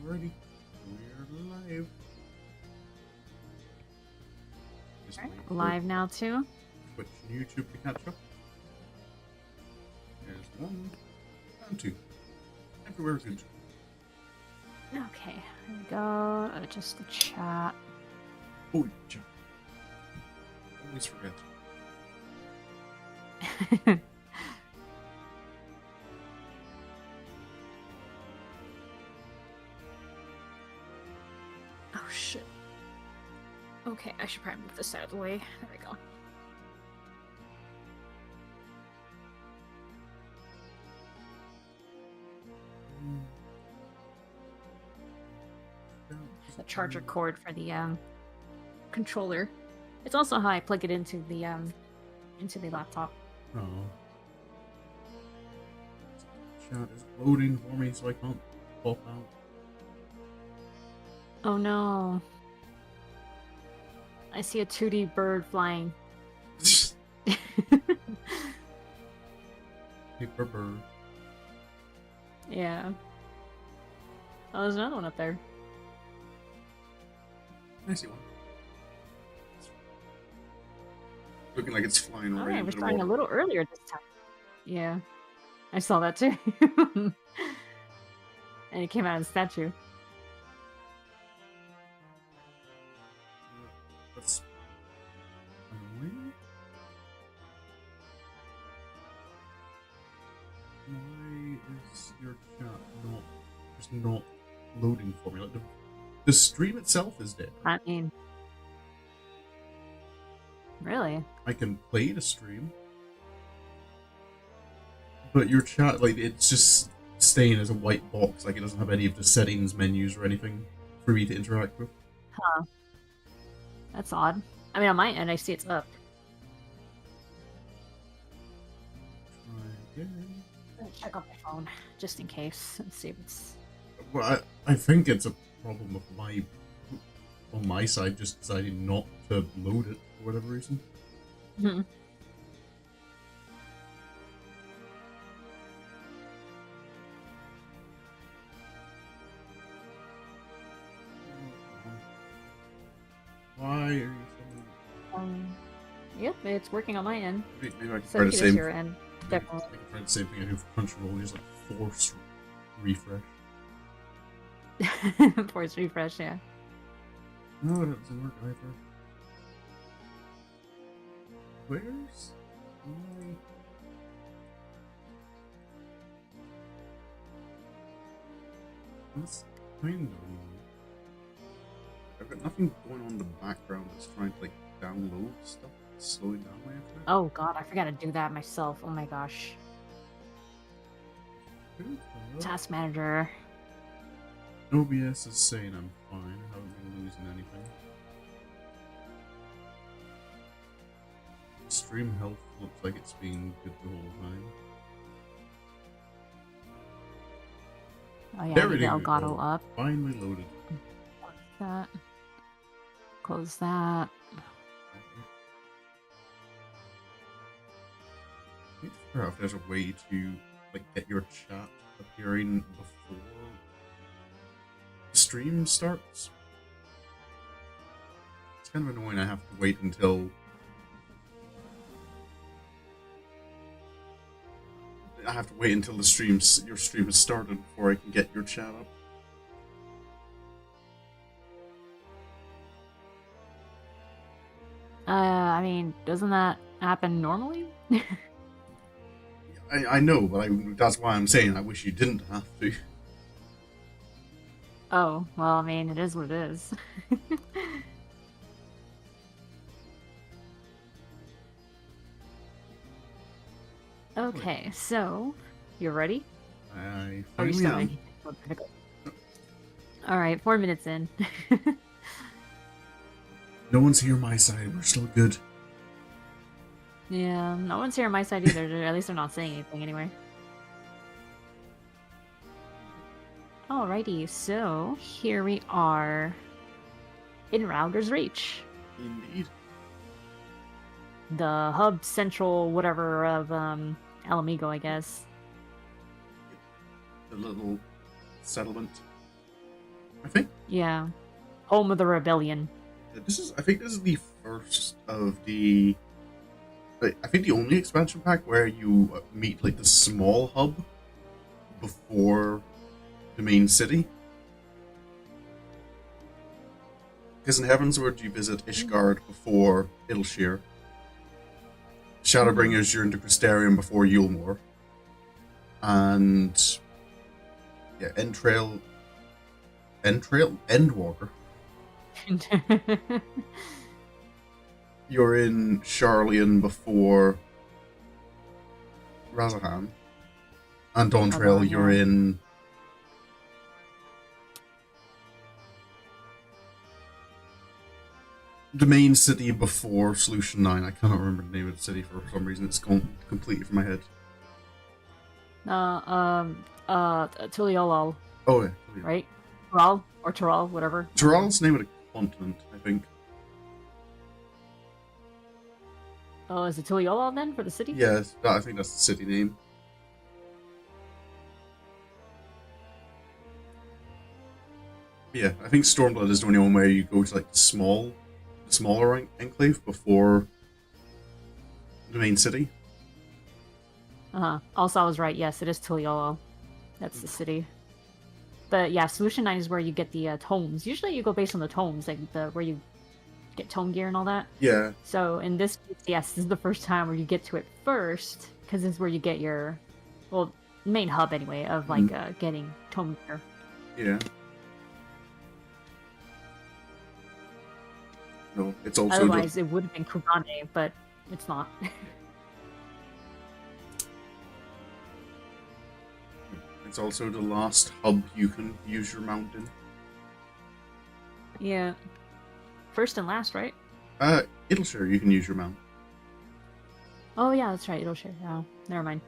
Alrighty, we're live. Just Right, wait for live now too. Twitch and YouTube to catch up. There's 1 and 2. Everywhere good. Okay, here we go. Just the chat. Oh, John. Always forget. Oh shit. Okay, I should probably move this out of the way. There we go. The charger cord for the controller. It's also how I plug it into the laptop. Oh. Chat is loading for me so I can't pop out. Oh no. I see a 2D bird flying. Paper bird. Yeah. Oh, there's another one up there. I see one. Looking like it's flying right Alright, into we're the starting water. a little earlier this time. Yeah. I saw that too. And it came out of the statue. That's annoying. Why is your chat not loading for me? Like the stream itself is dead. I mean, really? I can play the stream, but your chat, like, it's just staying as a white box. Like, it doesn't have any of the settings menus or anything for me to interact with. Huh. That's odd. I mean, on my end, I see it's up. Try again. Check on my phone, just in case, and see if it's... Well, I think it's a problem with on my side, just deciding not to load it for whatever reason. Hmm. Why are you so... Yep, it's working on my end. Maybe I can So try it the is same. your end, definitely. I can try the same thing I do for Crunchyroll. Just like force refresh. Force refresh, yeah. No, it doesn't work either. Where's my... That's kind of annoying. I've got nothing going on in the background that's trying to like download stuff. It's slowing down my internet. Oh god, I forgot to do that myself. Oh my gosh. Task manager. OBS is saying I'm fine. I haven't been losing anything. Stream health looks like it's been good the whole time. Oh yeah, There I need we the go. Elgato up. Finally loaded. Close that. Close that. I need to figure out if there's a way to like get your chat appearing before the stream starts. It's kind of annoying. I have to wait until your stream has started before I can get your chat up. I mean, doesn't that happen normally? I know, but that's why I'm saying I wish you didn't have to. Oh, well, I mean, it is what it is. Okay, so, you're ready? I Are you finally still am. ready? Alright, 4 minutes in. No one's here on my side. We're still good. Yeah, no one's here on my side either. At least they're not saying anything anyway. Alrighty, so here we are in Rhalgr's Reach. Indeed. The hub central whatever of Ala Mhigan, I guess. The little settlement. I think. Yeah. Home of the rebellion. I think this is the first of the. I think the only expansion pack where you meet like the small hub before the main city. Because in Heavensward you visit Ishgard before Idleshire. Shadowbringers you're into Crystarium before Yulmore. And yeah, Endwalker. You're in Sharlayan before Razahan. And Dawntrail, you're in the main city before Solution 9. I cannot remember the name of the city for some reason. It's gone completely from my head. Tuliolol. Oh, yeah. Right? Tural? Or Tural, whatever. Tural's the name of the continent, I think. Oh, is it Tuliolol then for the city? Yes, I think that's the city name. Yeah, I think Stormblood is the only one where you go to like the smaller enclave before the main city. Also, I was right. Yes, it is Tuliolol. That's the city. But yeah, Solution 9 is where you get the tomes. Usually you go based on the tomes, like where you get tome gear and all that. Yeah. So in this case, yes, this is the first time where you get to it first, because this is where you get your, well, main hub anyway, of like getting tome gear. Yeah. No, it's also otherwise it would have been Kugane, but it's not. It's also the last hub you can use your mount in. Yeah. First and last, right? Idleshire, you can use your mount. Oh yeah, that's right, Idleshire. Oh, never mind.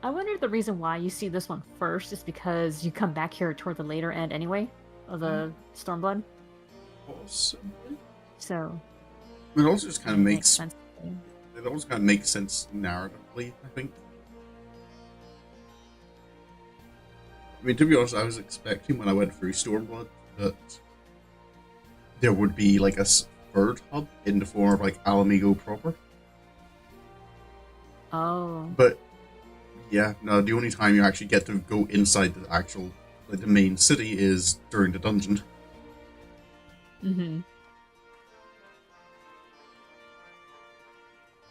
I wonder if the reason why you see this one first is because you come back here toward the later end anyway of the Stormblood. Possibly. So it also just kind of makes sense. It also kind of makes sense narratively, I think. I mean, to be honest, I was expecting when I went through Stormblood that there would be like a third hub in the form of like Ala Mhigan proper. Oh. But yeah, no, the only time you actually get to go inside the actual the main city is during the dungeon. Mm-hmm.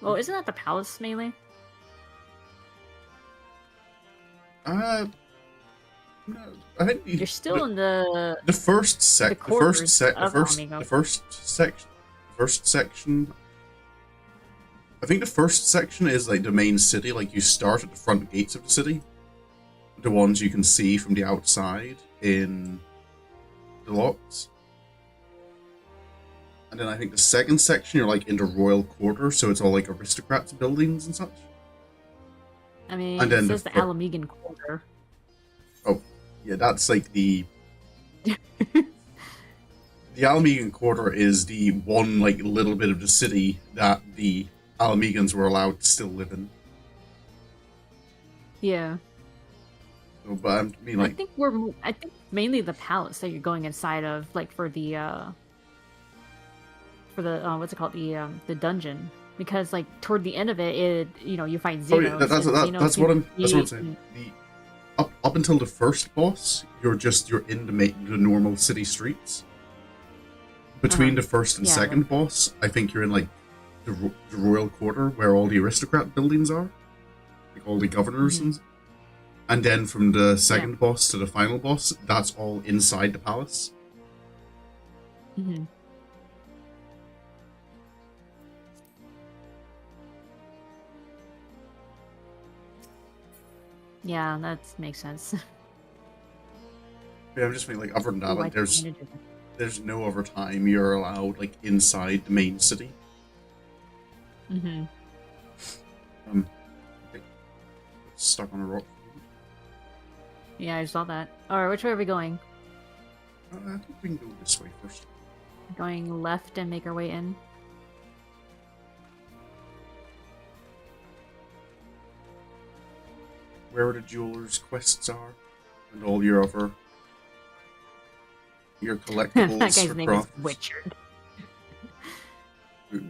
Well, isn't that the palace mainly? No, I think you're still in the first section. I think the first section is like the main city. Like you start at the front gates of the city, the ones you can see from the outside in the locks. And then I think the second section you're like in the royal quarter, so it's all like aristocrats' buildings and such. I mean, and then it says the Ala Mhigan quarter. Oh, yeah, that's like the the Ala Mhigan quarter is the one like little bit of the city that the Ala Mhigans were allowed to still live in. Yeah. So, but I mean, like, I think mainly the palace that you're going inside of, like for the what's it called, the dungeon, because like toward the end of it, you find Xenos. Oh, yeah, that's what I'm saying. Up until the first boss, you're in the normal city streets. Between the first and second boss, I think you're in like the royal quarter where all the aristocrat buildings are, like all the governors and then from the second boss to the final boss, that's all inside the palace. Mm-hmm. Yeah, that makes sense. Yeah, I'm just thinking, like, other than that, like, there's no other time you're allowed, like, inside the main city. Mm-hmm. Stuck on a rock. Yeah, I saw that. Alright, which way are we going? I think we can go this way first. Going left and make our way in. Where the jewelers' quests are. And all your collectibles. That guy's for name is crafts. Witchard. Who?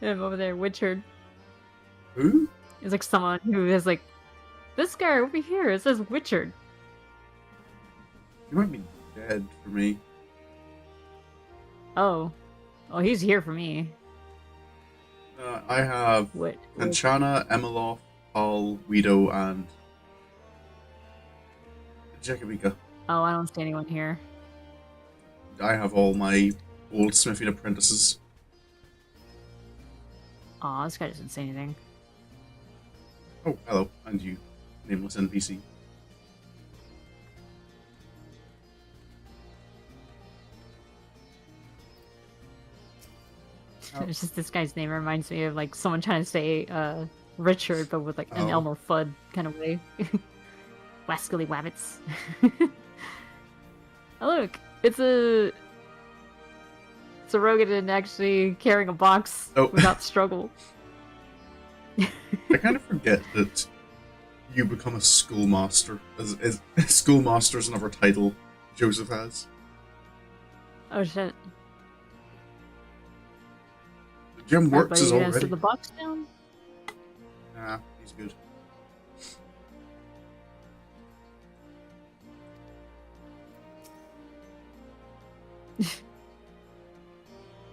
Him over there, Witchard. Who? Is like someone who is like, this guy over here. It says Witchard. You might be dead for me. Oh, he's here for me. I have What? Kanchana, Emeloff, Paul, Guido, and Jekabika. Oh, I don't see anyone here. I have all my old smithing apprentices. Aw, this guy doesn't say anything. Oh, hello, and you, nameless NPC. It's just this guy's name reminds me of like someone trying to say Richard, but with like an Elmer Fudd kind of way. Wascally Wabbits. Oh, look, it's a Rogadin actually carrying a box without struggle. I kind of forget that you become a schoolmaster. As schoolmaster is another title Joseph has. Oh shit. Jim works as already. Set the box down? Nah, he's good.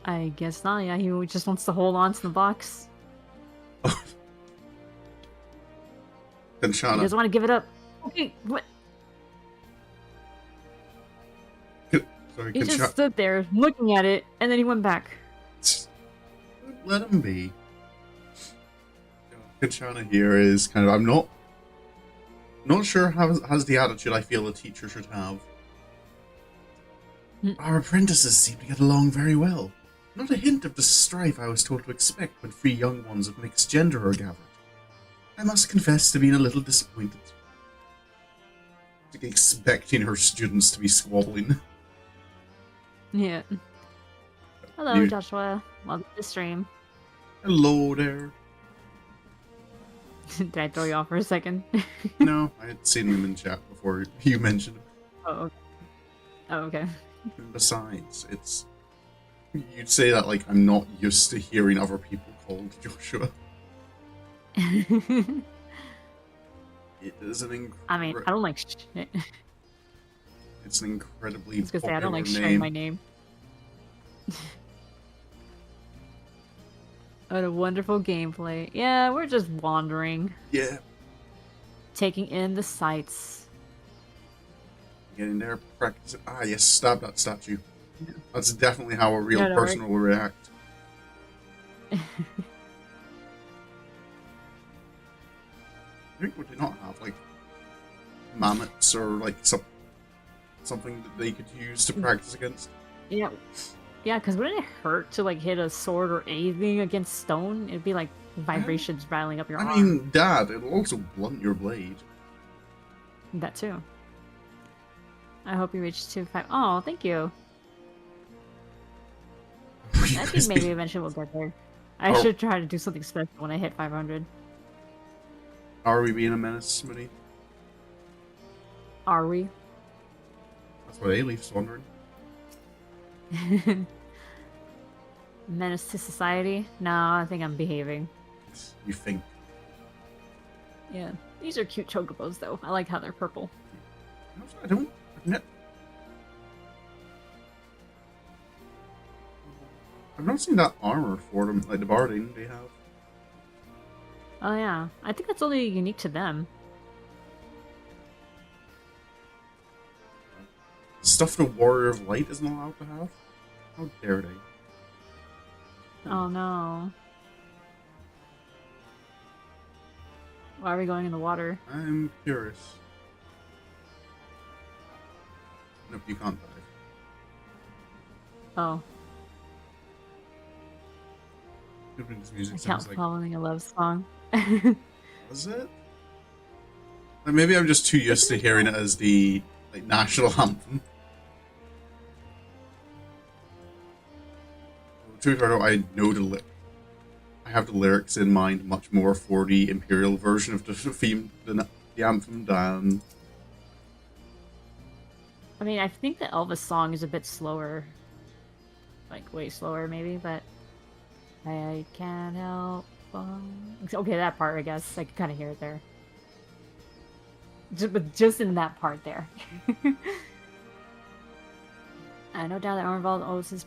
I guess not. Yeah, he just wants to hold on to the box. Kanchana. He doesn't want to give it up. Okay, what? Sorry, He just stood there looking at it, and then he went back. Let him be. Kanchana here is kind of. I'm not sure how has the attitude I feel a teacher should have. Our apprentices seem to get along very well. Not a hint of the strife I was told to expect when 3 young ones of mixed gender are gathered. I must confess to being a little disappointed. Expecting her students to be squabbling. Yeah. Hello, Joshua. Welcome to the stream. Hello there. Did I throw you off for a second? No, I had seen them in chat before you mentioned it. Oh, okay. Oh, okay. Besides, you'd say that like I'm not used to hearing other people called Joshua. It is an incredible. I mean, I don't like shit. It's an incredibly I was gonna say, I don't like name. sharing my name. What a wonderful gameplay. Yeah, we're just wandering. Yeah. Taking in the sights. Getting there, practicing. Ah, yes, stab that statue. Yeah. That's definitely how a real person will react. I think would they not have like mammoths or like something that they could use to practice against? Yeah. Yeah, because wouldn't it hurt to like hit a sword or anything against stone? It'd be like vibrations rattling up your arm. I mean, Dad, it'll also blunt your blade. That too. I hope you reach 2.5. Oh, thank you. I think maybe eventually we'll get there. I should try to do something special when I hit 500. Are we being a menace, Smitty? Are we? That's what A-Leaf's wondering. Menace to society? No, I think I'm behaving. You think? Yeah. These are cute chocobos, though. I like how they're purple. I don't... I've not seen that armor for them, like the barding they have. Oh yeah, I think that's only unique to them. Stuff the Warrior of Light isn't allowed to have? How dare they? Oh no. Why are we going in the water? I'm curious. Nope, you can't dive. Oh. This music I can't sounds like... following a love song. Was it? Like, maybe I'm just too used to hearing it as the like national anthem. To be fair though, I know I have the lyrics in mind much more for the Imperial version of the theme than the the anthem down. I mean, I think the Elvis song is a bit slower. Like, way slower, maybe, but... I can't help... Okay, that part, I guess. I can kind of hear it there. But just in that part there. No doubt that Ornvald owes his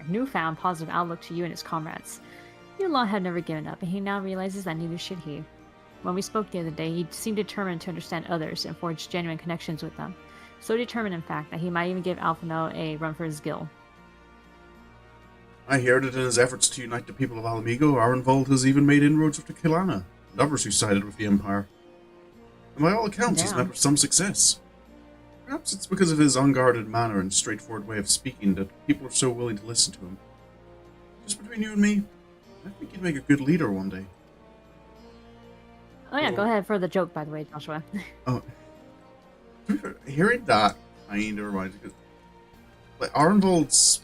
newfound positive outlook to you and his comrades. Yulon had never given up, and he now realizes that neither should he. When we spoke the other day, he seemed determined to understand others and forge genuine connections with them. So determined, in fact, that he might even give Alphino a run for his gill. I heard that in his efforts to unite the people of Ala Mhigan, Ornvald has even made inroads with the Kilana, and others who sided with the Empire. And by all accounts, he's met with some success. Perhaps it's because of his unguarded manner and straightforward way of speaking that people are so willing to listen to him. Just between you and me, I think he'd make a good leader one day. Oh yeah, go ahead for the joke, by the way, Joshua. Oh, hearing that kind of reminds me, like Ornvald's.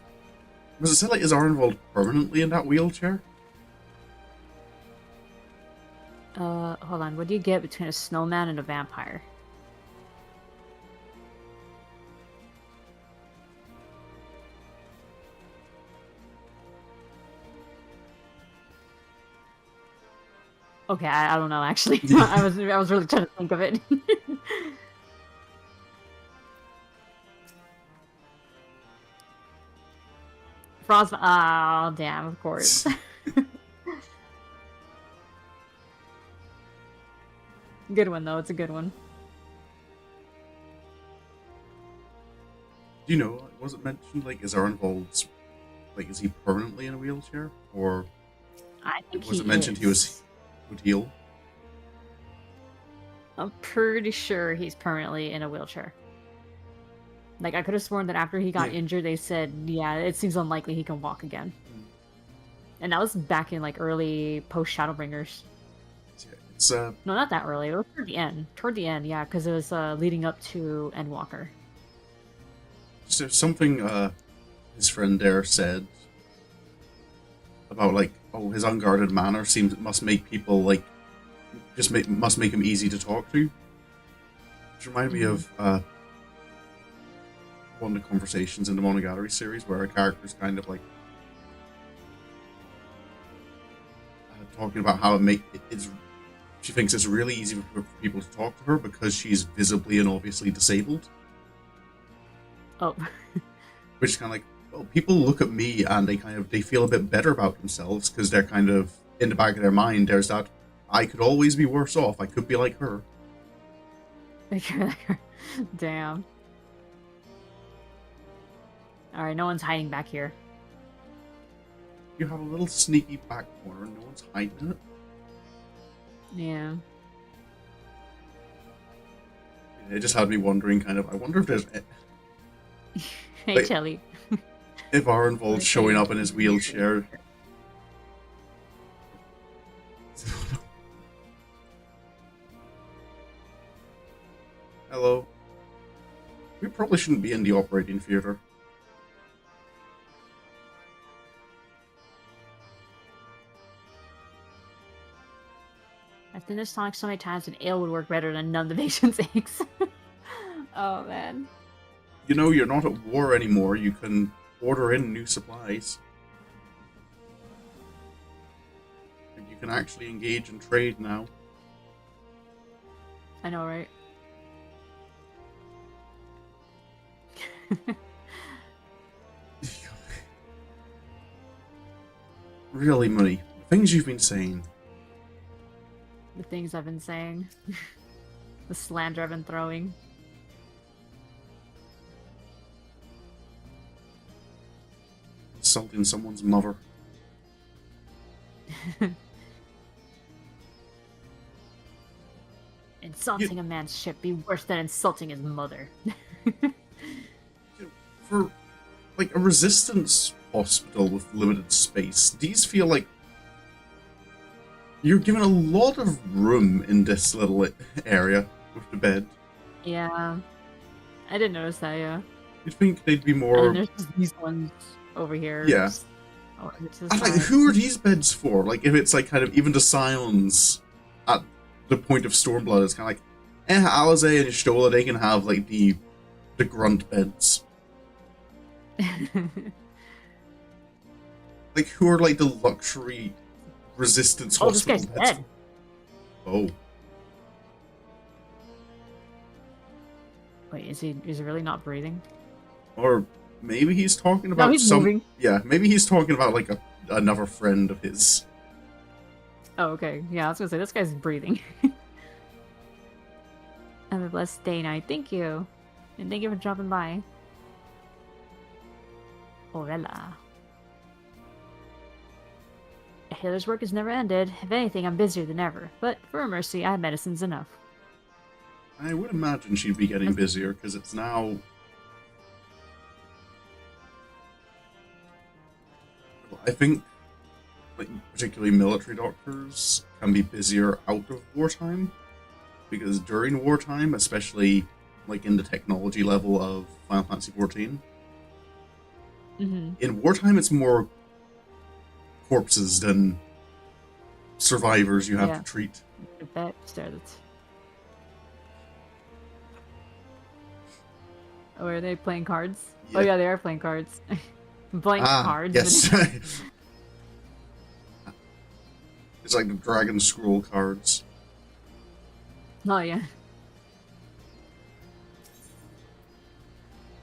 Was it said like is Ornvald permanently in that wheelchair? Hold on. What do you get between a snowman and a vampire? Okay, I don't know actually. I was really trying to think of it. Frost. Oh, damn! Of course. Good one though. It's a good one. Do you know? Was it mentioned like is Ornvald's like is he permanently in a wheelchair or? I think was it mentioned he would heal? I'm pretty sure he's permanently in a wheelchair. Like, I could have sworn that after he got injured, they said, yeah, it seems unlikely he can walk again. And that was back in, like, early post-Shadowbringers. It's, No, not that early. It was toward the end. Toward the end, yeah, because it was leading up to Endwalker. So something his friend there said about, like, oh, his unguarded manner must make people, like, must make him easy to talk to. Which reminded me of one of the conversations in the Monogatari series where a character's kind of like talking about how she thinks it's really easy for people to talk to her because she's visibly and obviously disabled. Oh. Which is kind of like, well, people look at me and they feel a bit better about themselves because they're kind of in the back of their mind there's that I could always be worse off. I could be like her. Damn. Alright, no one's hiding back here. You have a little sneaky back corner and no one's hiding in it. Yeah. It just had me wondering, kind of, I wonder if there's... Hey, like, Chelly. If Ornvald's showing up in his wheelchair... Hello. We probably shouldn't be in the operating theater. I've done this tonic so many times, and ale would work better than none of the patient's eggs. Oh, man. You know, you're not at war anymore. You can order in new supplies. And you can actually engage in trade now. I know, right? Really, Money. Things you've been saying. The things I've been saying. The slander I've been throwing. Insulting someone's mother. Insulting a man's ship be worse than insulting his mother. For, like, a resistance hospital with limited space, these feel like you're given a lot of room in this little area with the bed. Yeah. I didn't notice that, yeah. You'd think they'd be more... And there's just these ones over here. Yeah. Oh, I'm like, who are these beds for? Like, if it's, like, kind of even the Scions at the point of Stormblood is kind of like, Alizé and Stola, they can have like the grunt beds. Like, who are like the luxury resistance hospital this guy's beds? dead. Oh. Wait, is he really not breathing? Or maybe he's talking about No, he's moving. Yeah, maybe he's talking about like another friend of his. Oh, okay. Yeah, I was gonna say this guy's breathing. Have a blessed day night. Thank you. And thank you for dropping by. Orella. A healer's work has never ended. If anything, I'm busier than ever. But for a mercy, I have medicines enough. I would imagine she'd be getting busier, because it's now... I think, like, particularly military doctors can be busier out of wartime, because during wartime, especially like in the technology level of Final Fantasy XIV, in wartime it's more corpses than survivors you have to treat. That started. Oh, are they playing cards? Yeah. Oh yeah, they are playing cards. Blank cards. Yes. It's like the Dragon Scroll cards. Oh yeah.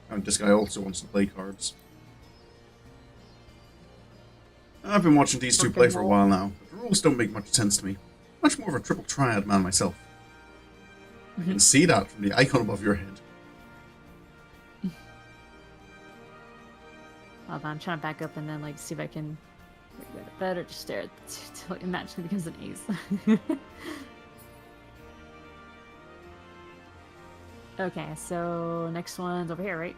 And this guy also wants to play cards. I've been watching these two play for a while now, but the rules don't make much sense to me. Much more of a triple triad man myself. I can see that from the icon above your head. Hold on, I'm trying to back up and then like see if I can go to bed or just stare at till it magically becomes an ace. Okay, so next one's over here, right?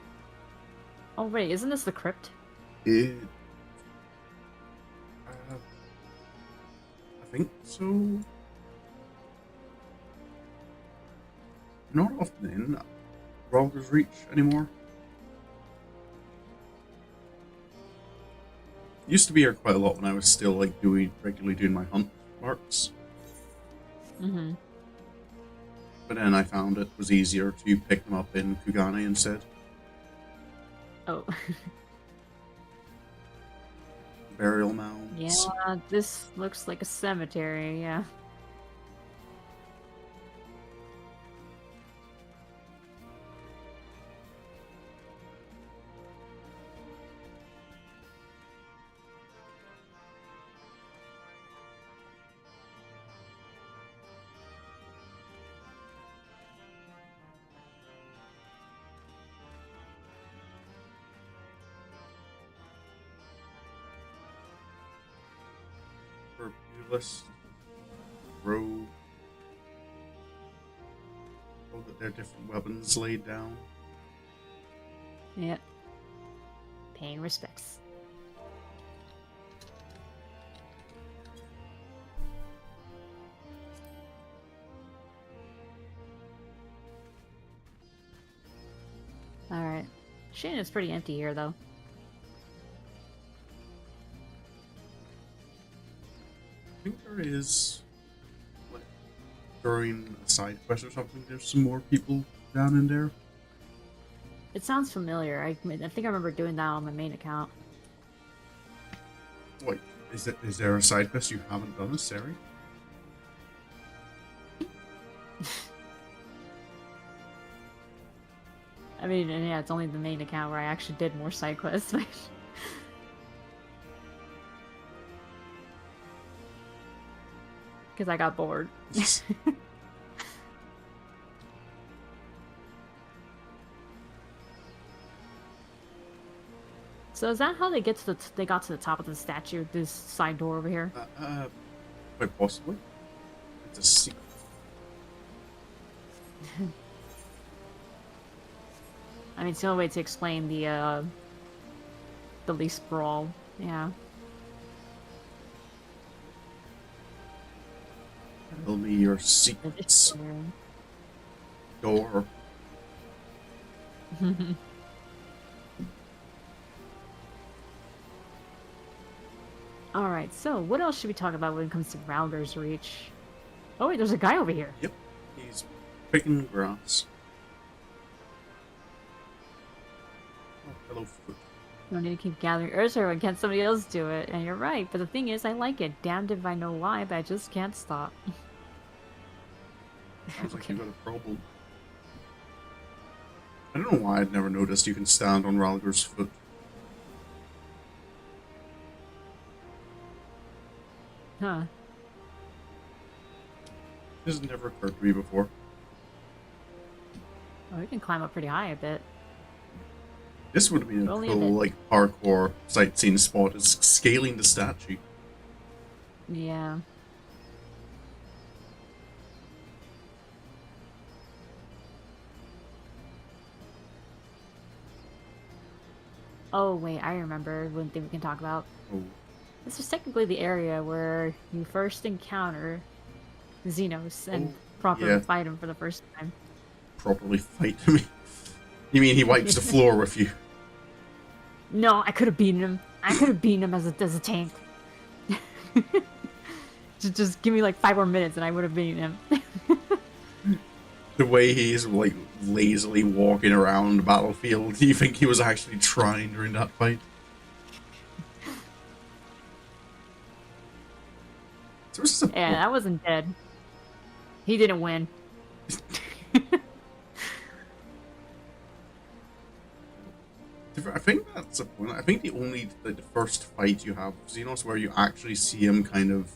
Oh wait, isn't this the crypt? I think so. Not often in Rhalgr's Reach anymore. Used to be here quite a lot when I was still like regularly doing my hunt marks. But then I found it was easier to pick them up in Kugane instead. Oh. Burial mounds. Yeah, this looks like a cemetery, yeah. Rogue. Oh, that there are different weapons laid down. Yep. Paying respects. Alright. Shane is pretty empty here, though. I think there is, like, during a side quest or something, there's some more people down in there. It sounds familiar. I think I remember doing that on my main account. Wait, is there a side quest you haven't done as Sari? I mean, yeah, it's only the main account where I actually did more side quests. Because I got bored. So is that how they get to they got to the top of the statue? This side door over here? Quite possibly. It's a secret. I mean, it's the only way to explain the least brawl. Yeah. Tell me your secrets. Door. Alright, so what else should we talk about when it comes to Rhalgr's Reach? Oh wait, there's a guy over here. Yep, he's picking grass. Oh, hello, foot. No need to keep gathering earth, or can't somebody else do it? And you're right, but the thing is, I like it. Damned if I know why, but I just can't stop. Sounds like Okay. you got a problem. I don't know why I'd never noticed you can stand on Rhalgr's foot. Huh. This has never occurred to me before. Oh, we can climb up pretty high a bit. This would have been a Only a cool, bit. like, parkour sightseeing spot, is scaling the statue. Yeah. Oh wait, I remember one thing we can talk about. Oh, This is technically the area where you first encounter Xenos and oh, properly yeah. fight him for the first time. Properly fight me. You mean he wipes the floor with you? No, I could have beaten him. I could have beaten him as a tank. just give me like 5 more minutes and I would have beaten him. The way he's, like, lazily walking around the battlefield, do you think he was actually trying during that fight? So this is a Yeah, I wasn't dead. He didn't win. I think that's a point. I think the only, like, the first fight you have with Xenos where you actually see him kind of,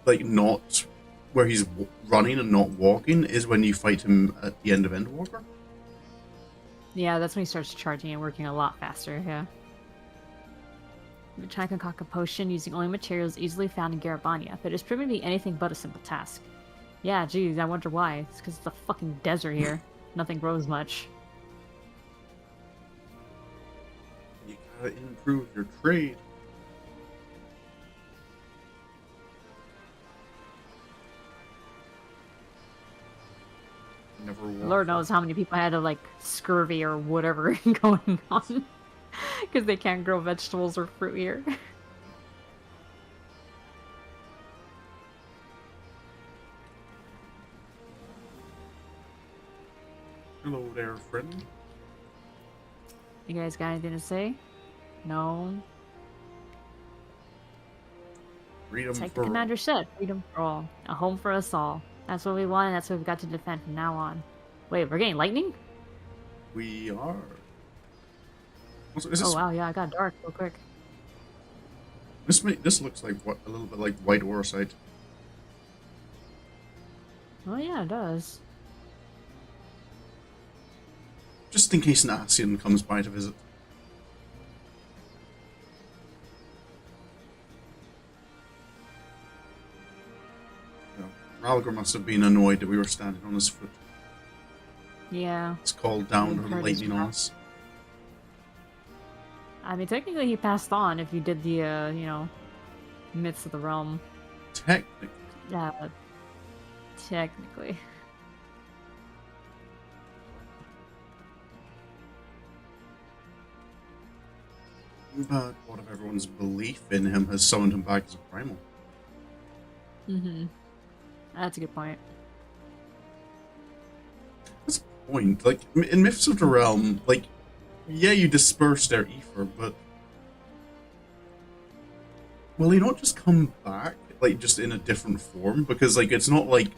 like, not, where he's running and not walking, is when you fight him at the end of Endwalker. Yeah, that's when he starts charging and working a lot faster, yeah. Try to concoct a potion using only materials easily found in Garabania, but it's proven to be anything but a simple task. Yeah, geez, I wonder why. It's because it's a fucking desert here. Nothing grows much. You gotta improve your trade. Never Lord knows how many people had to, like, scurvy or whatever going on. Because they can't grow vegetables or fruit here. Hello there, friend. You guys got anything to say? No? Freedom It's like for the commander said, freedom for all. A home for us all. That's what we want, and that's what we've got to defend from now on. Wait, we're getting lightning? we are. Also, is Oh this wow, yeah, I got dark real quick. this looks like what, a little bit like White Orsite. Oh yeah, it does. Just in case an Ascian comes by to visit. Rhalgr must have been annoyed that we were standing on his foot. Yeah. It's called down Heard from his lightning on wrath. us. I mean, technically he passed on if you did the, you know, Myths of the Realm. Technically. Yeah, technically. But what if everyone's belief in him has summoned him back as a primal? Mm-hmm. That's a good point. That's the point. Like, in Myths of the Realm, like, yeah, you disperse their ether, but will they not just come back, like, just in a different form? Because, like, it's not like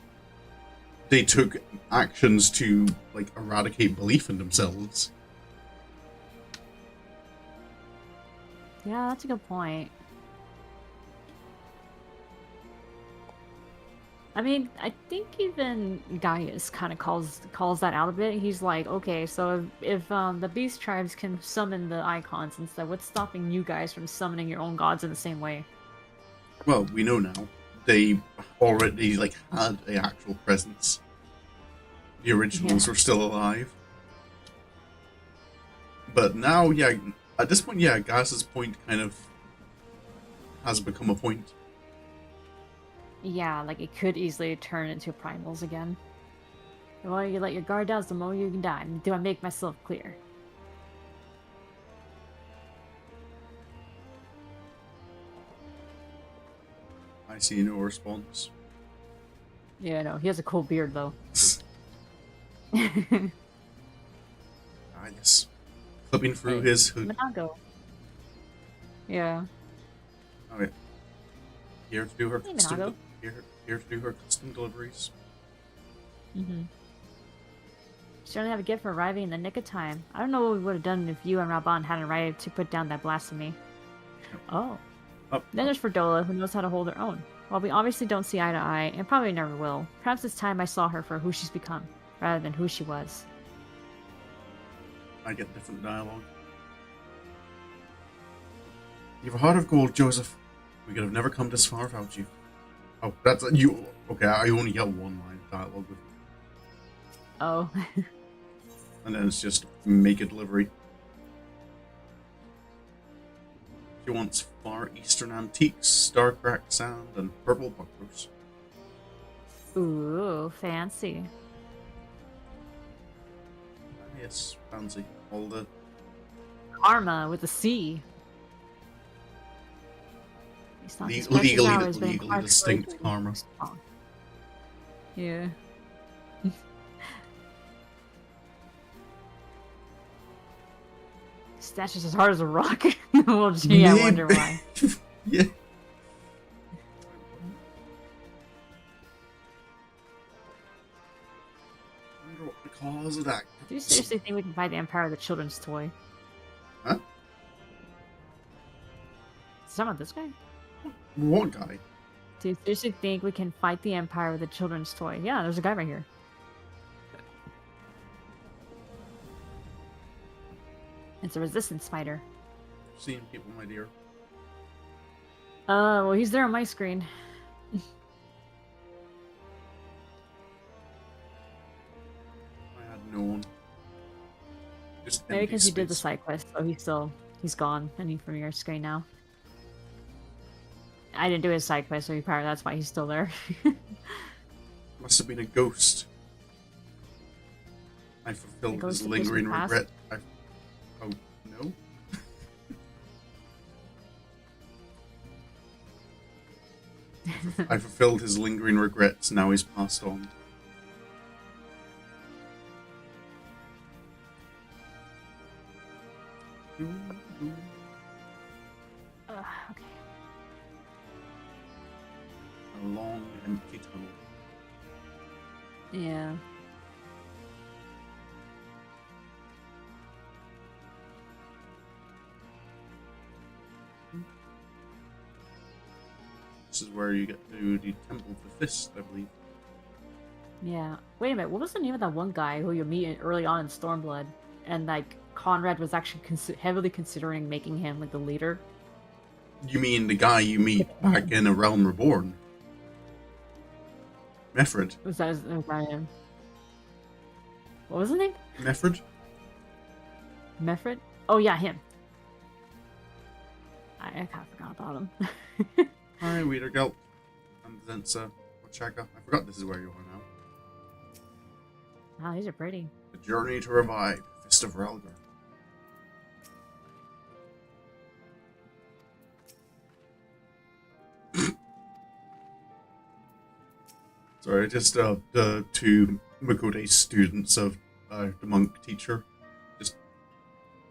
they took actions to, like, eradicate belief in themselves. Yeah, that's a good point. I mean, I think even Gaius kind of calls that out a bit. He's like, okay, so if the beast tribes can summon the icons instead, what's stopping you guys from summoning your own gods in the same way? Well, we know now. They already, like, had a actual presence. The originals were still alive. But now, yeah, at this point, yeah, Gaius's point kind of has become a point. Yeah, like it could easily turn into primals again. The more you let your guard down, the more you can die. Do I make myself clear? I see no response. Yeah, no, he has a cool beard though. I guess clipping through his hood. Monago. Yeah. Oh yeah. Here to do her Hey, custom. Monago. Here to do her custom deliveries. Mm-hmm. Certainly have a gift for arriving in the nick of time. I don't know what we would have done if you and Raban hadn't arrived to put down that blasphemy. Oh. Then there's Ferdola, who knows how to hold her own. While we obviously don't see eye to eye, and probably never will, perhaps it's time I saw her for who she's become, rather than who she was. I get different dialogue. You've a heart of gold, Joseph. We could have never come this far without you. Oh, that's you. Okay, I only get one line of dialogue with you. Oh. And then it's just make a delivery. She wants Far Eastern antiques, star-cracked sand, and purple bucklers. Ooh, fancy. Yes, fancy. All the Karma with a C. legally distinct karma. Yeah. Statue's as hard as a rock. Well, gee, I wonder why. Yeah. I wonder what the cause of that. Do you seriously think we can fight the Empire with a children's toy? Huh? Is that not this guy? What guy? Do you seriously think we can fight the Empire with a children's toy? Yeah, there's a guy right here. It's a resistance fighter. Seeing people, my dear. Well, he's there on my screen. I had no one. Just Maybe because he did the space. side quest, so he's gone, and he's from your screen now. I didn't do his side quest, so that's why he's still there. Must have been a ghost. I fulfilled his lingering regret. Oh, no? I fulfilled his lingering regrets, now he's passed on. Okay. A long, empty tunnel. Yeah. This is where you get to the Temple of the Fist, I believe. Yeah. Wait a minute. What was the name of that one guy who you meet early on in Stormblood, and like Conrad was actually heavily considering making him like the leader? You mean the guy you meet back in A Realm Reborn? Meffred. Was that him? What was his name? Meffred? Meffred? Oh yeah, him. I kind of forgot about him. Hi, Wiedergelt. And Zensa. Ochaka. I forgot this is where you are now. Wow, these are pretty. The journey to revive. Fist of Rhalgr. Sorry, just the two Makode students of the monk teacher. Just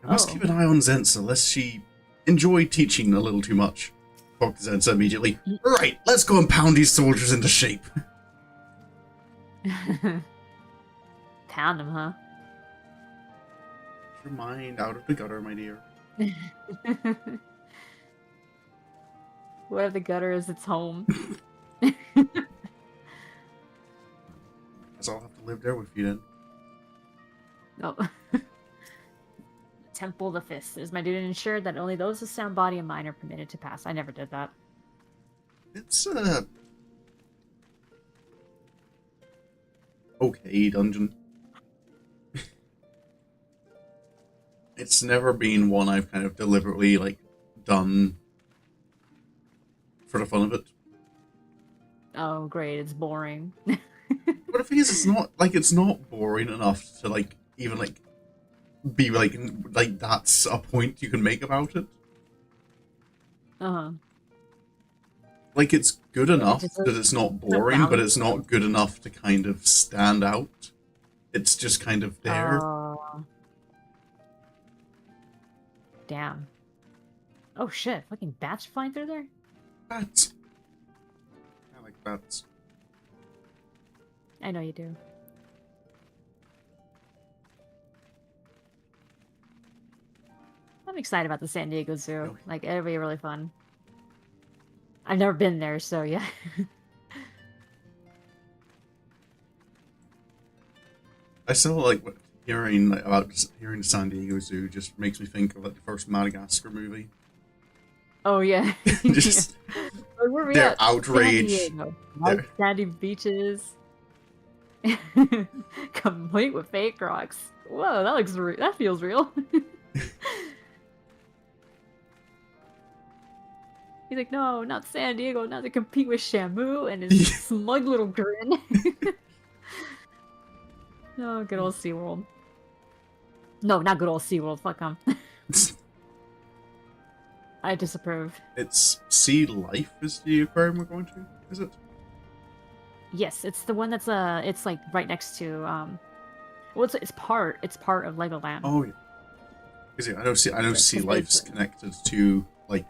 I must keep an eye on Zensa, lest she enjoy teaching a little too much. Talk to Zensa immediately. Right, let's go and pound these soldiers into shape. Pound him, huh? Get your mind out of the gutter, my dear. What if the gutter is its home? Guess I'll have to live there with you then. No. Temple of the Fist. It is my duty to ensure that only those with sound body and mind are permitted to pass. I never did that. It's okay dungeon. It's never been one I've kind of deliberately like done for the fun of it. Oh, great! It's boring. But the thing is, it's not boring enough to like even like be like that's a point you can make about it. Uh-huh. Like, it's good Yeah, enough just that it's not a boring, but balance. it's not good enough to kind of stand out. It's just kind of there. Oh, damn. Oh shit! Fucking bats flying through there. Bats. I like bats. I know you do. I'm excited about the San Diego Zoo. Really. Like, it'll be really fun. I've never been there, so yeah. I still like hearing about hearing San Diego Zoo just makes me think of like the first Madagascar movie. Oh yeah. Yeah. Just Where were we their at? San outrage. Diego. Nice Their sandy beaches. Complete with fake rocks. Whoa, that looks that feels real. He's like, no, not San Diego, not to compete with Shamu and his smug little grin. Oh, good old SeaWorld. No, not good old SeaWorld, fuck him. I disapprove. It's Sea Life is the aquarium we're going to, is it? Yes, it's the one that's it's like right next to well it's part of Legoland. Oh yeah. Because yeah, I know Sea Life's connected to like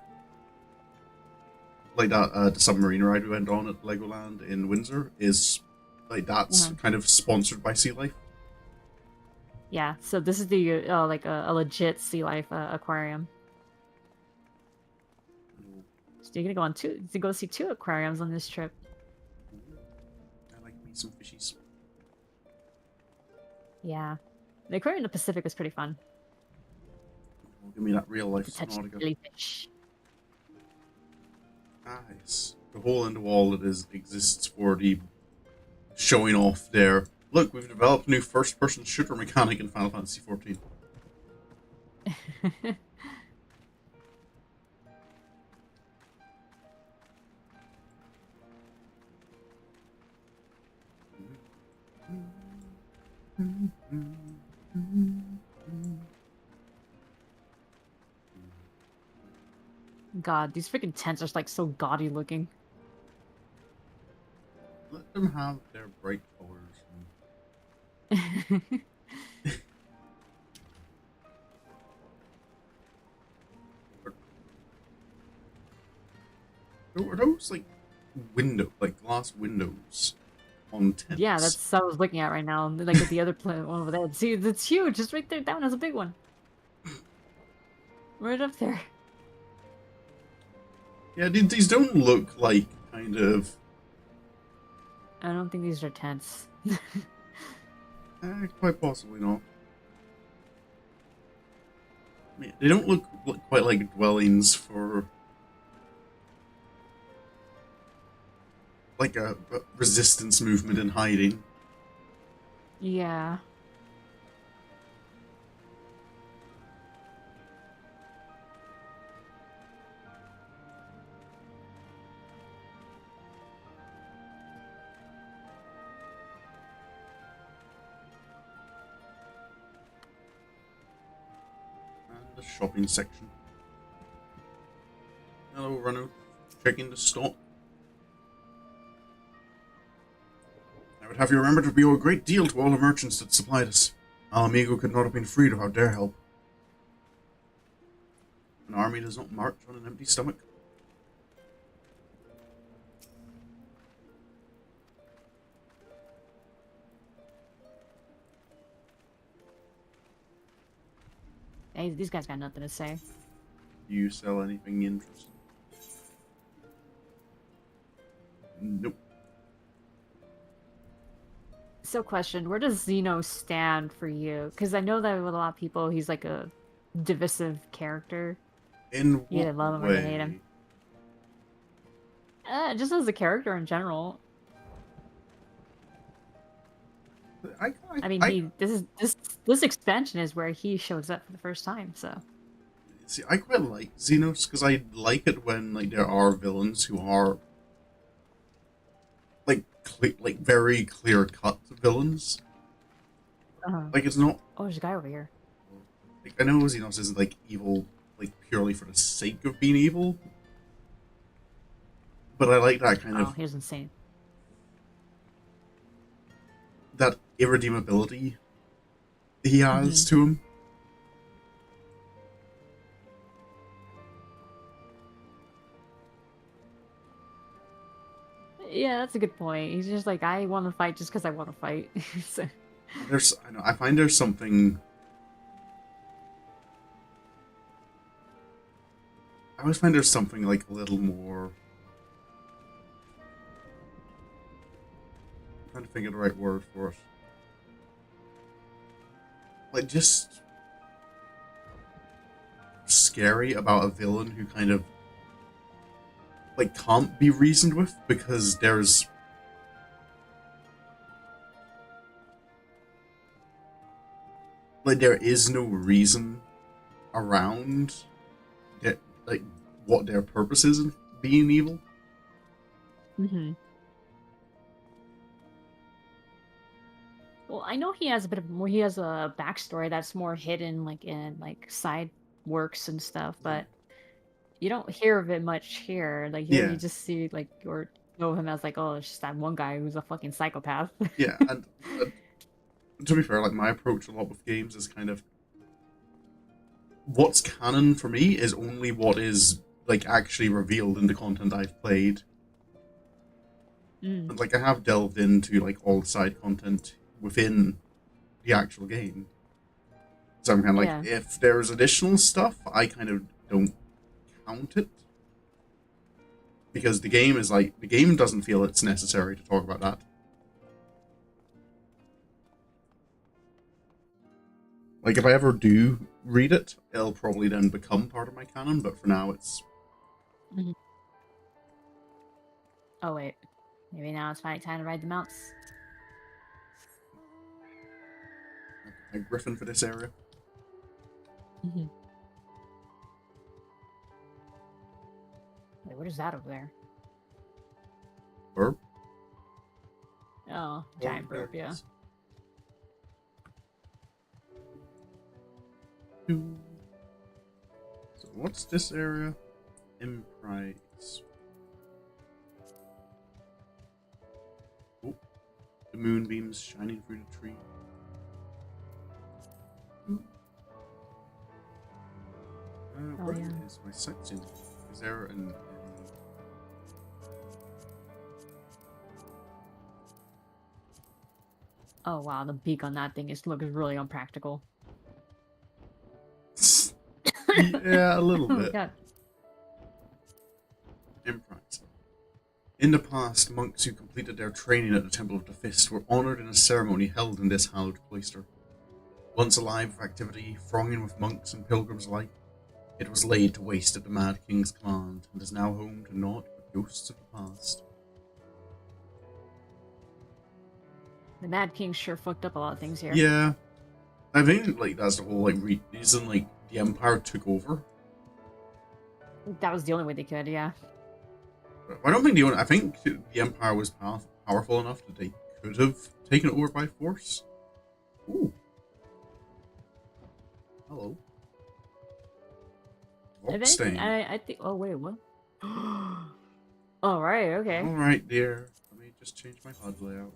that the submarine ride we went on at Legoland in Windsor is like that's kind of sponsored by Sea Life. Yeah, so this is the like a legit Sea Life aquarium. So you're gonna go on to go see 2 aquariums on this trip. I like me some fishies. Yeah, the aquarium in the Pacific was pretty fun. Give me that real life To touch Subnautica. jellyfish. Nice. The hole in the wall that exists for the showing off there. Look, we've developed a new first-person shooter mechanic in Final Fantasy XIV. God, these freaking tents are like so gaudy looking. Let them have their bright colors. Are those like glass windows on tents? Yeah, that's what I was looking at right now. Like with the other one over there. See, it's huge. It's right there. That one has a big one. Right up there. Yeah, these don't look like kind of. I don't think these are tents. Quite possibly not. I mean, they don't look quite like dwellings for like a resistance movement in hiding. Yeah. And the shopping section. Hello, Renault. Checking the stock. I would have you remember to be a great deal to all the merchants that supplied us. Ala Mhigan could not have been freed without their help. An army does not march on an empty stomach. Hey, these guys got nothing to say. Do you sell anything interesting? Nope. So, question: where does Zeno stand for you? Because I know that with a lot of people, he's like a divisive character. In You either what love him or you hate him. Just as a character in general. I mean, this expansion is where he shows up for the first time. So. See, I quite like Xenos because I like it when like there are villains who are like very clear cut villains. Like it's not. Oh, there's a guy over here. Like I know Xenos isn't like evil like purely for the sake of being evil, But I like that kind Oh, of he was insane. that irredeemability he has to him. Yeah, that's a good point. He's just like, I want to fight just because I want to fight. So, I find there's something. I always find there's something like a little more. I'm trying to think of the right word for it. Like, just scary about a villain who kind of like can't be reasoned with because there's like there is no reason around that, like what their purpose is in being evil. Well, I know he has a bit of more. He has a backstory that's more hidden, like in like side works and stuff, but you don't hear of it much here. Like here, Yeah, you just see like or know him as like, oh, it's just that one guy who's a fucking psychopath. yeah, and to be fair, like my approach a lot with games is kind of what's canon for me is only what is like actually revealed in the content I've played. And like I have delved into like all the side content within the actual game. So I'm kind of like, if there's additional stuff, I kind of don't count it. Because the game is like, the game doesn't feel it's necessary to talk about that. Like, if I ever do read it, it'll probably then become part of my canon, but for now it's... Oh, wait. Maybe now it's time to ride the mounts. A griffin for this area. Wait, what is that over there? Burp? Oh, giant burp, yeah. So what's this area? Emprise. Oh, the moonbeams shining through the tree. Where is my section? Is there an... Oh wow, the beak on that thing looks really unpractical. Yeah, a little bit. God. Emprise. In the past, monks who completed their training at the Temple of the Fist were honored in a ceremony held in this hallowed cloister. Once alive with activity, thronging with monks and pilgrims alike, it was laid to waste at the Mad King's command, and is now home to naught but ghosts of the past. The Mad King sure fucked up a lot of things here. Yeah. I think, like, that's the whole, like, reason, like, the Empire took over. That was the only way they could, yeah. I don't think I think the Empire was powerful enough that they could have taken it over by force. Ooh. Hello. Anything, I think. Oh wait, what? All right, okay. All right, dear. Let me just change my HUD layout.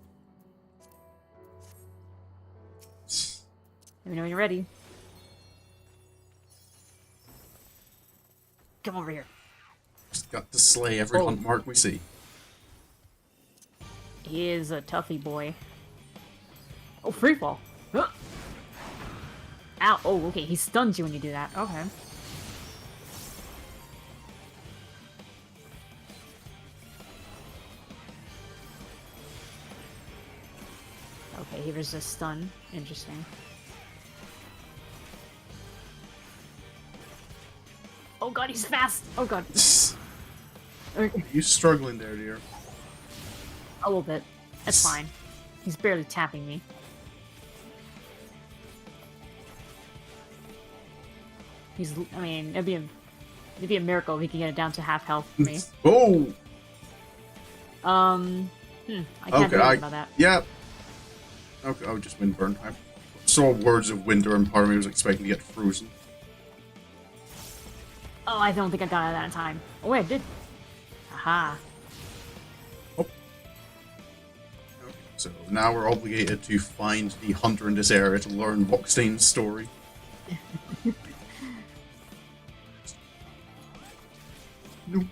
Let me know when you're ready. Come over here. Just got to slay every hunt mark we see. He is a toughie boy. Oh, free fall. Huh. Ow. Oh, okay. He stuns you when you do that. Okay. Okay, he resists stun. Interesting. Oh god, he's fast! Oh god. Okay. You struggling there, dear? A little bit. That's fine. He's barely tapping me. I mean, it'd be a miracle if he can get it down to half health for me. Oh! I can't do anything about that. Yeah. Okay, oh, just windburn. I saw words of winter and part of me was expecting to get frozen. Oh, I don't think I got it that time. Oh wait, I did. Aha. So now we're obligated to find the hunter in this area to learn Voxtain's story. Nope.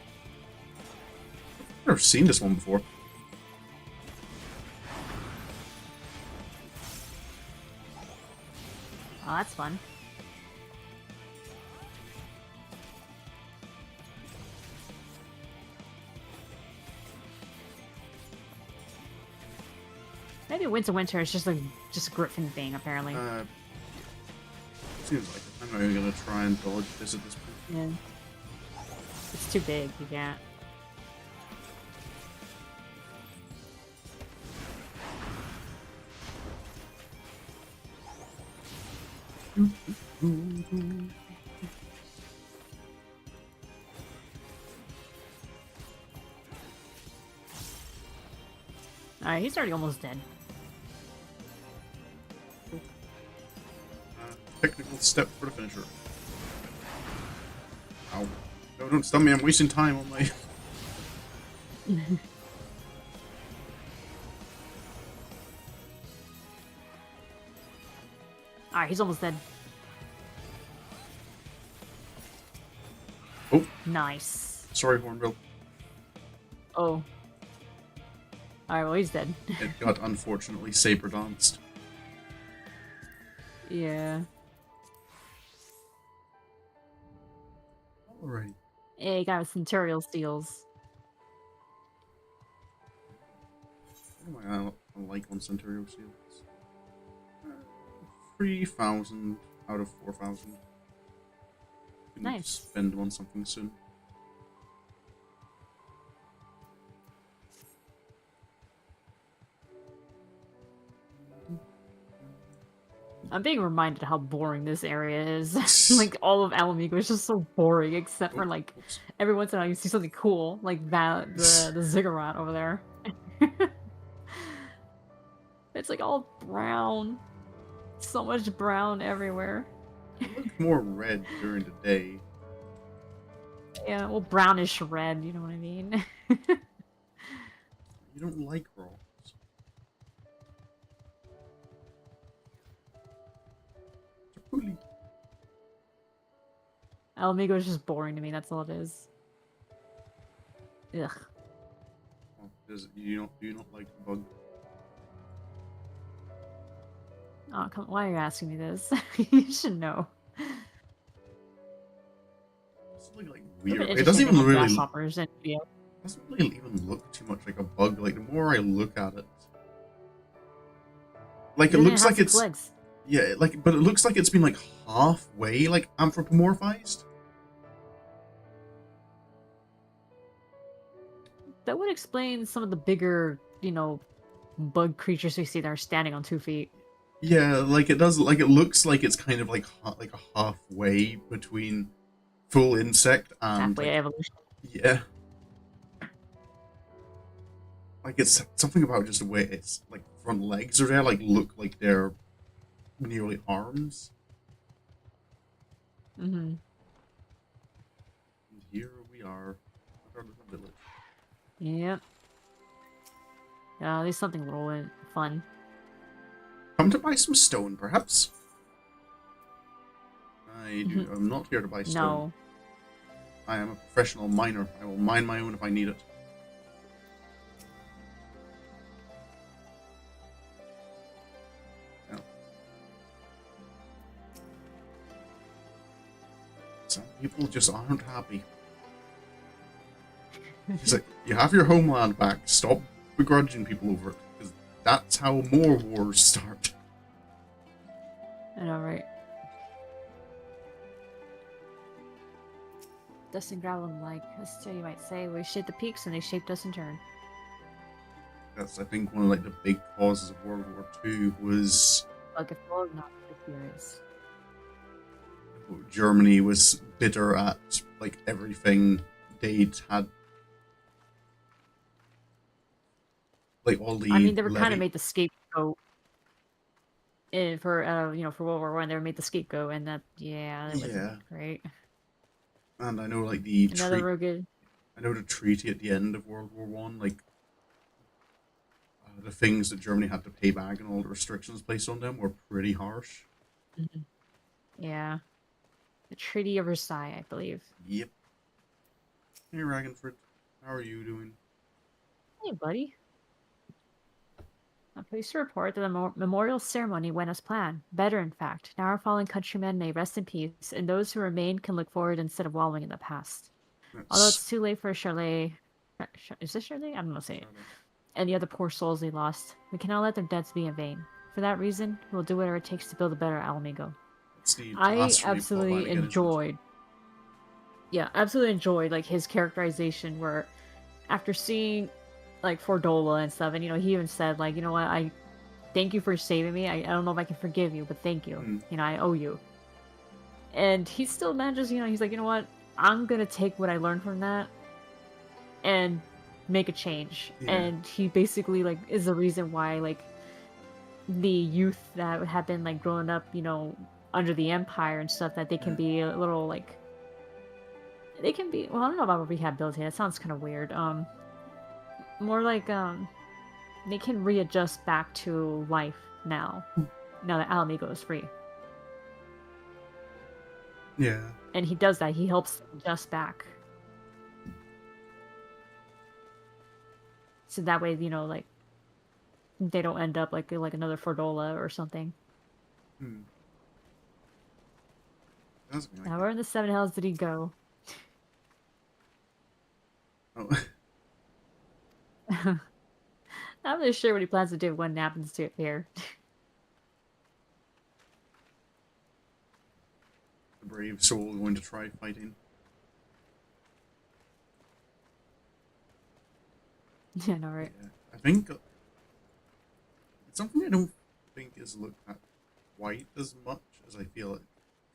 I've never seen this one before. Oh, that's fun. Maybe winter is just a Griffin thing, apparently. Seems like it. I'm not even gonna try and dodge this at this point. Yeah. It's too big, you can't. Alright, he's already almost dead. Technical step for the finisher. Ow. No, don't stun me, I'm wasting time on my... Alright, he's almost dead. Oh. Nice. Sorry, Hornbill. Oh. Alright, well, he's dead. It got unfortunately saber danced. Yeah. Alright. Hey, got Centurial Steels. What am I like on Centurial Seals? 3,000 out of 4,000. Nice. Spend them on something soon. I'm being reminded how boring this area is. Like, all of Ala Mhigan is just so boring, except for, like, every once in a while you see something cool, like that, the ziggurat over there. It's, like, all brown. So much brown everywhere. It looked more red during the day. Yeah, well, brownish red, you know what I mean? You don't like rocks. Ala Mhigan is just boring to me, that's all it is. Ugh. Oh, do you not like the bug? Oh, come, why are you asking me this? You should know. It's like weird. It doesn't even really. Grasshoppers and Doesn't really even look too much like a bug. Like the more I look at it, like it looks like it's legs. Yeah, like but it looks like it's been like halfway like anthropomorphized. That would explain some of the bigger, bug creatures we see that are standing on 2 feet. Yeah, like it does. Like it looks like it's kind of like a halfway between full insect and Halfway evolution. Yeah. Like it's something about just the way its like front legs are there, like look like they're nearly arms. Mm-hmm. And here we are at our little village. Yep. Yeah, at least something little fun. Come to buy some stone, perhaps? I'm not here to buy stone. No. I am a professional miner. I will mine my own if I need it. Yeah. Some people just aren't happy. He's like, you have your homeland back. Stop begrudging people over it. Because that's how more wars start. I know, right? Dust and gravel and like, so you might say, we shaped the peaks and they shaped us in turn. That's, I think, one of like the big causes of World War II was Like, if all not the theories. Germany was bitter at like everything they'd had. Like all the. I mean, they were kind of made the scapegoat. For World War I, they were made the scapegoat, and that it wasn't great. And I know like the Another real good. I know the treaty at the end of World War One, like the things that Germany had to pay back and all the restrictions placed on them were pretty harsh. Mhm. Yeah. The Treaty of Versailles, I believe. Yep. Hey, Ragenford, how are you doing? Hey, buddy. I'm pleased to report that the memorial ceremony went as planned. Better, in fact. Now our fallen countrymen may rest in peace, and those who remain can look forward instead of wallowing in the past. Although That's it's too late for Charlet. Is this Charlet? I don't know, say it. Charlie. And the other poor souls they lost. We cannot let their deaths be in vain. For that reason, we'll do whatever it takes to build a better Ala Mhigan. It's the I last plot line absolutely again, isn't it? enjoyed. Yeah, absolutely enjoyed like his characterization where after seeing like Fordola and stuff, and he even said like, you know what, I thank you for saving me. I don't know if I can forgive you, but thank you. Mm, I owe you. And he still manages, he's like, you know what, I'm gonna take what I learned from that and make a change. yeah. And he basically like is the reason why like the youth that have been like growing up, under the empire and stuff, that they can Yeah. be a little like they can be, well, I don't know about rehabilitated. That sounds kind of weird. More like they can readjust back to life now. Now that Alamigo is free, Yeah. and he does that. He helps them adjust back, so that way, like they don't end up like another Fordola or something. Hmm. That's me like Now, that. where in the seven hells did he go? Oh, Not really sure what he plans to do when it happens to appear. the brave soul going to try fighting. Yeah, no, right. Yeah. I think it's something I don't think is looked at quite as much as I feel it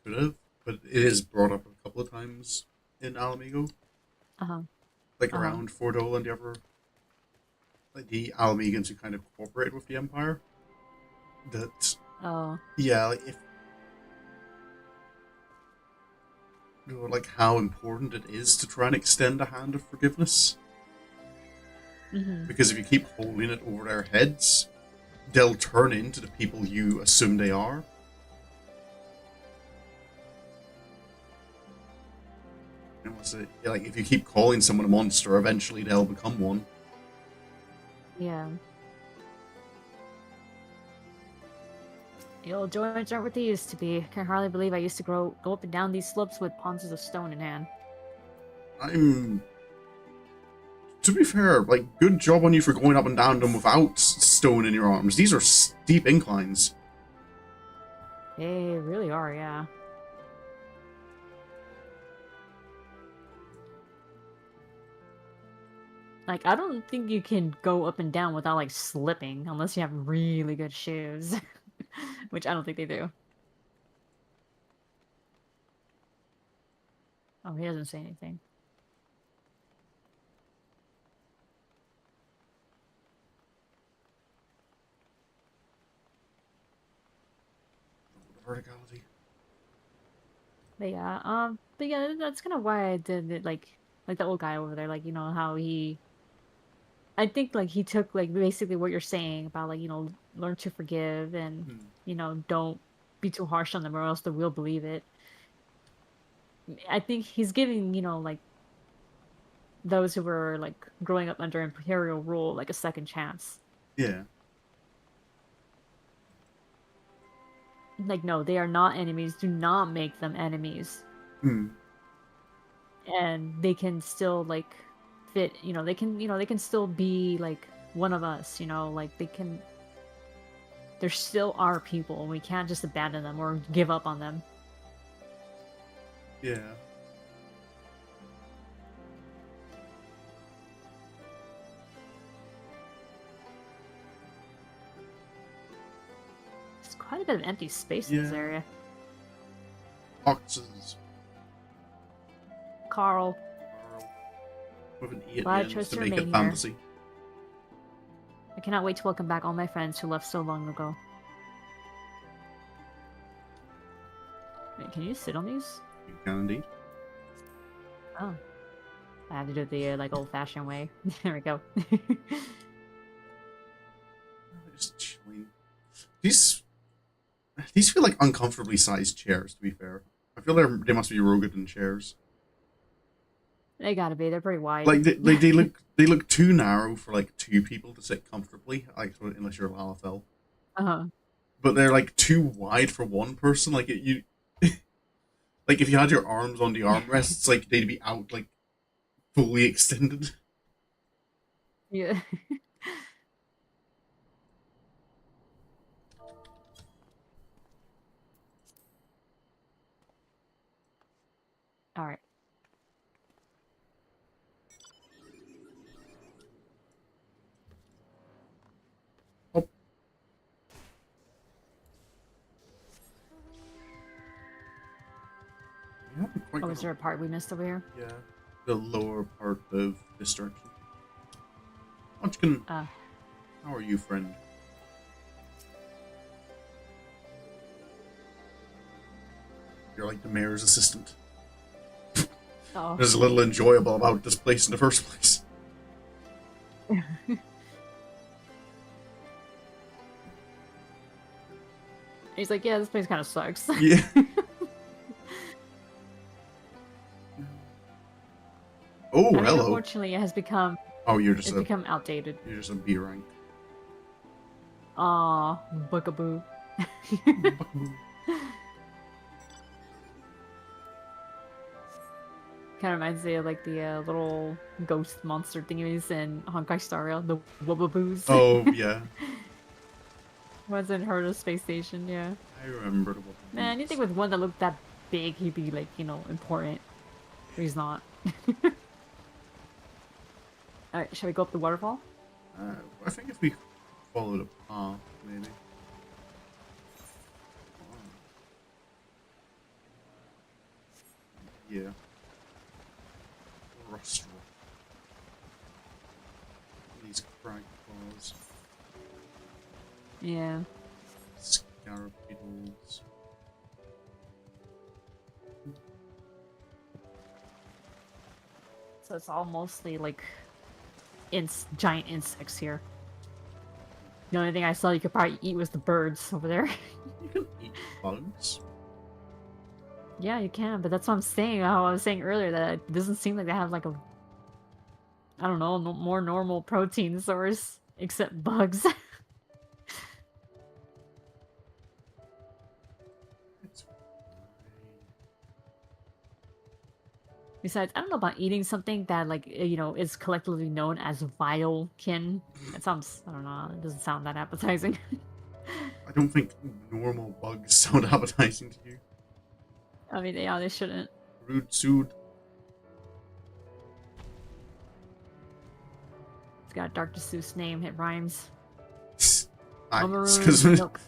could have, but it is brought up a couple of times in Alamigo, Uh huh. like Uh huh. around Fordol and the other, like the Alamegans who kind of cooperated with the Empire. That Oh. yeah, like if like how important it is to try and extend a hand of forgiveness, Mhm. because if you keep holding it over their heads, they'll turn into the people you assume they are. And what's it like? If you keep calling someone a monster, eventually they'll become one. Yeah. The old joints aren't what they used to be. I can hardly believe I used to go up and down these slopes with ponces of stone in hand. I'm. To be fair, like, good job on you for going up and down them without stone in your arms. These are steep inclines. They really are, yeah. Like, I don't think you can go up and down without, like, slipping, unless you have really good shoes. Which I don't think they do. Oh, he doesn't say anything. The verticality. But yeah, that's kind of why I did it, like the old guy over there, like, how I think, like, he took, like, basically what you're saying about, like, learn to forgive and, Hmm. don't be too harsh on them or else they will believe it. I think he's giving, like, those who were, like, growing up under imperial rule, like, a second chance. Yeah. Like, no, they are not enemies. Do not make them enemies. Hmm. And they can still, like, fit, they can still be, like, one of us, like, they're still our people, and we can't just abandon them or give up on them. Yeah. There's quite a bit of empty space in this Yeah. area. Boxes. Carl, Carl. With an E at the glad I end chose to to make remain it here. fantasy. I cannot wait to welcome back all my friends who left so long ago. Wait, can you sit on these? You can indeed. Oh. I have to do it the like old-fashioned way. There we go. I mean, these feel like uncomfortably sized chairs. To be fair, I feel they must be rugged in chairs. They gotta be. They're pretty wide. Like they look too narrow for like two people to sit comfortably. Like unless you're Lalafell. Uh-huh. But they're like too wide for one person. Like you, like if you had your arms on the armrests, like they'd be out like fully extended. Yeah. All right. Oh. We haven't quite Oh, got is there a part we missed over here? yeah, the lower part of this direction. Munchkin, how are you, friend? You're like the mayor's assistant. Oh. There's a little enjoyable about this place in the first place. He's like, yeah, this place kind of sucks. Yeah. Oh, I mean, hello. unfortunately, it has become. Oh, It's become outdated. You're just a B rank. Aw, bookaboo. Kind of reminds me of like the little ghost monster thingies in Honkai Star Rail, the Wubbaboos. Oh, yeah. Wasn't heard of Space Station, yeah. I remember the Wubbaboos. Man, you think with one that looked that big, he'd be like, you know, important. But he's not. Alright, shall we go up the waterfall? I think if we follow the path, maybe. Yeah. Rust. These crag claws. Yeah. Scarab beetles. So it's all mostly like giant insects here. The only thing I saw you could probably eat was the birds over there. You can eat bugs. Yeah, you can, but that's what I'm saying. How I was saying earlier that it doesn't seem like they have like a, I don't know, more normal protein source except bugs. It's fine. Besides, I don't know about eating something that like you know is collectively known as vile kin. It sounds, I don't know, it doesn't sound that appetizing. I don't think normal bugs sound appetizing to you. I mean, yeah, they shouldn't. Rude sued. It's got a Dr. Seuss name. It rhymes. Because Milk.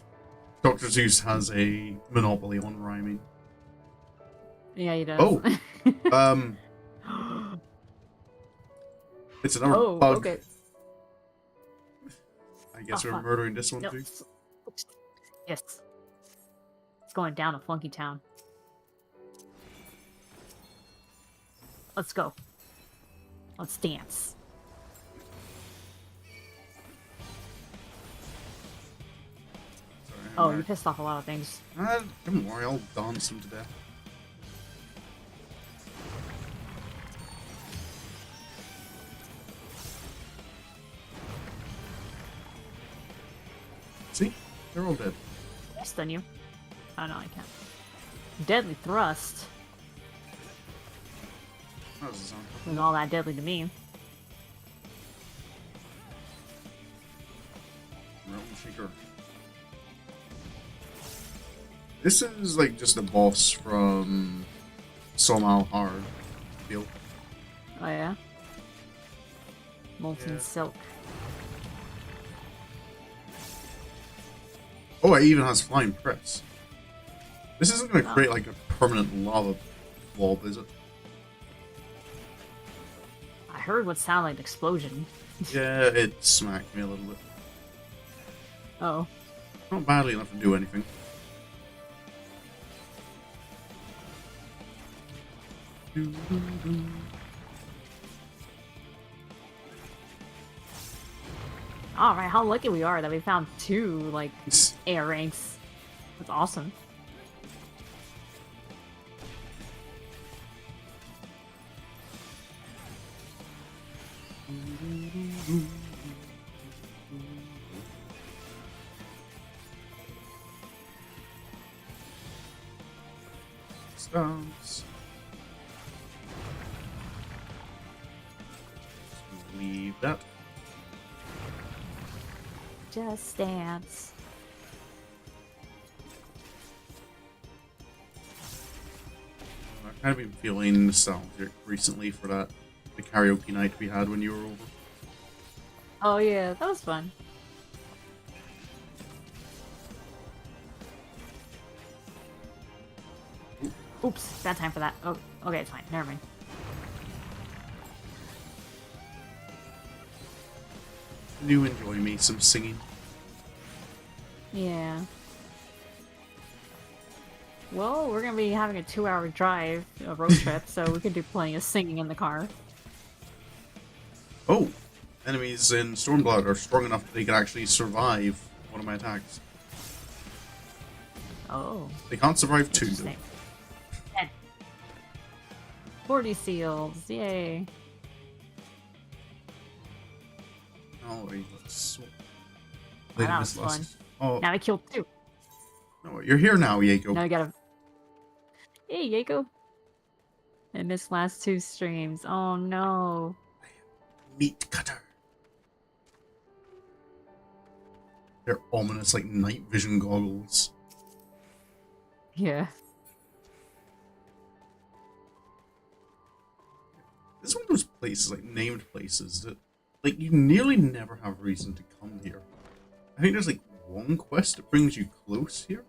Dr. Seuss has a monopoly on rhyming. Yeah, he does. Oh, it's another Oh, bug. okay. I guess we're fuck. murdering this one No. too. Yes. It's going down a Flunky Town. Let's go. Let's dance. Sorry, Oh, you pissed off a lot of things. don't worry, I'll dance them to death. See? They're all dead. I stun you. Oh no, I can't. Deadly thrust. How does it sound? Wasn't all that deadly to me. Realm Shaker. This is like just a boss from Somal Hard. Feel. Oh yeah? Molten Yeah. silk. Oh, it even has flying press. This isn't going to Oh. create like a permanent lava blob, is it? I heard what sounded like an explosion. Yeah, it smacked me a little bit. Oh. Not badly enough to do anything. Alright, how lucky we are that we found 2, like, air ranks. That's awesome. Stance. Leave that. Just dance. I've kind of been feeling nostalgic recently for the karaoke night we had when you were over. Oh yeah, that was fun. Oops, bad time for that. Oh, okay, it's fine. Never mind. You enjoy me some singing. Yeah. Well, we're gonna be having a 2-hour drive, a road trip, so we could do plenty of singing in the car. Oh! Enemies in Stormblood are strong enough that they can actually survive one of my attacks. Oh. They can't survive 2, though. 10. 40 seals, yay. Alright, let's... That was fun. Oh, Now I killed 2. no, you're here now, Yako. Now I gotta... Hey, Yako. I missed last 2 streams. Oh no. Meat cutter. They're ominous, like, night vision goggles. Yeah. This is one of those places, like, named places that, like, you nearly never have reason to come here. I think there's, like, one quest that brings you close here.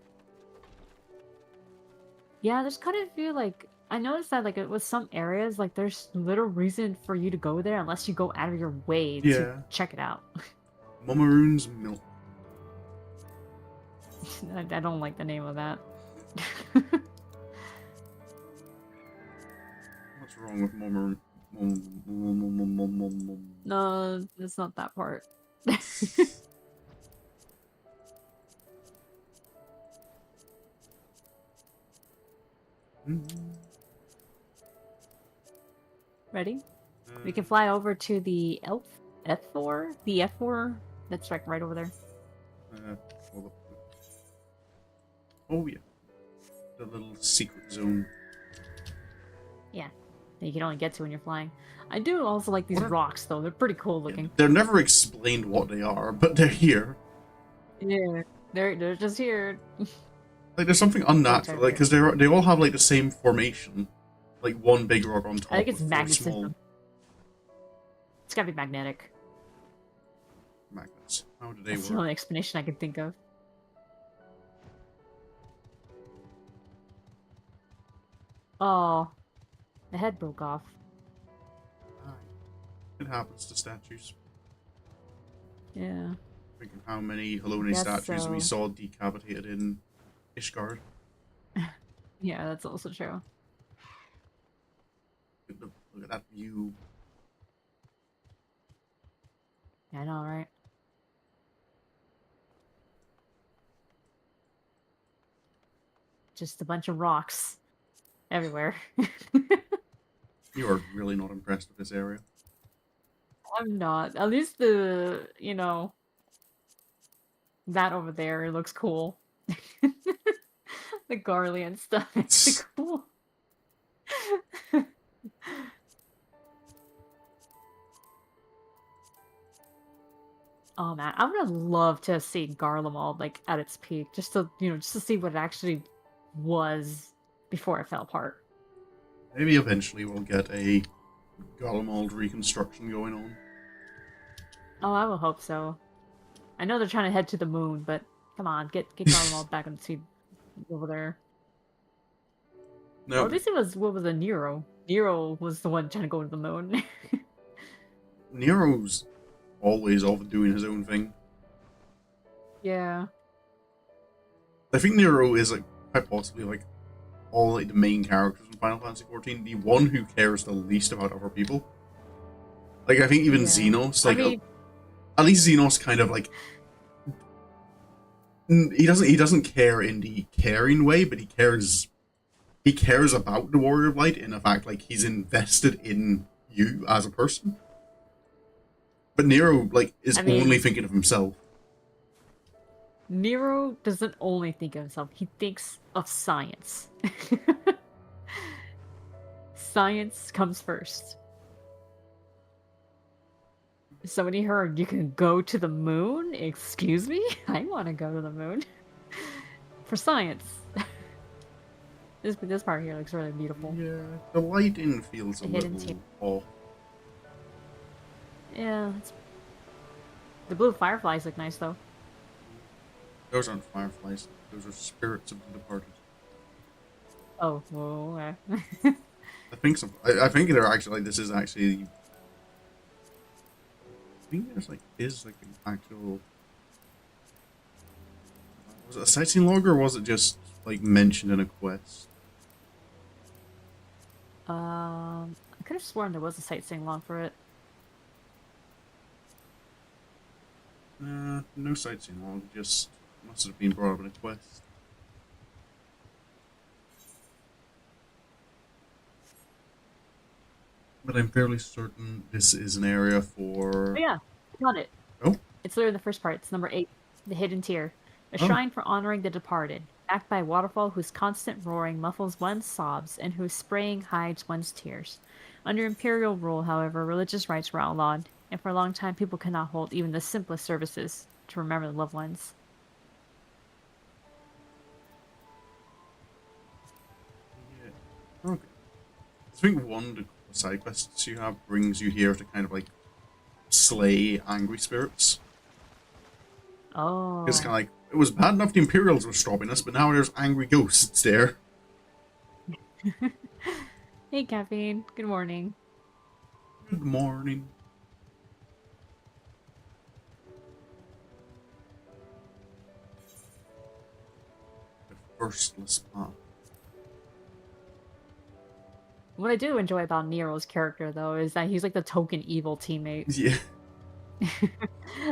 Yeah, there's kind of feel like... I noticed that, like, with some areas, like, there's little reason for you to go there unless you go out of your way to check it out. Mummaroon's Milk. I don't like the name of that. What's wrong with Mummaroon? No, it's not that part. Ready? We can fly over to the F4? The F4? That's right over there. Oh yeah. The little secret zone. Yeah. That you can only get to when you're flying. I do also like these rocks, though. They're pretty cool looking. Yeah, they're never explained what they are, but they're here. Yeah. They're just here. Like, there's something unnatural, like, because they all have, like, the same formation. Like, one big rock on top. I think it's with magnetism. small... It's gotta be magnetic. Magnets. How do they That's work? the only explanation I can think of. Oh. The head broke off. It happens to statues. Yeah. Think of how many Halone statues we saw decapitated in Ishgard. Yeah, that's also true. Look at that view. Yeah, I know, right? Just a bunch of rocks everywhere. You are really not impressed with this area. I'm not. At least the, that over there looks cool. The Garly and stuff. It's cool. Oh man, I would have loved to have seen Garlemald like at its peak, just to just to see what it actually was before it fell apart. Maybe eventually we'll get a Garlemald reconstruction going on. Oh, I will hope so. I know they're trying to head to the moon, but come on, get Garlemald back on the seat over there. No, Or at least it was Nero. Nero was the one trying to go to the moon. Nero's always off doing his own thing. Yeah. I think Nero is like quite possibly like all like the main characters in Final Fantasy XIV, the one who cares the least about other people. Like I think even Xenos, like at least Xenos kind of like he doesn't care in the caring way, but he cares about the Warrior of Light in the fact like he's invested in you as a person. But Nero like is only thinking of himself. Nero doesn't only think of himself, he thinks of science. Science comes first. So when he heard you can go to the moon, excuse me? I want to go to the moon. For science. This part here looks really beautiful. Yeah, the lighting feels a little off. Yeah, the blue fireflies look nice though. Those aren't fireflies. Those are spirits of the departed. Oh, okay. I think so. I think they're actually like this is actually. I think there's like an actual. Was it a sightseeing log or was it just like mentioned in a quest? I could have sworn there was a sightseeing log for it. No sightseeing log. Just must have been brought up in a quest. But I'm fairly certain this is an area for. Oh yeah, got it. Oh. It's literally the first part. It's number 8, the hidden tier. A shrine for honoring the departed, backed by a waterfall whose constant roaring muffles one's sobs and whose spraying hides one's tears. Under imperial rule, however, religious rites were outlawed, and for a long time people could not hold even the simplest services to remember the loved ones. Yeah. Okay. I think one of the side quests you have brings you here to kind of like slay angry spirits. Oh. It's kind of like, it was bad enough the Imperials were stopping us, but now there's angry ghosts there. Hey, Caffeine. Good morning. Good morning. The firstless path. What I do enjoy about Nero's character, though, is that he's like the token evil teammate. Yeah.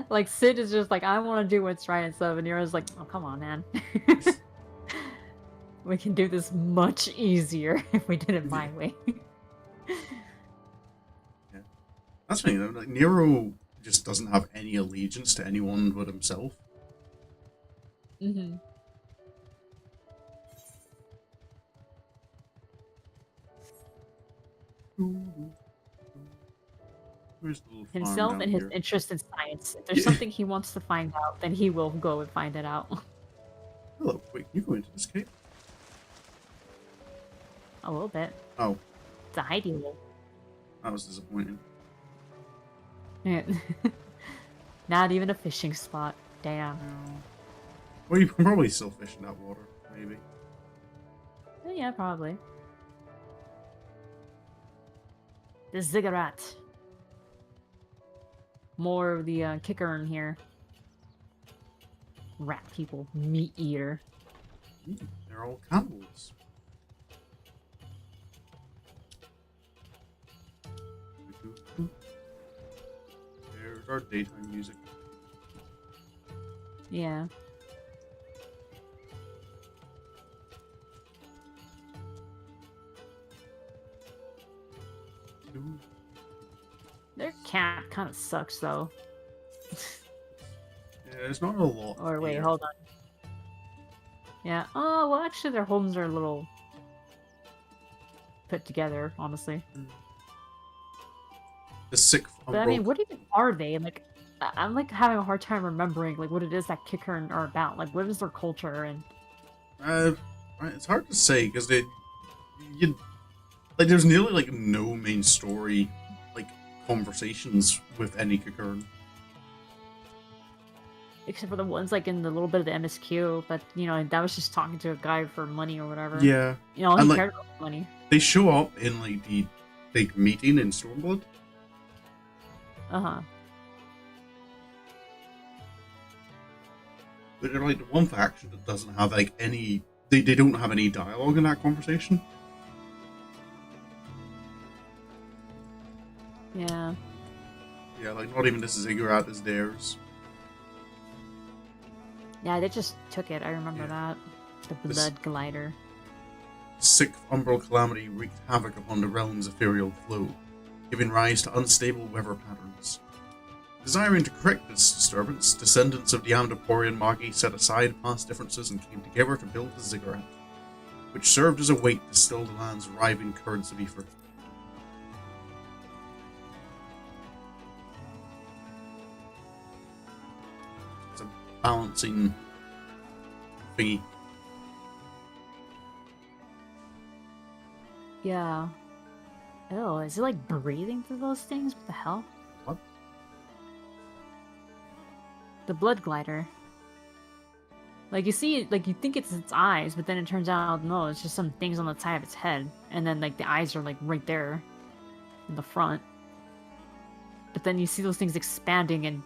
Like, Sid is just like, I want to do what's right and stuff, and Nero's like, oh, come on, man. We can do this much easier if we did it my way. Yeah. That's funny, though. Like, Nero just doesn't have any allegiance to anyone but himself. Mm-hmm. Himself and his interest in science. If there's something he wants to find out, then he will go and find it out. Hello, wait, can you go into this cave? A little bit. Oh. It's a hidey hole. That was disappointing. Not even a fishing spot. Damn. Well, you can probably still fish in that water, maybe. Yeah, probably. The ziggurat. More of the kicker in here. Rat people. Meat eater. They're all cannibals. There's our daytime music. Yeah. Their cat kind of sucks, though. Yeah, there's not a lot. Or wait, here. hold on. Yeah. Oh, well, actually, their homes are a little put together, honestly. The sick. But I mean, what even are they? Like, I'm like having a hard time remembering like what it is that Kicker are about. Like, what is their culture and? It's hard to say because there's nearly like no main story, like conversations with any Kikern. Except for the ones like in the little bit of the MSQ, but you know that was just talking to a guy for money or whatever. Yeah, you know, he cared about money. They show up in like the big meeting in Stormblood. Uh-huh. But they're like the one faction that doesn't have like any. They don't have any dialogue in that conversation. Yeah. Yeah, like not even this ziggurat is theirs. Yeah, they just took it. I remember that. The blood glider. Sixth umbral calamity wreaked havoc upon the realm's ethereal flow, giving rise to unstable weather patterns. Desiring to correct this disturbance, descendants of the Amdaporian Magi set aside past differences and came together to build the ziggurat, which served as a weight to still the land's writhing currents of ether. It's a balancing thingy. Yeah. Oh, is it like breathing through those things? What the hell? What? The blood glider. Like you see it, like you think it's its eyes, but then it turns out no, it's just some things on the side of its head, and then like the eyes are like right there, in the front. But then you see those things expanding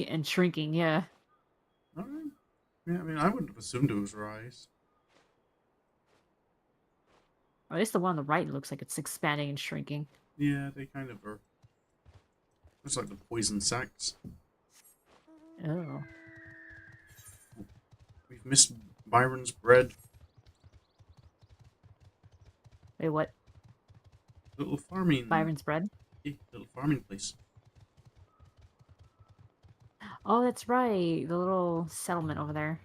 and shrinking. Yeah. Alright. Yeah, I mean, I wouldn't have assumed it was her eyes. Or at least the one on the right looks like it's expanding and shrinking. Yeah, they kind of are. It's like the poison sacs. Oh. We've missed Byron's bread. Wait, what? Little farming. Byron's bread? Yeah, little farming place. Oh, that's right. The little settlement over there.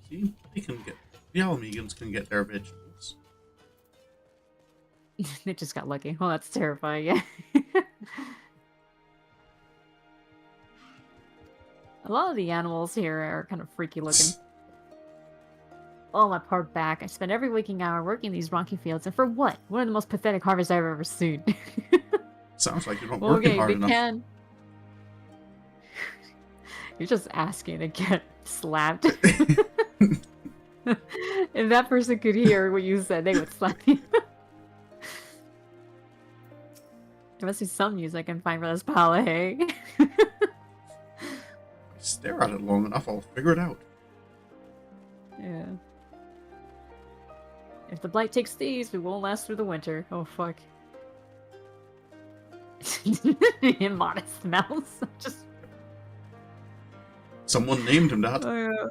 See, they can get the Ala Mhigans can get their vegetables. They just got lucky. Well, that's terrifying. Yeah. A lot of the animals here are kind of freaky looking. Oh, my poor back. I spend every waking hour working these rocky fields, and for what? One of the most pathetic harvests I've ever seen. Sounds like you're not working hard enough. Can... You're just asking to get slapped. If that person could hear what you said, they would slap you. There must be some use I can find for this pile of hay. If I stare at it long enough, I'll figure it out. Yeah. If the blight takes these, we won't last through the winter. Oh, fuck. Immodest mouse. Just... Someone named him that. Oh, yeah.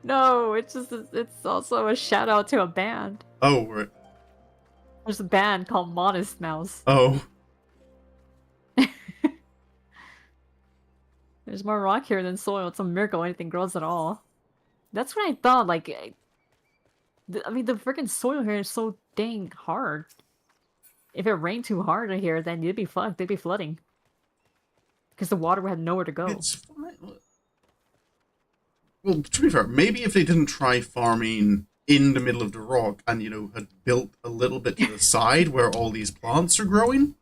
No, it's also a shout out to a band. Oh, right. There's a band called Modest Mouse. Oh. There's more rock here than soil. It's a miracle anything grows at all. That's what I thought, like... I mean, the freaking soil here is so dang hard. If it rained too hard here, then you'd be fucked. They'd be flooding. Because the water would have nowhere to go. It's fine. Well, to be fair, maybe if they didn't try farming in the middle of the rock and, you know, had built a little bit to the side where all these plants are growing.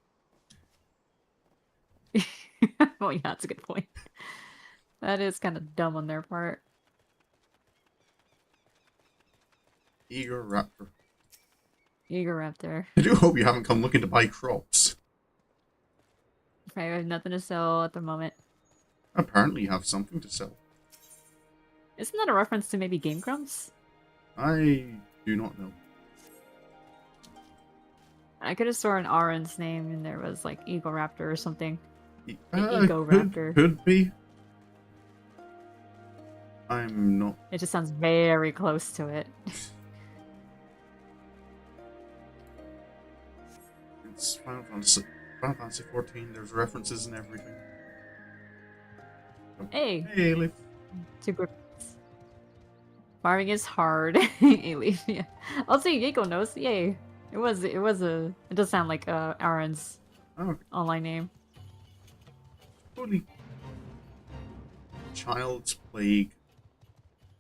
Oh, yeah, that's a good point. That is kind of dumb on their part. Eager raptor. Eager raptor. I do hope you haven't come looking to buy crops. I have nothing to sell at the moment. Apparently you have something to sell. Isn't that a reference to maybe Game Grumps? I do not know. I could have sworn Aaron's name and there was like Eagle Raptor or something. Ego Raptor. Could be. I'm not. It just sounds very close to it. It's Final Fantasy XIV. There's references and everything. Hey. Hey, Leaf. Two groups. Farming is hard. Hey, Leaf. Yeah. I'll say Yako knows. Yay. It does sound like Aaron's online name. Holy. Child's Plague.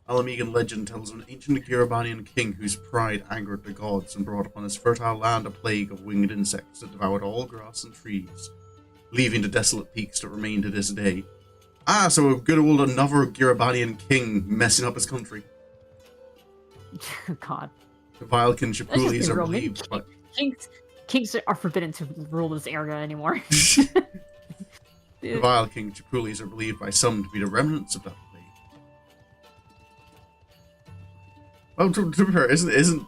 Ala Mhigan legend tells of an ancient Girabanian king whose pride angered the gods and brought upon his fertile land a plague of winged insects that devoured all grass and trees, leaving the desolate peaks that remain to this day. Ah, so a good old another Girabanian king messing up his country. God. The Vilkin Chipulis are believed by... Kings are forbidden to rule this area anymore. The Vile King Chipulis are believed by some to be the remnants of that plague. Well, to be fair, isn't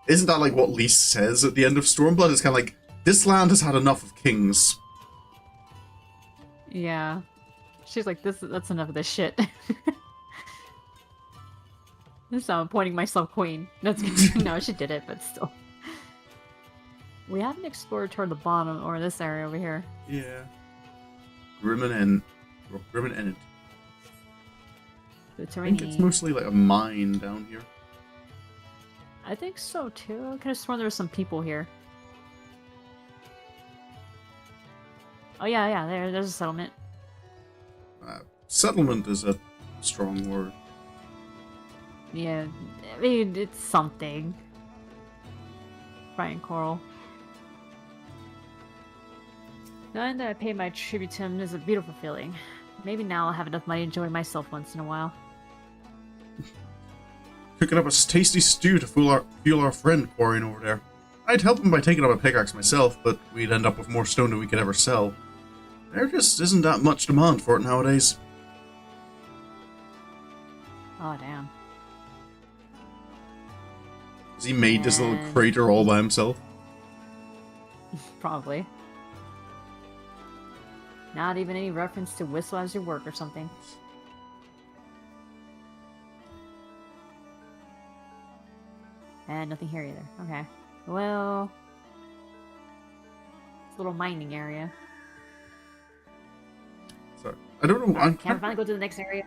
that like what Lise says at the end of Stormblood? It's kind of like, this land has had enough of kings. Yeah. She's like, that's enough of this shit. So I'm appointing myself queen. That's no, she did it, but still. We haven't explored toward the bottom or this area over here. Yeah. Reminisce. I think it's mostly like a mine down here. I think so too. I could have sworn there were some people here. Oh yeah, there's a settlement. Settlement is a strong word. Yeah, I mean, it's something. Brian Coral. Knowing that I paid my tribute to him is a beautiful feeling. Maybe now I'll have enough money to enjoy myself once in a while. Cooking up a tasty stew to fuel our friend quarrying over there. I'd help him by taking up a pickaxe myself, but we'd end up with more stone than we could ever sell. There just isn't that much demand for it nowadays. Oh, damn. Has he made this little crater all by himself? Probably. Not even any reference to whistle as you work or something. And nothing here either. Okay. Well... it's a little mining area. Sorry. I don't know. Can I finally go to the next area?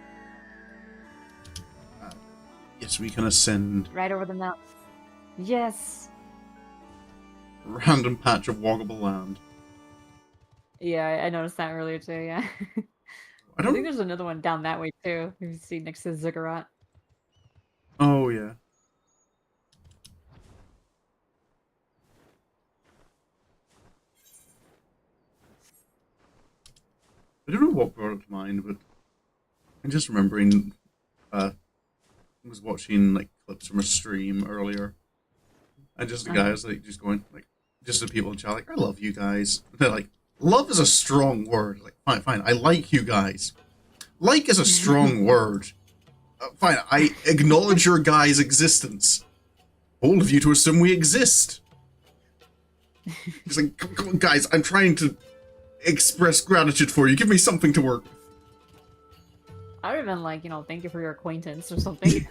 Yes, we can ascend. Right over the mountain. Yes! Random patch of walkable land. Yeah, I noticed that earlier too, yeah. I think there's another one down that way too. You can see next to the ziggurat. Oh, yeah. I don't know what brought it to mind, but I'm just remembering I was watching like clips from a stream earlier. And just the guys like just going like just the people in chat like, I love you guys. And they're like, love is a strong word. Like, fine, I like you guys. Like is a strong word. Fine, I acknowledge your guys' existence. All of you to assume we exist. He's like, come on, guys, I'm trying to express gratitude for you. Give me something to work with. I would have been like, thank you for your acquaintance or something.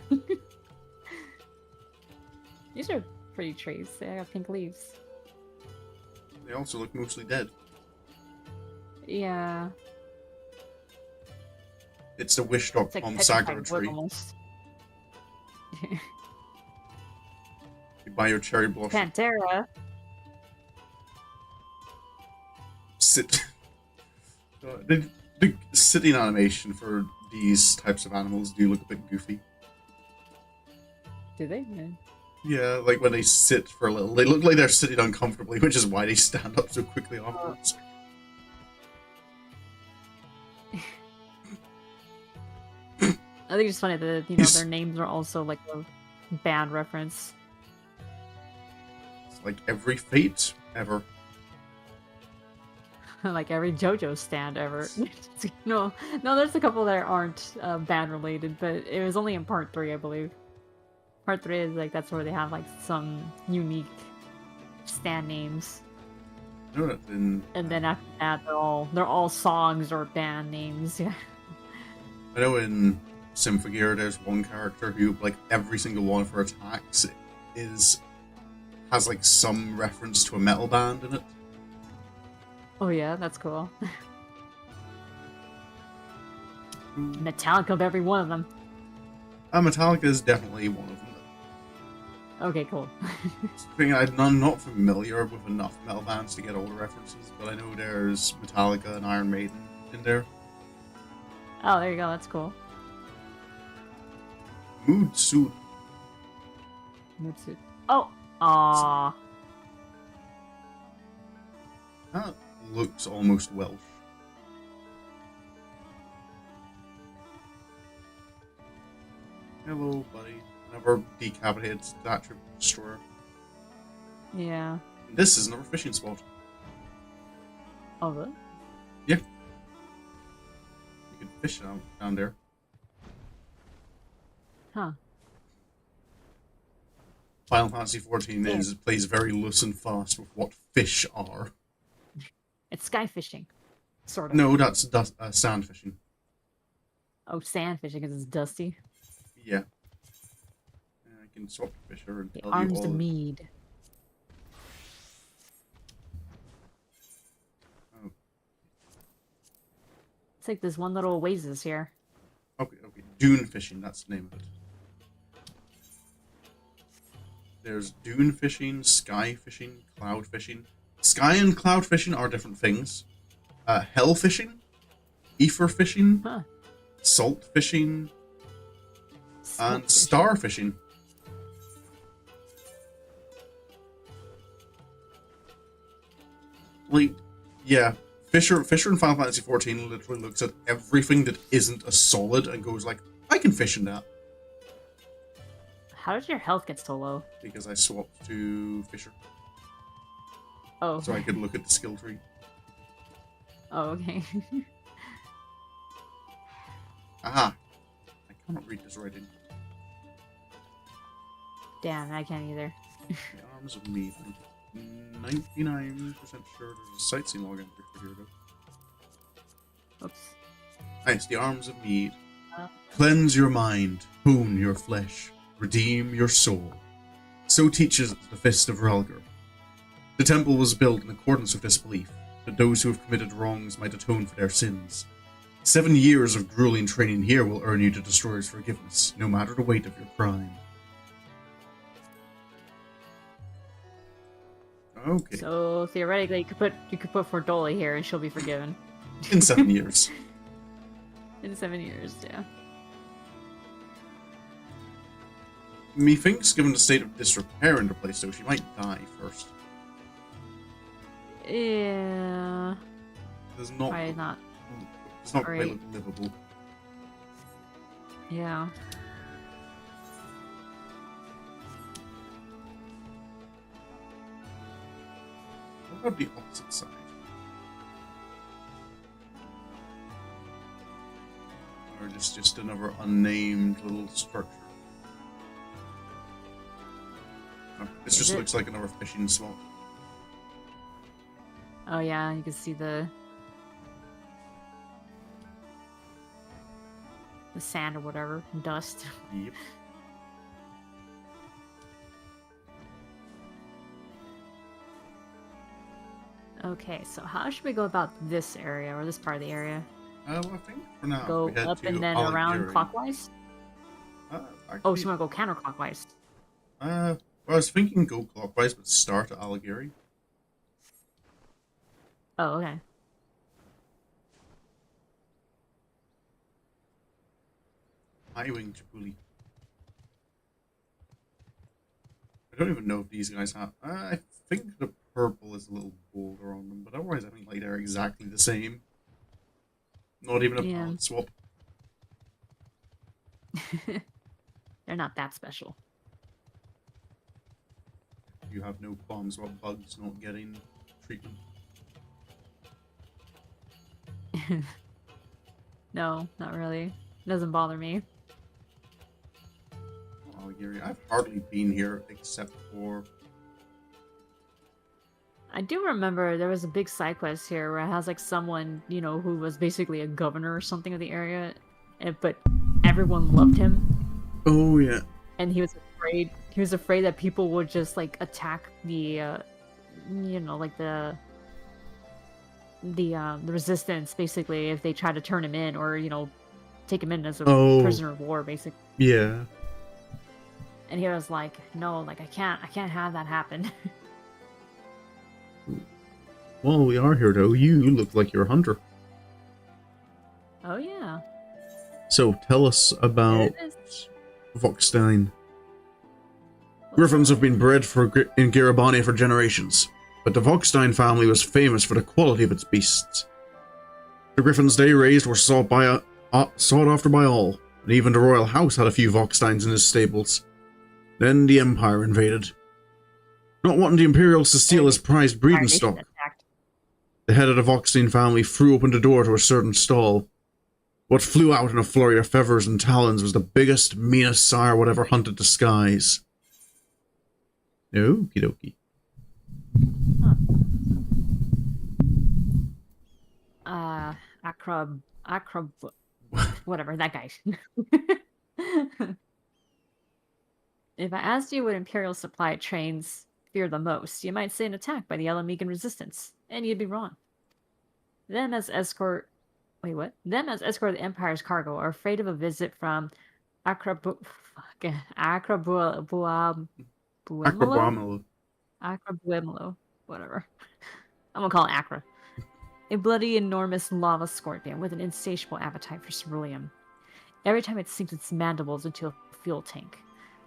These are pretty trees. They got pink leaves. They also look mostly dead. Yeah. It's the Wish.com Sakura tree. Almost. You buy your cherry blossom. Pantera. Sit. The sitting animation for these types of animals do look a bit goofy. Do they? Yeah, like when they sit for a little, they look like they're sitting uncomfortably, which is why they stand up so quickly afterwards. I think it's funny that their names are also like a band reference. It's like every fate ever. Like every JoJo stand ever. No, there's a couple that aren't band related, but it was only in part 3, I believe. Part 3 is like that's where they have like some unique stand names. No, and then after that, they're all songs or band names. Yeah. I know in Symphogear there's one character who like every single one of her attacks has like some reference to a metal band in it. Oh yeah, that's cool. Metallica of every one of them. Metallica is definitely one of them. Okay, cool. I'm not familiar with enough metal bands to get all the references, but I know there's Metallica and Iron Maiden in there. Oh, there you go, that's cool. Mood Suit. Oh! Aww. That looks almost Welsh. Hello, buddy. Never decapitated statue destroyer. Yeah. This is another fishing spot. Oh, really? Yeah. You can fish down there. Huh. Final Fantasy XIV plays very loose and fast with what fish are. It's sky fishing, sort of. No, that's sand fishing. Oh, sand fishing because it's dusty. Yeah. I can swap the fisher and The tell arms you all. of mead. Oh. It's like there's one little oasis here. Okay. Dune fishing, that's the name of it. There's dune fishing, sky fishing, cloud fishing. Sky and cloud fishing are different things. Hell fishing, ether fishing, salt fishing, and star fishing. Like, yeah, Fisher in Final Fantasy XIV literally looks at everything that isn't a solid and goes like, I can fish in that. How did your health get so low? Because I swapped to Fisher. Oh. So I could look at the skill tree. Oh, okay. Aha! I cannot read this writing. Damn, I can't either. The Arms of Mead. 99% sure there's a sightseeing log entry for here, though. Oops. Nice, the Arms of Mead. Cleanse your mind, hone your flesh, redeem your soul. So teaches the Fist of Rhalgr. The temple was built in accordance with this belief, that those who have committed wrongs might atone for their sins. 7 years of grueling training here will earn you the Destroyer's forgiveness, no matter the weight of your crime. Okay. So theoretically, you could put Fordola here, and she'll be forgiven. In 7 years. In 7 years, yeah. Methinks, given the state of disrepair in the place, though, she might die first. Yeah. Does not. Probably not. It's not Great. quite livable. Yeah. What about the opposite side? Or just another unnamed little structure? Oh, this just looks like another fishing spot. Oh yeah, you can see the sand or whatever, dust. Yep. Okay, so how should we go about this area, or this part of the area? Well, I think for now Go we head up to and then Ala around Mhigan. clockwise? Oh, so you want to go counterclockwise? Well, I was thinking go clockwise, but start at Ala Mhigan. Oh, okay. Highwing Chipuli. I don't even know if these guys have. I think the purple is a little bolder on them, but otherwise I think like they're exactly the same. Not even a palette swap. They're not that special. You have no qualms about bugs not getting treatment. No, not really. It doesn't bother me. Oh, Gary, I've hardly been here except for. I do remember there was a big side quest here where it has like someone, you know, who was basically a governor or something of the area, but everyone loved him. Oh yeah. And he was afraid. He was afraid that people would just like attack the, you know, like the resistance basically if they try to turn him in or, you know, take him in as a prisoner of war basically. Yeah. And he was like, no, like I can't have that happen. Well, we are here though. You look like you're a hunter. Oh yeah. So tell us about Voxstein. Griffins have been bred in Garibani for generations, but the Voxstein family was famous for the quality of its beasts. The griffins they raised were sought after by all, and even the royal house had a few Voxsteins in his stables. Then the Empire invaded. Not wanting the Imperials to steal his prized breeding stock, the head of the Voxstein family threw open the door to a certain stall. What flew out in a flurry of feathers and talons was the biggest, meanest sire whatever hunted the skies. Okie dokie. Acrob, whatever, that guy. If I asked you what Imperial supply trains fear the most, you might say an attack by the Ala Mhigan Resistance, and you'd be wrong. Them as escort Them as escort the Empire's cargo are afraid of a visit from Acrabu Acrabuemolo? Acrobomolo. Acrabuemolo. Whatever. I'm gonna call it Acra. A bloody, enormous lava scorpion with an insatiable appetite for ceruleum. Every time it sinks its mandibles into a fuel tank,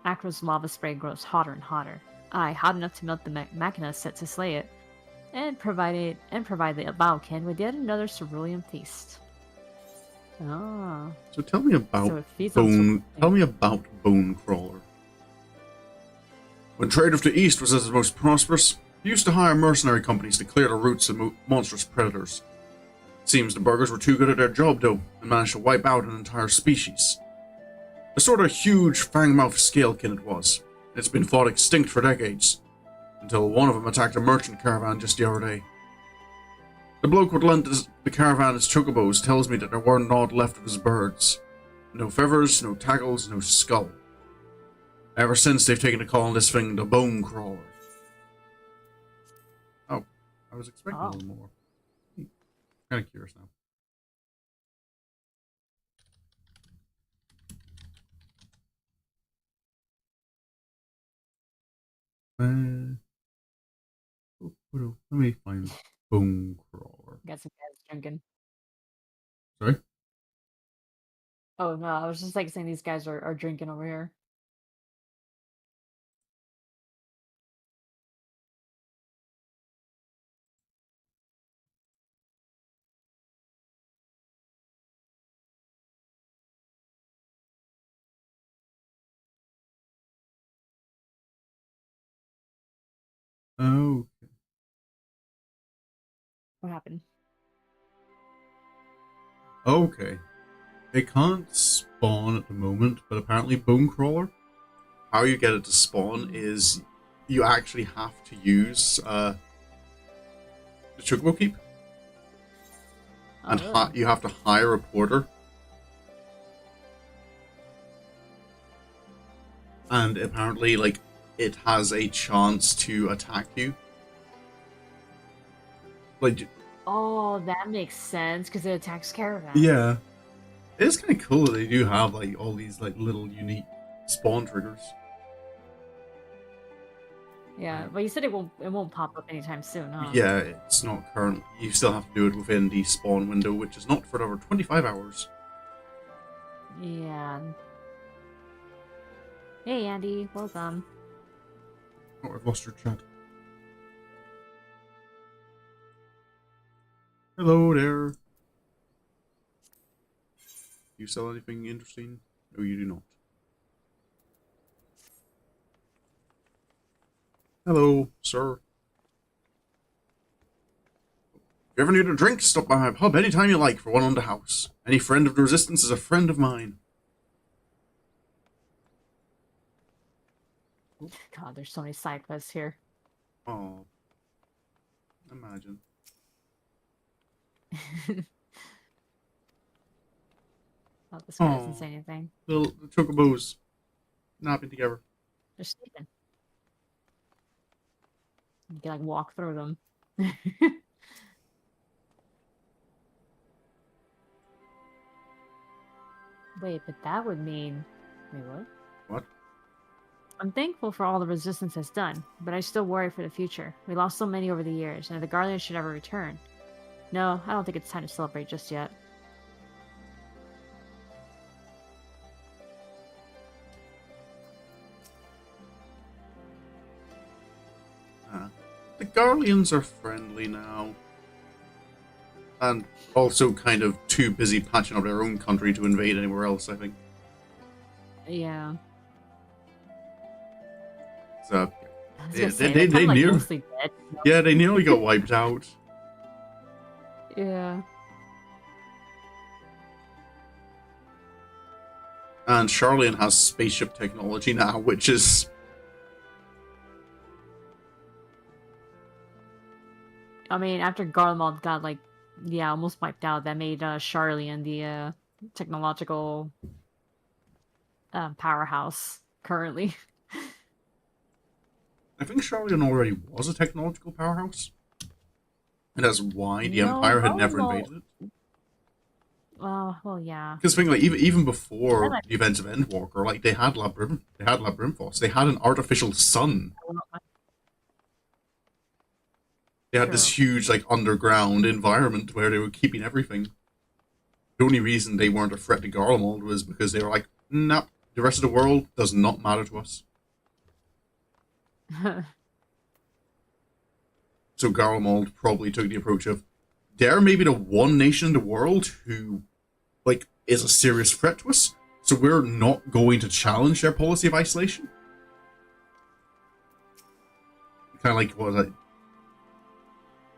Acra's lava spray grows hotter and hotter. Aye, hot enough to melt the machina set to slay it, and provide the Baukin with yet another ceruleum feast. Ah. So tell me about Bone Crawler. When trade of the East was at its most prosperous, he used to hire mercenary companies to clear the routes of monstrous predators. Seems the burgers were too good at their job, though, and managed to wipe out an entire species. A sort of huge fang-mouthed scalekin it was. It's been thought extinct for decades, until one of them attacked a merchant caravan just the other day. The bloke who lent the caravan his chocobos tells me that there weren't naught left of his birds. No feathers, no tackles, no skull. Ever since, they've taken to calling this thing the Bone Crawler. Oh, I was expecting a little more. Kind of curious now. Let me find Bone Crawler. Got some guys drinking. Sorry? Oh no, I was just like saying these guys are drinking over here. Oh. What happened? Okay. They can't spawn at the moment, but apparently Bone Crawler, how you get it to spawn is you actually have to use the Chocobo Keep. And really? you have to hire a porter. And apparently, like, it has a chance to attack you. Like, oh, that makes sense because it attacks caravans. Yeah, it is kind of cool that they do have like all these like little unique spawn triggers. Yeah, but you said it won't pop up anytime soon, huh? Yeah, it's not current. You still have to do it within the spawn window, which is not for over 25 hours. Yeah. Hey, Andy, welcome. Oh, I've lost your chat. Hello there. Do you sell anything interesting? No, you do not. Hello, sir. If you ever need a drink, stop by my pub anytime you like for one on the house. Any friend of the Resistance is a friend of mine. God, there's so many side quests here. Oh, imagine. Oh, this guy doesn't say anything. The chocobos napping together. They're sleeping. You can like walk through them. Wait, but that would mean... Wait, what? What? I'm thankful for all the Resistance has done, but I still worry for the future. We lost so many over the years, and if the Guardians should ever return. No, I don't think it's time to celebrate just yet. The Guardians are friendly now. And also kind of too busy patching up their own country to invade anywhere else, I think. Yeah. So, they they nearly got wiped out. Yeah. And Charlian has spaceship technology now, which is I mean, after Garlemald got like, yeah, almost wiped out, that made Charlian the technological powerhouse currently. I think Charlian already was a technological powerhouse. And that's why the No, Empire had never Garlemald. invaded it. Well, yeah. Because think like even before the events of Endwalker, like they had Labyrinthos, they had an artificial sun. They had this huge like underground environment where they were keeping everything. The only reason they weren't a threat to Garlemald was because they were like, nah, the rest of the world does not matter to us. So Garlemald probably took the approach of, they're maybe the one nation in the world who, like, is a serious threat to us, so we're not going to challenge their policy of isolation. Kind of like, what was it?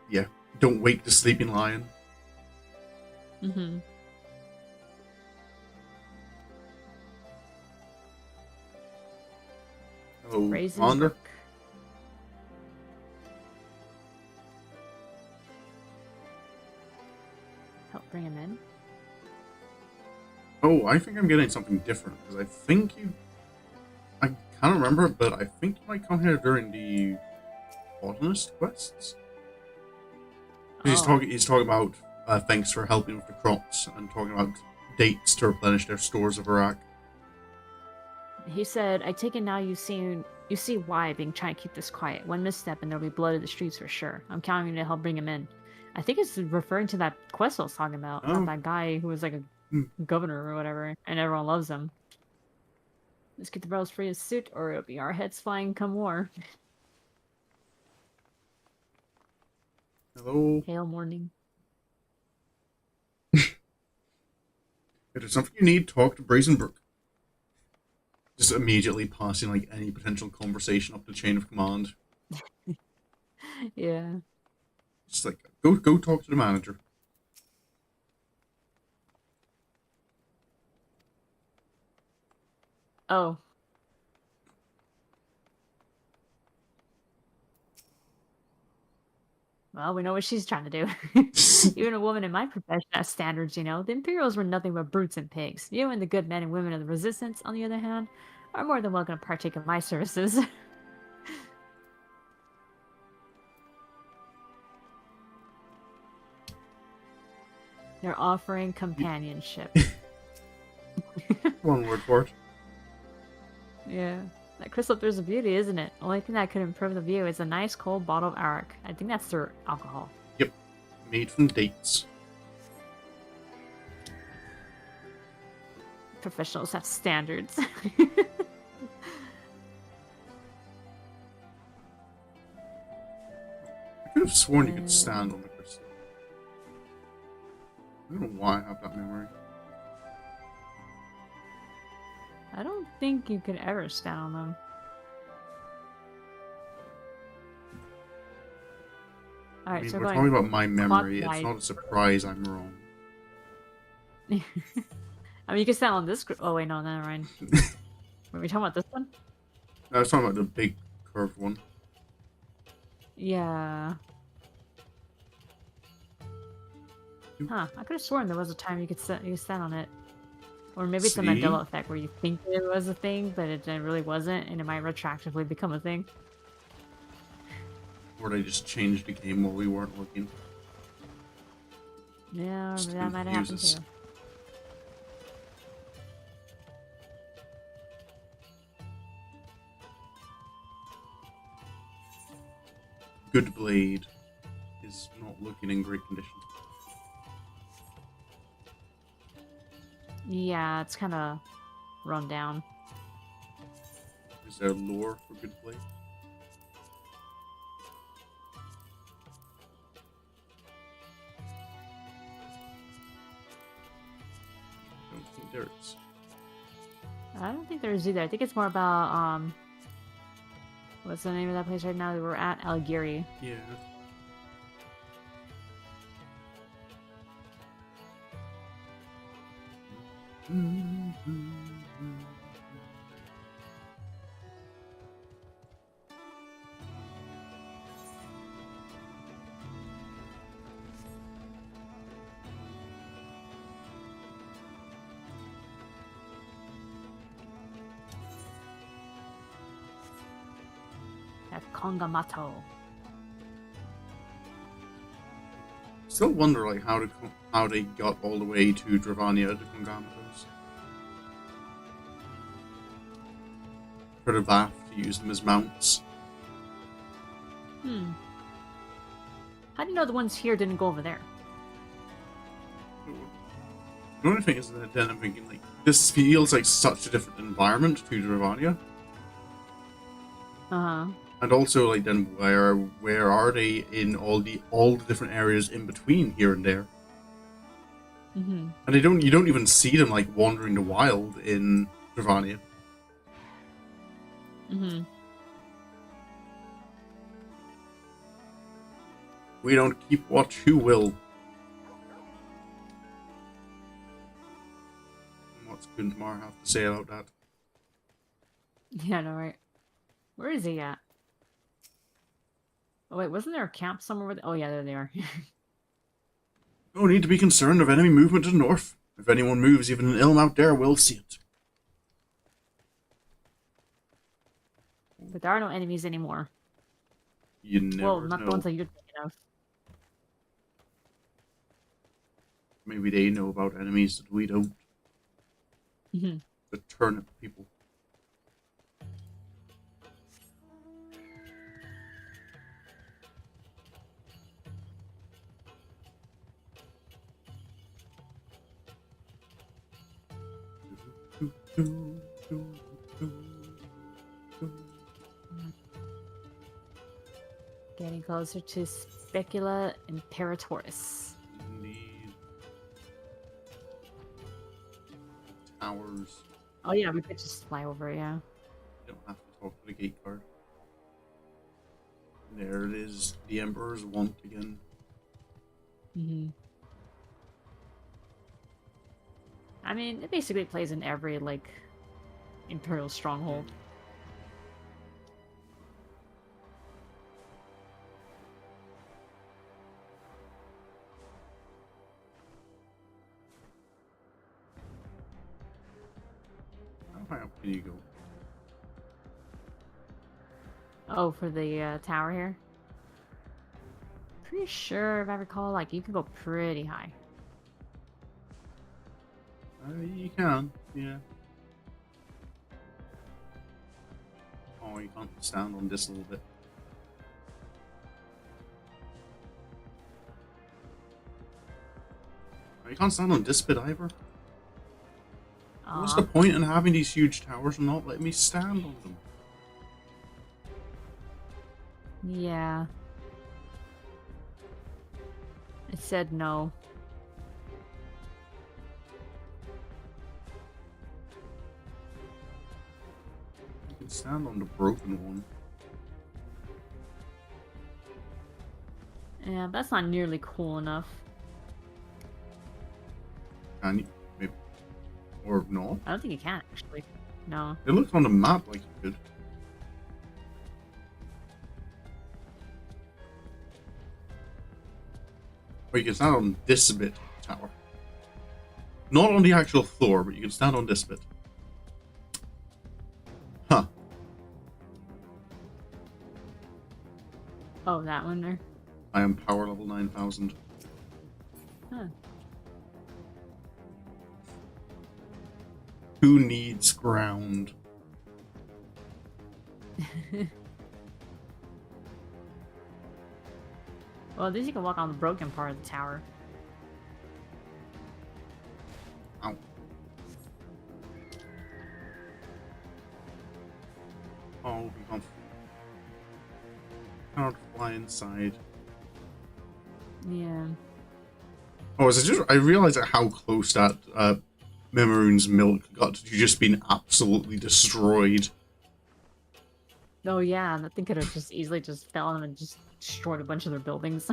Yeah, don't wake the sleeping lion. Mm-hmm. Oh, Raisin Commander? Brook. Help bring him in. Oh, I think I'm getting something different, because I think you... I can't remember, but I think you might come here during the botanist quests. Oh. He's talking about thanks for helping with the crops, and talking about dates to replenish their stores of Iraq. He said, I take it now you see why I've been trying to keep this quiet. One misstep and there'll be blood in the streets for sure. I'm counting to help bring him in. I think it's referring to that quest I was talking about that guy who was like a governor or whatever, and everyone loves him. Let's get the rebels free of suit, or it'll be our heads flying come war. Hello? Hail morning. If there's something you need, talk to Brazenbrook. Just immediately passing like any potential conversation up the chain of command. Yeah. Just like, go talk to the manager. Oh. Well, we know what she's trying to do. Even a woman in my profession has standards, you know. The Imperials were nothing but brutes and pigs. You and the good men and women of the Resistance, on the other hand, are more than welcome to partake of my services. They're offering companionship. One word for it. Yeah. That crystal throws a beauty, isn't it? Only thing that could improve the view is a nice cold bottle of arak. I think that's their alcohol. Yep. Made from dates. Professionals have standards. I could have sworn you could stand on the crystal. I don't know why I have that memory. I don't think you could ever stand on them. Alright, I mean, so we're talking about my memory. clockwise. It's not a surprise I'm wrong. I mean, you can stand on this. Oh wait, no, never mind. Were we talking about this one? I was talking about the big curved one. Yeah. Huh? I could have sworn there was a time you could stand on it, or maybe it's a Mandela effect where you think it was a thing, but it really wasn't, and it might retroactively become a thing. Or they just changed the game while we weren't looking. Yeah, that might happen too. Good Blade is not looking in great condition. Yeah, it's kind of run down. Is there lore for Good Blade? I don't think there is. I don't think there is either. I think it's more about what's the name of that place right now that we're at? Algiri. Yeah. at Kongamato. Still wonder like how they got all the way to Dravania to Kongamatos. For the Vath to use them as mounts. How do you know the ones here didn't go over there? The only thing is that then I'm thinking like this feels like such a different environment to Dravania. And also like then where are they in all the different areas in between here and there? And you don't even see them like wandering the wild in Dravania. We don't keep watch, who will? What's Gundmar have to say about that? Yeah, no, right. Where is he at? Oh wait, wasn't there a camp somewhere? Oh yeah, there they are. No need to be concerned of enemy movement to the north. If anyone moves, even an Ilm out there will see it. But there are no enemies anymore. You never Well, not know. the ones that you're thinking of. Maybe they know about enemies that we don't. The turnip people. Getting closer to Specula Imperatoris. Indeed. Towers. Oh yeah, we could just fly over it, yeah. You don't have to talk to the gate guard. There it is. The Emperor's want again. I mean, it basically plays in every, like, Imperial stronghold. How high up can you go? Oh, for the tower here? Pretty sure, if I recall, like, you can go pretty high. You can, yeah. Oh, you can't stand on this a little bit. Oh, you can't stand on this bit either. What's the point in having these huge towers and not letting me stand on them? Yeah. It said no. You can stand on the broken one. Yeah, that's not nearly cool enough. Can you? Maybe. Or not? I don't think you can, actually. No. It looks on the map like you could. Or you can stand on this bit of the tower. Not on the actual floor, but you can stand on this bit. Huh. Oh, that one there? I am power level 9000. Huh. Who needs ground? Well, at least you can walk on the broken part of the tower. Ow. Oh, we can't fly inside. Yeah. Oh, is it just? I realized how close that Memaroon's milk got to just being absolutely destroyed. Oh yeah, that thing could have just easily just fell on them and just destroyed a bunch of their buildings.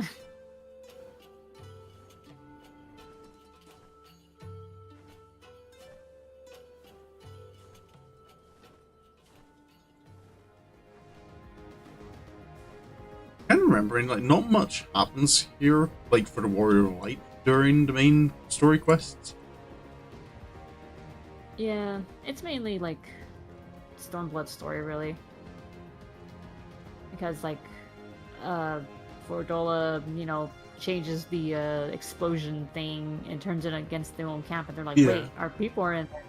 I'm remembering, like, not much happens here, like, for the Warrior of Light during the main story quests. Yeah, it's mainly like Stormblood story, really. because like Fordola, changes the explosion thing and turns it against their own camp, and they're like, Yeah. wait, our people are in there.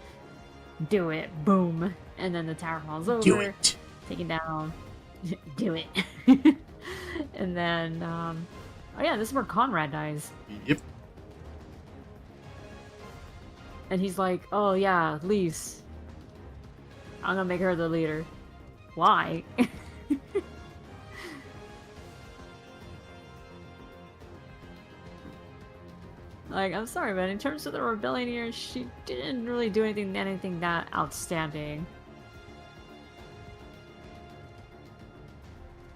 Do it, boom, and then the tower falls over. Do it. Taken down. Do it. And then oh yeah, this is where Conrad dies. Yep. And he's like, oh yeah, Lise, I'm gonna make her the leader. Why? Like, I'm sorry, but in terms of the rebellion here, she didn't really do anything that outstanding.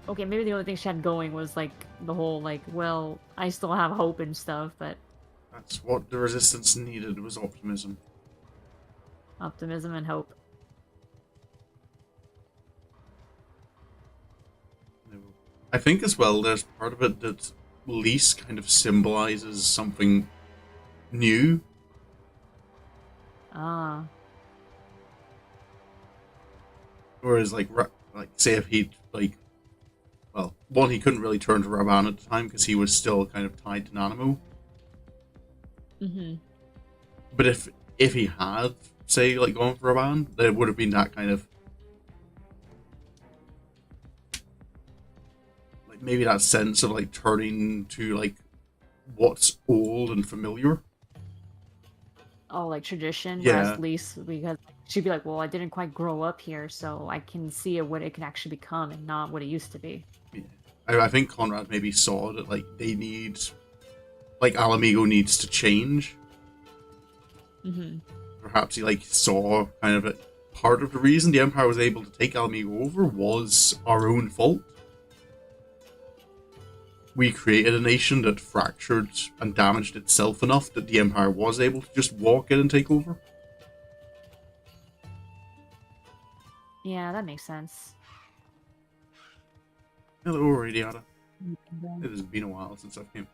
Okay, maybe the only thing she had going was, like, the whole, like, well, I still have hope and stuff, but... That's what the Resistance needed, was optimism. Optimism and hope. I think as well, there's part of it that Lise kind of symbolizes something new. Ah. Whereas, like say if he, like, well, one, he couldn't really turn to Raban at the time because he was still kind of tied to Nanamo. Mm-hmm. But if he had, say, like, gone for Raban, there would have been that kind of, like, maybe that sense of, like, turning to, like, what's old and familiar. Oh, like tradition? Yeah. Whereas Lise, because she'd be like, well, I didn't quite grow up here, so I can see what it can actually become and not what it used to be. Yeah. I think Conrad maybe saw that, like, they need, like, Ala Mhigan needs to change. Mm-hmm. Perhaps he, like, saw kind of a part of the reason the Empire was able to take Ala Mhigan over was our own fault. We created a nation that fractured and damaged itself enough that the Empire was able to just walk in and take over. Yeah, that makes sense. Hello, Radiata. It has been a while since I've came.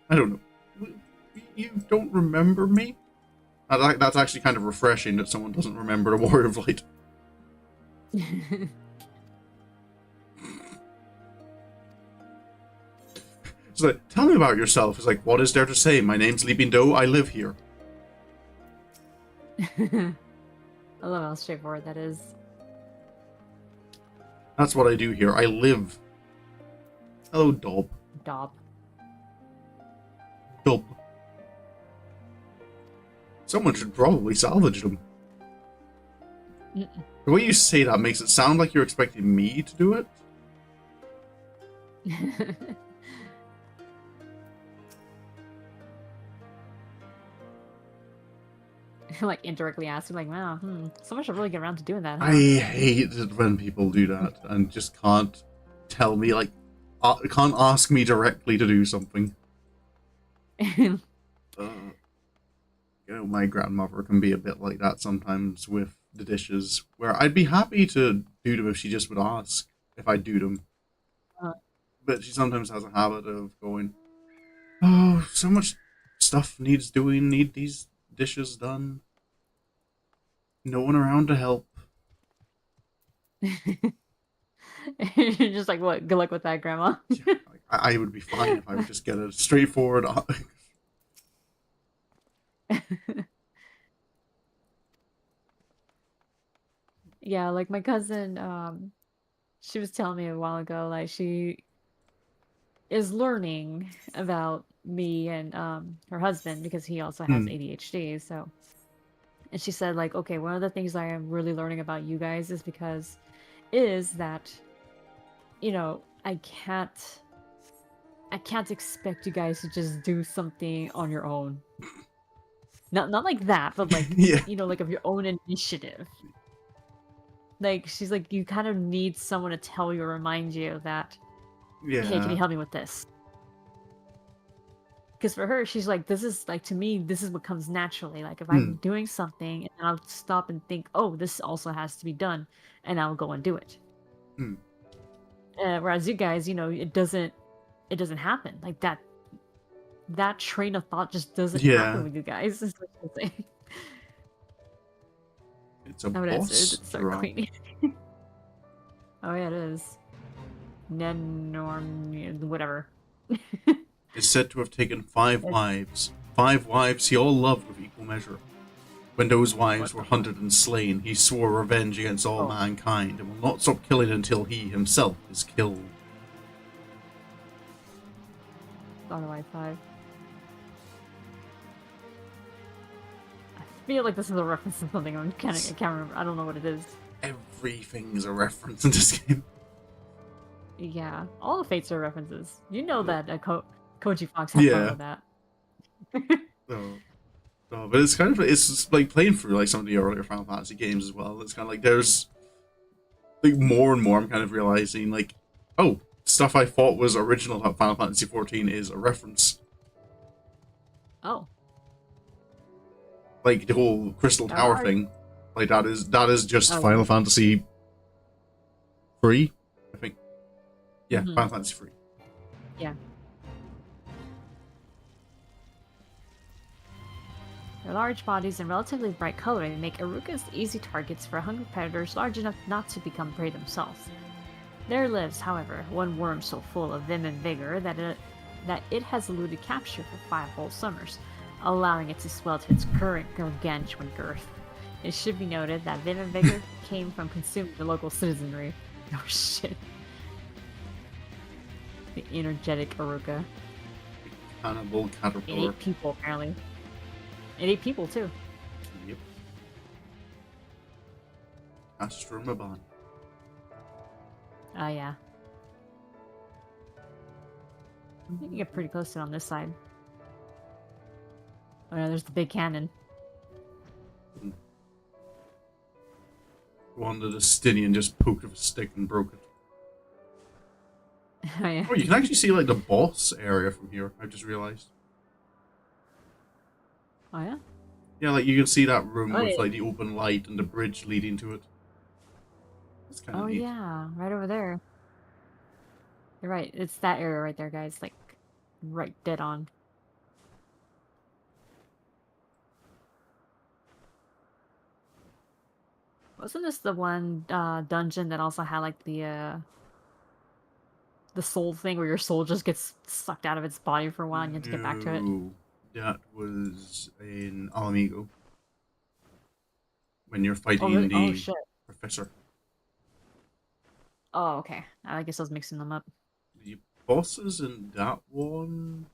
I don't know. You don't remember me? That's actually kind of refreshing that someone doesn't remember a Warrior of Light. It's like, tell me about yourself. It's like, what is there to say? My name's Leaping Doe. I live here. I love how straightforward that is. That's what I do here. I live. Hello, Dob. Dob. Dob. Someone should probably salvage them. Mm-mm. The way you say that makes it sound like you're expecting me to do it. Like indirectly asking, like, wow, someone should really get around to doing that. Huh? I hate it when people do that and just can't tell me, like, can't ask me directly to do something. My grandmother can be a bit like that sometimes with the dishes, where I'd be happy to do them if she just would ask if I do them. But she sometimes has a habit of going, oh, so much stuff needs doing, need these dishes done. No one around to help. You're just like, what? Good luck with that, Grandma. Yeah, I would be fine if I would just get a straightforward. Yeah, like my cousin, she was telling me a while ago, like she is learning about me and her husband because he also has ADHD. So, and she said, like, okay, one of the things I am really learning about you guys is that, I can't expect you guys to just do something on your own. Not like that, but like, Yeah. like of your own initiative. Like, she's like, you kind of need someone to tell you or remind you that, Yeah. hey, can you help me with this? Because for her, she's like, this is, like, to me, this is what comes naturally. Like, if I'm doing something, and I'll stop and think, oh, this also has to be done, and I'll go and do it. Whereas you guys, it doesn't happen. Like, that train of thought just doesn't happen with you guys. It's a boss Start cleaning. Oh yeah, it is. Nenorm, whatever. Is said to have taken 5 wives. 5 wives he all loved with equal measure. When those wives were hunted and slain, he swore revenge against all mankind and will not stop killing until he himself is killed. On the Wi-Fi. I feel like this is a reference to something. I can't remember. I don't know what it is. Everything's a reference in this game. Yeah, all the fates are references. You know that Koji Fox had fun with that. No, but it's kind of it's like playing through like some of the earlier Final Fantasy games as well. It's kind of like there's like more and more I'm kind of realizing like, oh, stuff I thought was original about Final Fantasy XIV is a reference. Oh. Like the whole Crystal Tower thing, like that is just Final Fantasy 3, I think. Yeah, Final Fantasy 3. Yeah. Their large bodies and relatively bright coloring make Irukas easy targets for hungry predators large enough not to become prey themselves. There lives, however, one worm so full of vim and vigor that it has eluded capture for 5 whole summers, allowing it to swell to its current gargantuan girth. It should be noted that vim and vigor came from consuming the local citizenry. Oh shit. The energetic Iruka. Cannibal caterpillar. It ate people, apparently. It ate people, too. Yep. Astromaban. Oh, yeah. You can get pretty close to it on this side. Oh, no, there's the big cannon. One that Justinian just poked with a stick and broke it. Oh, yeah. Oh, you can actually see like the boss area from here. I just realized. Oh, yeah? Yeah, like you can see that room with like the open light and the bridge leading to it. That's kind of neat. Yeah, right over there. You're right. It's that area right there, guys. Like, right dead on. Wasn't this the one dungeon that also had like the soul thing where your soul just gets sucked out of its body for a while and you have to get back to it? That was in Ala Mhigan. When you're fighting the professor. Oh, okay. I guess I was mixing them up. The bosses in that one...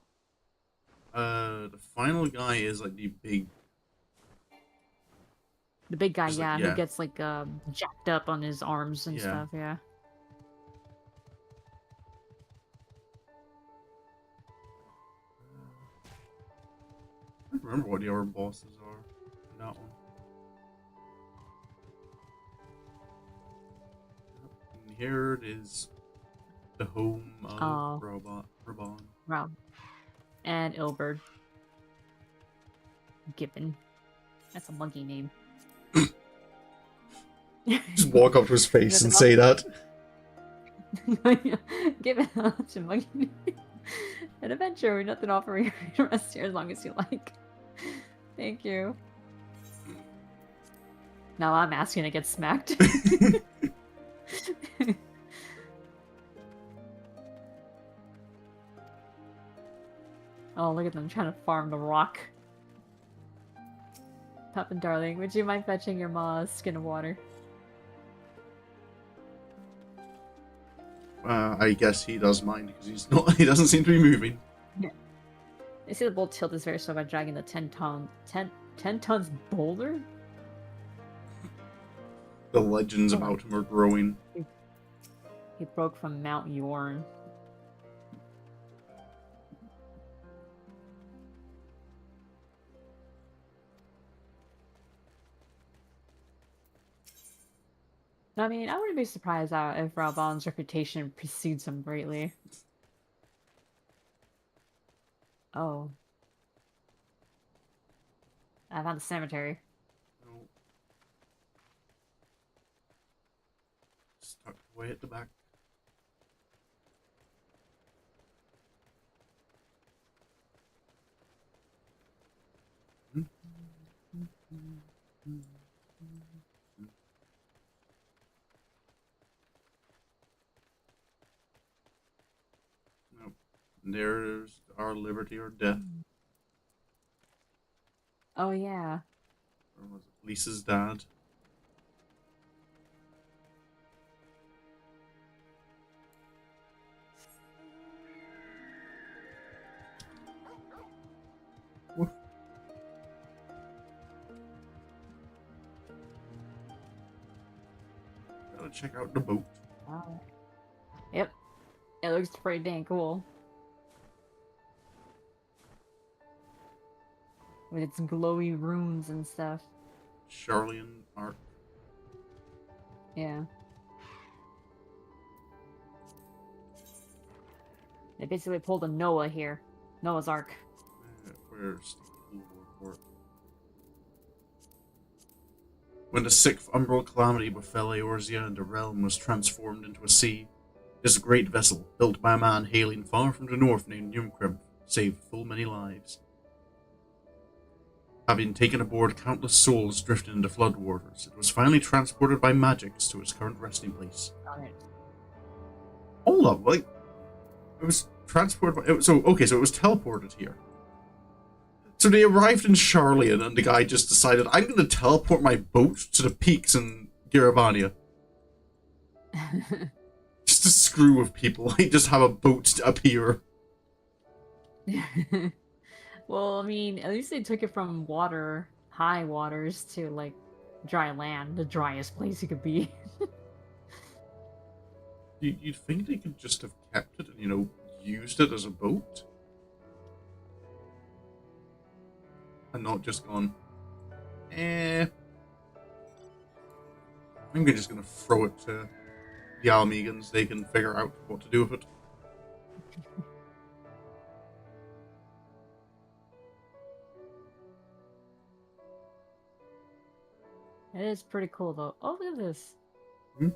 the final guy is like the big... The big guy, yeah, who gets like jacked up on his arms and stuff, yeah. I don't remember what the other bosses are in that one. And here it is, the home of Raban. Rob. And Ilberd. Gibbon. That's a monkey name. Just walk up to his face and say that. Gibbon, that's a monkey name. An adventure with nothing offering you to rest here as long as you like. Thank you. Now I'm asking to get smacked. Oh, look at them trying to farm the rock. Puppin, darling, would you mind fetching your ma's skin of water? I guess he does mind because he doesn't seem to be moving. Yeah. They say the bolt tilt is very slow by dragging the 10 tons boulder? The legends about him are growing. He broke from Mount Yorn. I mean, I wouldn't be surprised if Ralban's reputation precedes him greatly. Oh. I found the cemetery. No. Stuck way at the back. And there's our liberty or death. Oh yeah. Or was it Lisa's dad? Woof. Gotta check out the boat. Oh. Yep. It looks pretty dang cool. With its glowy runes and stuff. Charlian Arc. Yeah. They basically pulled a Noah here. Noah's Ark. Where's the war report? When the sixth umbral calamity befell Eorzea and the realm was transformed into a sea, this great vessel, built by a man hailing far from the north named Yumkrim, saved full many lives. Having taken aboard countless souls drifted into floodwaters, it was finally transported by magics to its current resting place. Hold up, like, it was transported by, so it was teleported here. So they arrived in Charlian, and the guy just decided, I'm going to teleport my boat to the peaks in Giravania. Just to screw with people, like, just have a boat appear. Well, I mean, at least they took it from high waters, to, like, dry land, the driest place it could be. You'd think they could just have kept it and, used it as a boat? And not just gone, I'm just gonna throw it to the Ala Mhigans. They can figure out what to do with it. It is pretty cool, though. Oh, look at this. Hmm?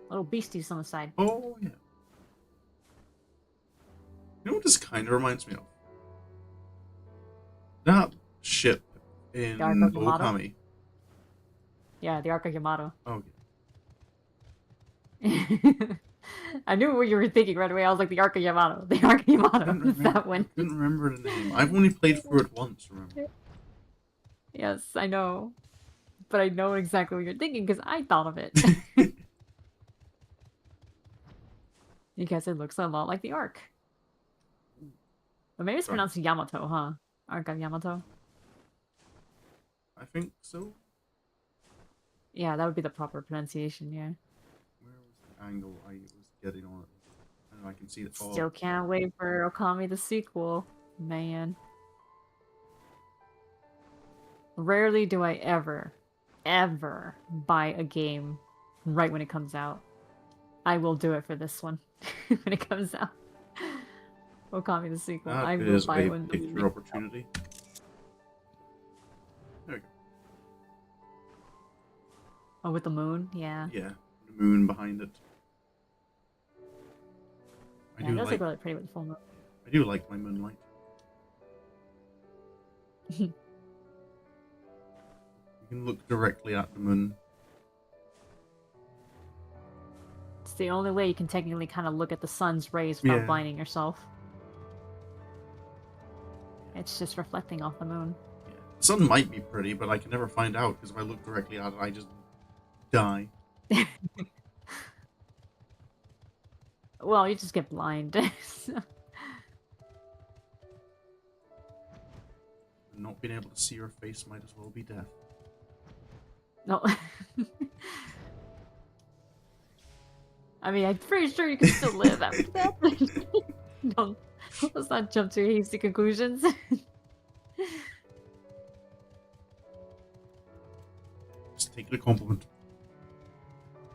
Little beasties on the side. Oh, yeah. You know what this kind of reminds me of? That ship in Okami. Yeah, the Ark of Yamato. Oh, yeah. I knew what you were thinking right away. I was like, the Ark of Yamato. The Ark of Yamato. That one. I didn't remember the name. I've only played through it once, remember? Yes, I know. But I know exactly what you're thinking because I thought of it. Because it looks a lot like the Ark. But maybe it's pronounced Yamato, huh? Ark of Yamato? I think so. Yeah, that would be the proper pronunciation, yeah. Where was the angle I was getting on it? I can see it all. Still can't wait for Okami the sequel. Man. Rarely do I ever buy a game right when it comes out. I will do it for this one when it comes out. Okami the sequel. I will buy one. Picture opportunity. There we go. Oh, with the moon? Yeah. Yeah, the moon behind it. It does look really pretty with the full moon. I do like my moonlight. You can look directly at the moon. It's the only way you can technically kind of look at the sun's rays without blinding yourself. It's just reflecting off the moon. Yeah. The sun might be pretty, but I can never find out because if I look directly at it, I just die. Well, you just get blind. Not being able to see your face might as well be death. No. I mean, I'm pretty sure you can still live after that. No, let's not jump to hasty conclusions. Just take it a compliment.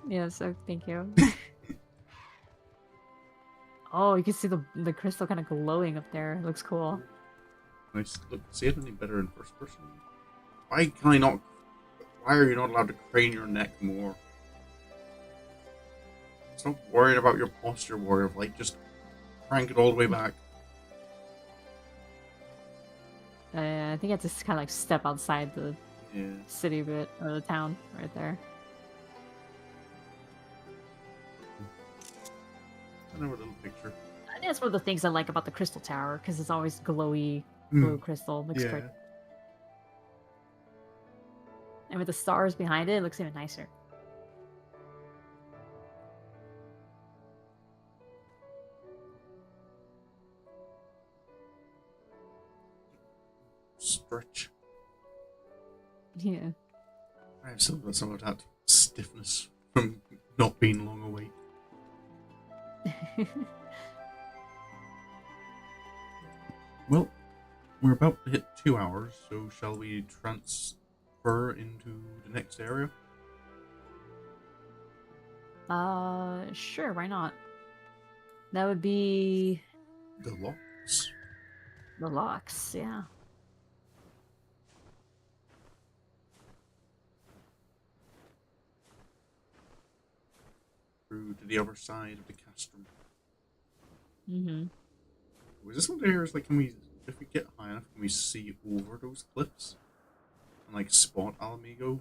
Yeah, so thank you. Oh, you can see the crystal kind of glowing up there. It looks cool. Nice. Look, see it any better in first person? Why can I not? Why are you not allowed to crane your neck more? Stop worrying about your posture, Warrior of Light. Just crank it all the way back. I think I just kind of like step outside the city bit, or the town right there. Another little picture. I think that's one of the things I like about the Crystal Tower, because it's always glowy blue crystal. Looks pretty. And with the stars behind it, it looks even nicer. Stretch. Yeah. I've still got some of that stiffness from not being long awake. Well, we're about to hit 2 hours, so shall we transfer into the next area? Sure, why not? That would be The locks. the locks, yeah. Through to the other side of the castrum. Mm-hmm. Was this one there? Is like, can we, if we get high enough, can we see over those cliffs and like spot Ala Mhigan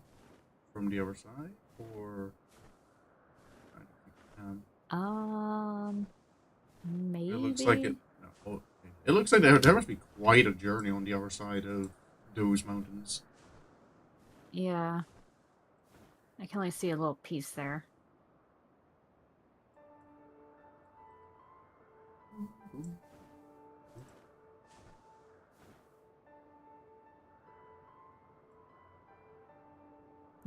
from the other side? Or I don't think we can. Maybe. It looks like it. No, okay. It looks like there must be quite a journey on the other side of those mountains. Yeah. I can only see a little piece there.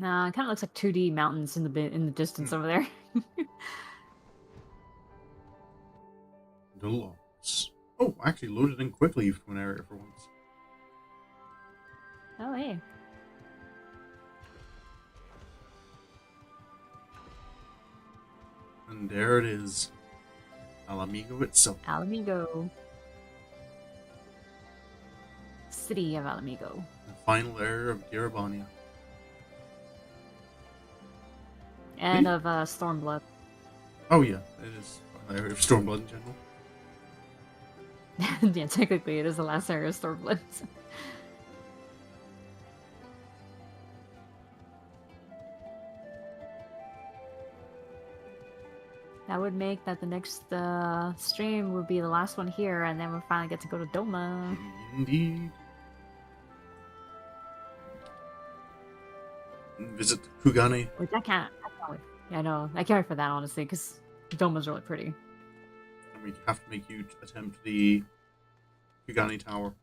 Nah, it kind of looks like 2D mountains in the distance over there. The locks. Oh, actually loaded in quickly from an area for once. Oh, hey. And there it is. Ala Mhigan itself. Ala Mhigan. City of Ala Mhigan. The final area of Girabania. And of Stormblood. Oh yeah, it is an area of Stormblood in general. Yeah, technically it is the last area of Stormblood. That would make that the next stream would be the last one here, and then we'll finally get to go to Doma. Indeed. Visit Hugani. Which I can't wait. Yeah, I know. I can't wait for that, honestly, because Doma's really pretty. And we have to make you attempt the Hugani Tower.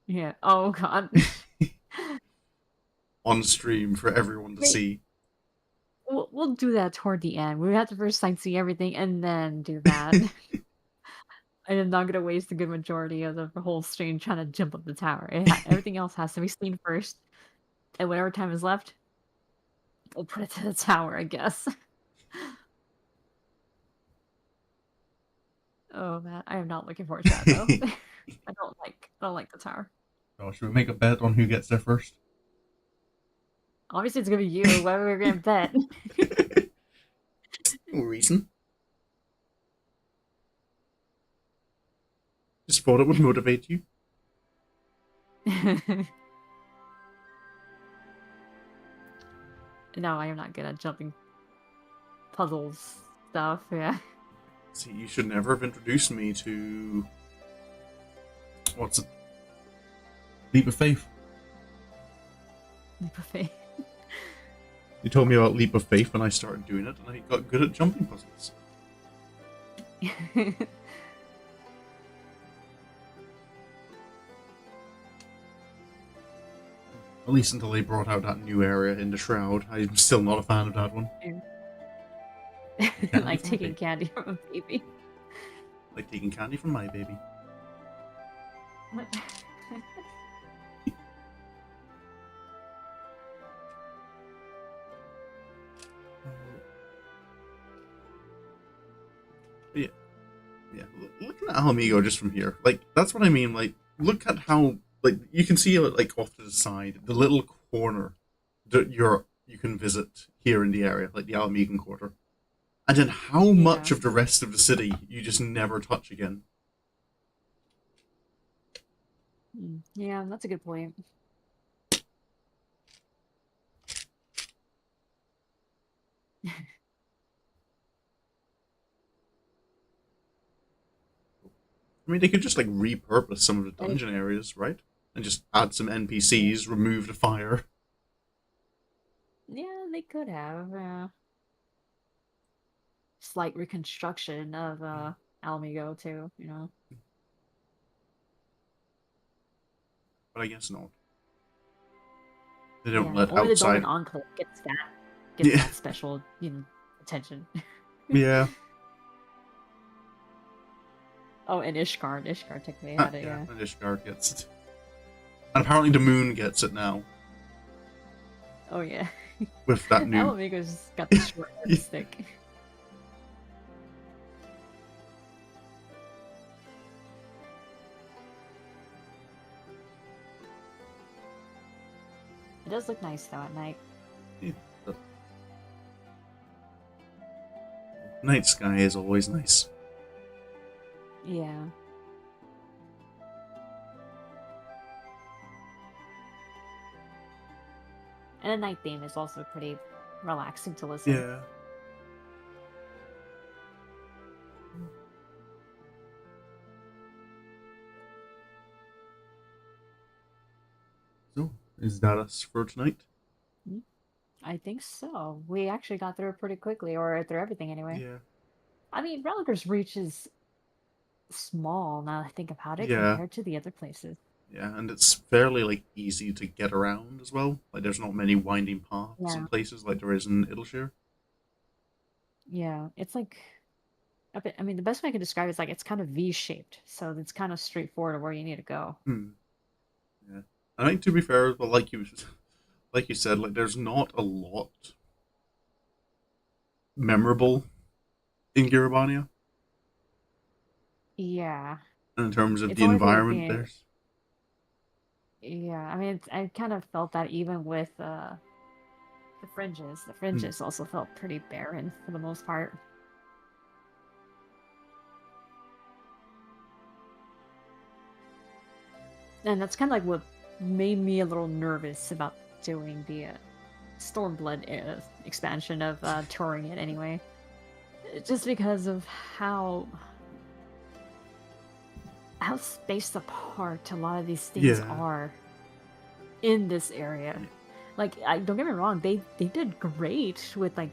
Yeah. Oh, God. On stream for everyone to see. We'll do that toward the end. We have to first sightsee everything and then do that. I am not going to waste a good majority of the whole stream trying to jump up the tower. Everything else has to be seen first. And whatever time is left, we'll put it to the tower, I guess. Oh man, I am not looking forward to that though. I don't like the tower. Oh, should we make a bet on who gets there first? Obviously, it's gonna be you. Why are we gonna bet? No reason. Just thought it would motivate you. No, I am not good at jumping puzzles stuff. Yeah. See, you should never have introduced me to what's it? Leap of Faith. Leap of Faith. You told me about Leap of Faith when I started doing it, and I got good at jumping puzzles. At least until they brought out that new area in the Shroud. I'm still not a fan of that one. Like taking candy from a baby. Like taking candy from my baby. What? Yeah. Looking at Ala Mhigan just from here, like that's what I mean. Like, look at how like you can see it like off to the side, the little corner that you can visit here in the area, like the Ala Mhigan Quarter, and then how much of the rest of the city you just never touch again. Yeah, that's a good point. I mean, they could just like repurpose some of the dungeon areas, right? And just add some NPCs, remove the fire. Yeah, they could have. Slight reconstruction of Alamigo too, you know. But I guess not. They don't Yeah, let only the Dolmen outside. Enclave gets Yeah, that special, attention. yeah, Oh, and Ishgard technically had it, yeah. yeah. And Ishgard gets it, and apparently the moon gets it now Oh yeah. with that new. Alamigo's got the short end of the stick. It does look nice though at night. Yeah, the night sky is always nice. Yeah. And a night theme is also pretty relaxing to listen. Yeah. So, is that us for tonight? Mm, I think so. We actually got through it pretty quickly, or through everything anyway. Yeah. I mean, Rhalgr's reach is small now that I think about it Yeah. compared to the other places. Yeah, and it's fairly like easy to get around as well. Like there's not many winding paths Yeah. in places like there is in Idleshire. Yeah. It's like a bit, I mean, the best way I can describe it is like it's kind of V-shaped, so it's kind of straightforward to where you need to go. Hmm. Yeah. I think to be fair, but like you said, like there's not a lot memorable in Giribania Yeah. in terms of It's the only through environment being, there's. yeah. I mean, I kind of felt that even with the fringes. The Hmm. fringes also felt pretty barren for the most part. And that's kind of like what made me a little nervous about doing the Stormblood expansion of touring it anyway. Just because of how spaced apart a lot of these things Yeah. are in this area. Yeah. Like, don't get me wrong, they did great with like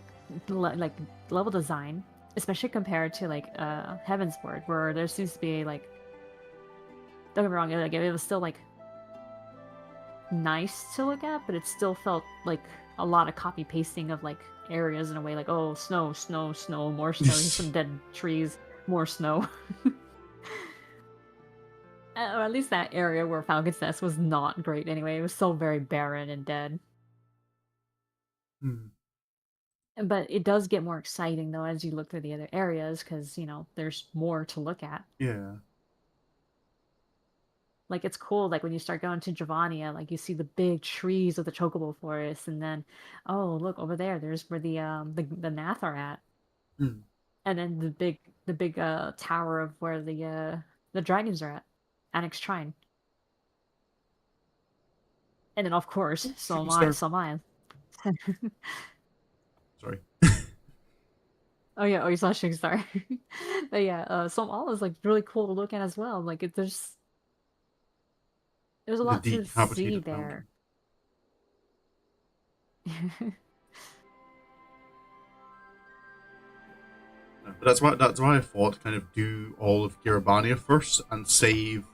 like level design, especially compared to like Heavensward, where there seems to be like, don't get me wrong, like it was still like nice to look at, but it still felt like a lot of copy pasting of like areas in a way, like, oh, snow, snow, snow, more snow, here's some dead trees, more snow. Or at least that area where Falcon's Nest was not great anyway. It was so very barren and dead. Hmm. But it does get more exciting though as you look through the other areas because, there's more to look at. Yeah. Like it's cool, like when you start going to Giovannia, like you see the big trees of the Chocobo Forest, and then, oh look over there, there's where the Nath are at, Hmm. and then the big tower of where the dragons are at, Annex Shrine, and then of course, so am I, Shooting star. so am I. Sorry. Oh yeah, oh you saw Shooting Star. But yeah, Som All is like really cool to look at as well. Like there's a The lot to see decapitated there. mountain. No, but that's why I thought to kind of do all of Giribania first and save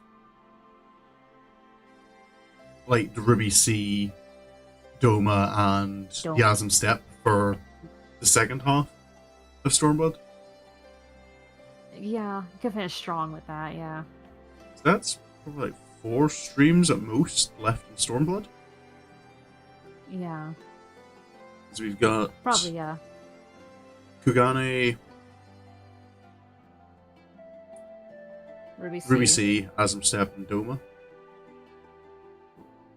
like the Ruby Sea, Doma, and Don't. Yasm Step for the second half of Stormblood. Yeah, you can finish strong with that. Yeah. So that's probably like 4 streams at most left in Stormblood. Yeah. So we've got Probably yeah. Kugane, Ruby Sea, Asm Step, and Doma.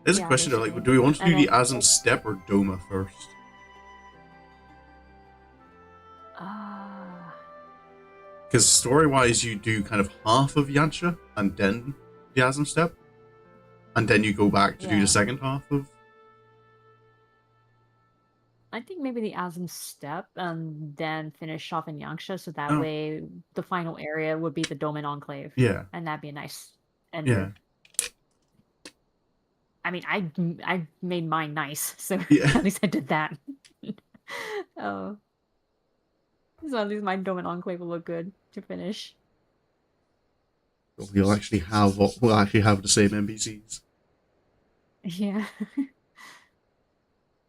There's a Yeah, question though, like, basically. do we want to And do the then Asm Step or Doma first? ah, Because story-wise, you do kind of half of Yancha and then the Asm Step, and then you go back to do the yeah. second half of. I I think maybe the Asm step and then finish off in Yangsha, so that Oh, way the final area would be the Doman Enclave, yeah, and that'd be a nice yeah, ender. I mean, I made mine nice, so yeah. at least I did that. Oh, so at least my Doman Enclave will look good to finish. We'll actually have the same NPCs. Yeah.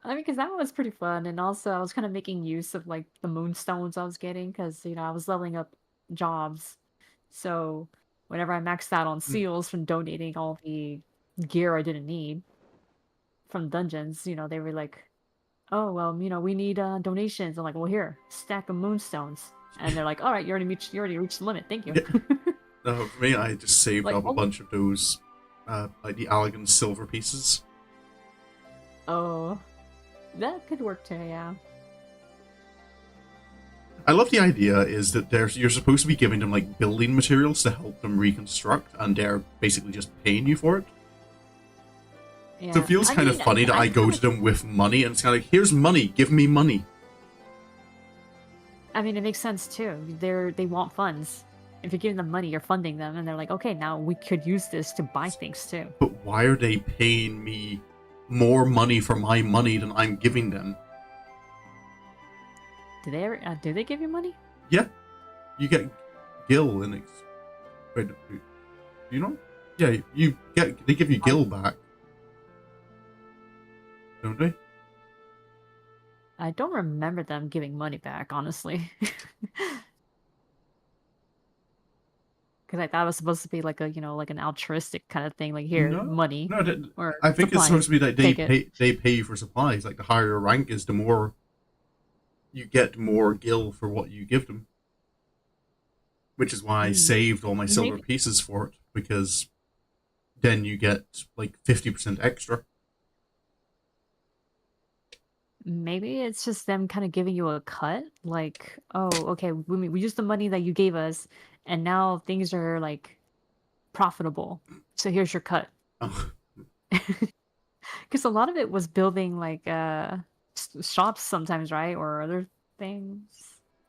I mean, because that was pretty fun, and also I was kind of making use of like the moonstones I was getting, because I was leveling up jobs. So whenever I maxed out on Mm. seals from donating all the gear I didn't need from dungeons, they were like, "Oh well, we need donations." I'm like, "Well, here, stack of moonstones," and they're like, "All right, you already reached the limit. Thank you." Yeah. No, for me, I just saved Like, up a oh, bunch of those, like the Allegan silver pieces. oh, that could work too. Yeah. I love the idea is that you're supposed to be giving them like building materials to help them reconstruct, and they're basically just paying you for it. So it Yeah. feels I kind of mean, funny that I I'm go kind to of. them with money, and it's kind of like, here's money, give me money. I mean, it makes sense too. They want funds. If you're giving them money, you're funding them, and they're like, okay, now we could use this to buy things too. But why are they paying me more money for my money than I'm giving them? Do they give you money? Yeah, you get gil in wait, you know? Yeah, they give you I gil back, don't they? I don't remember them giving money back, honestly, because I thought it was supposed to be like like an altruistic kind of thing, like here, No, money no. or I think it's supposed supplies, to be that take it. they pay you for supplies. Like the higher your rank is, the more you get more gil for what you give them. Which is why I Hmm. saved all my silver Maybe pieces for it, because then you get like 50% extra. maybe it's just them kind of giving you a cut, like, oh, okay, we used the money that you gave us, and now things are like profitable, so here's your cut. Oh, Because a lot of it was building like shops sometimes, right? Or other things.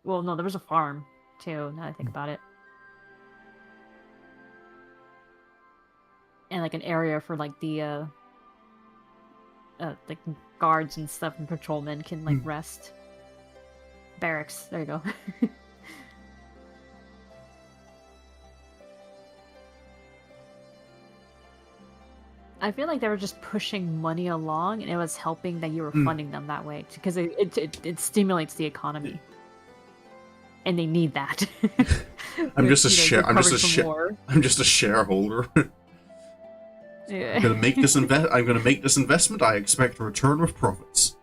Well, no, there was a farm too, now that I think about it. And like an area for like the like guards and stuff and patrolmen can like rest. Barracks. There you go. I feel like they were just pushing money along, and it was helping that you were funding them that way because it stimulates the economy, and they need that. I'm With just a share. I'm just recovering a from share. war. I'm just a shareholder. Yeah. I'm gonna make this investment. I expect a return with profits.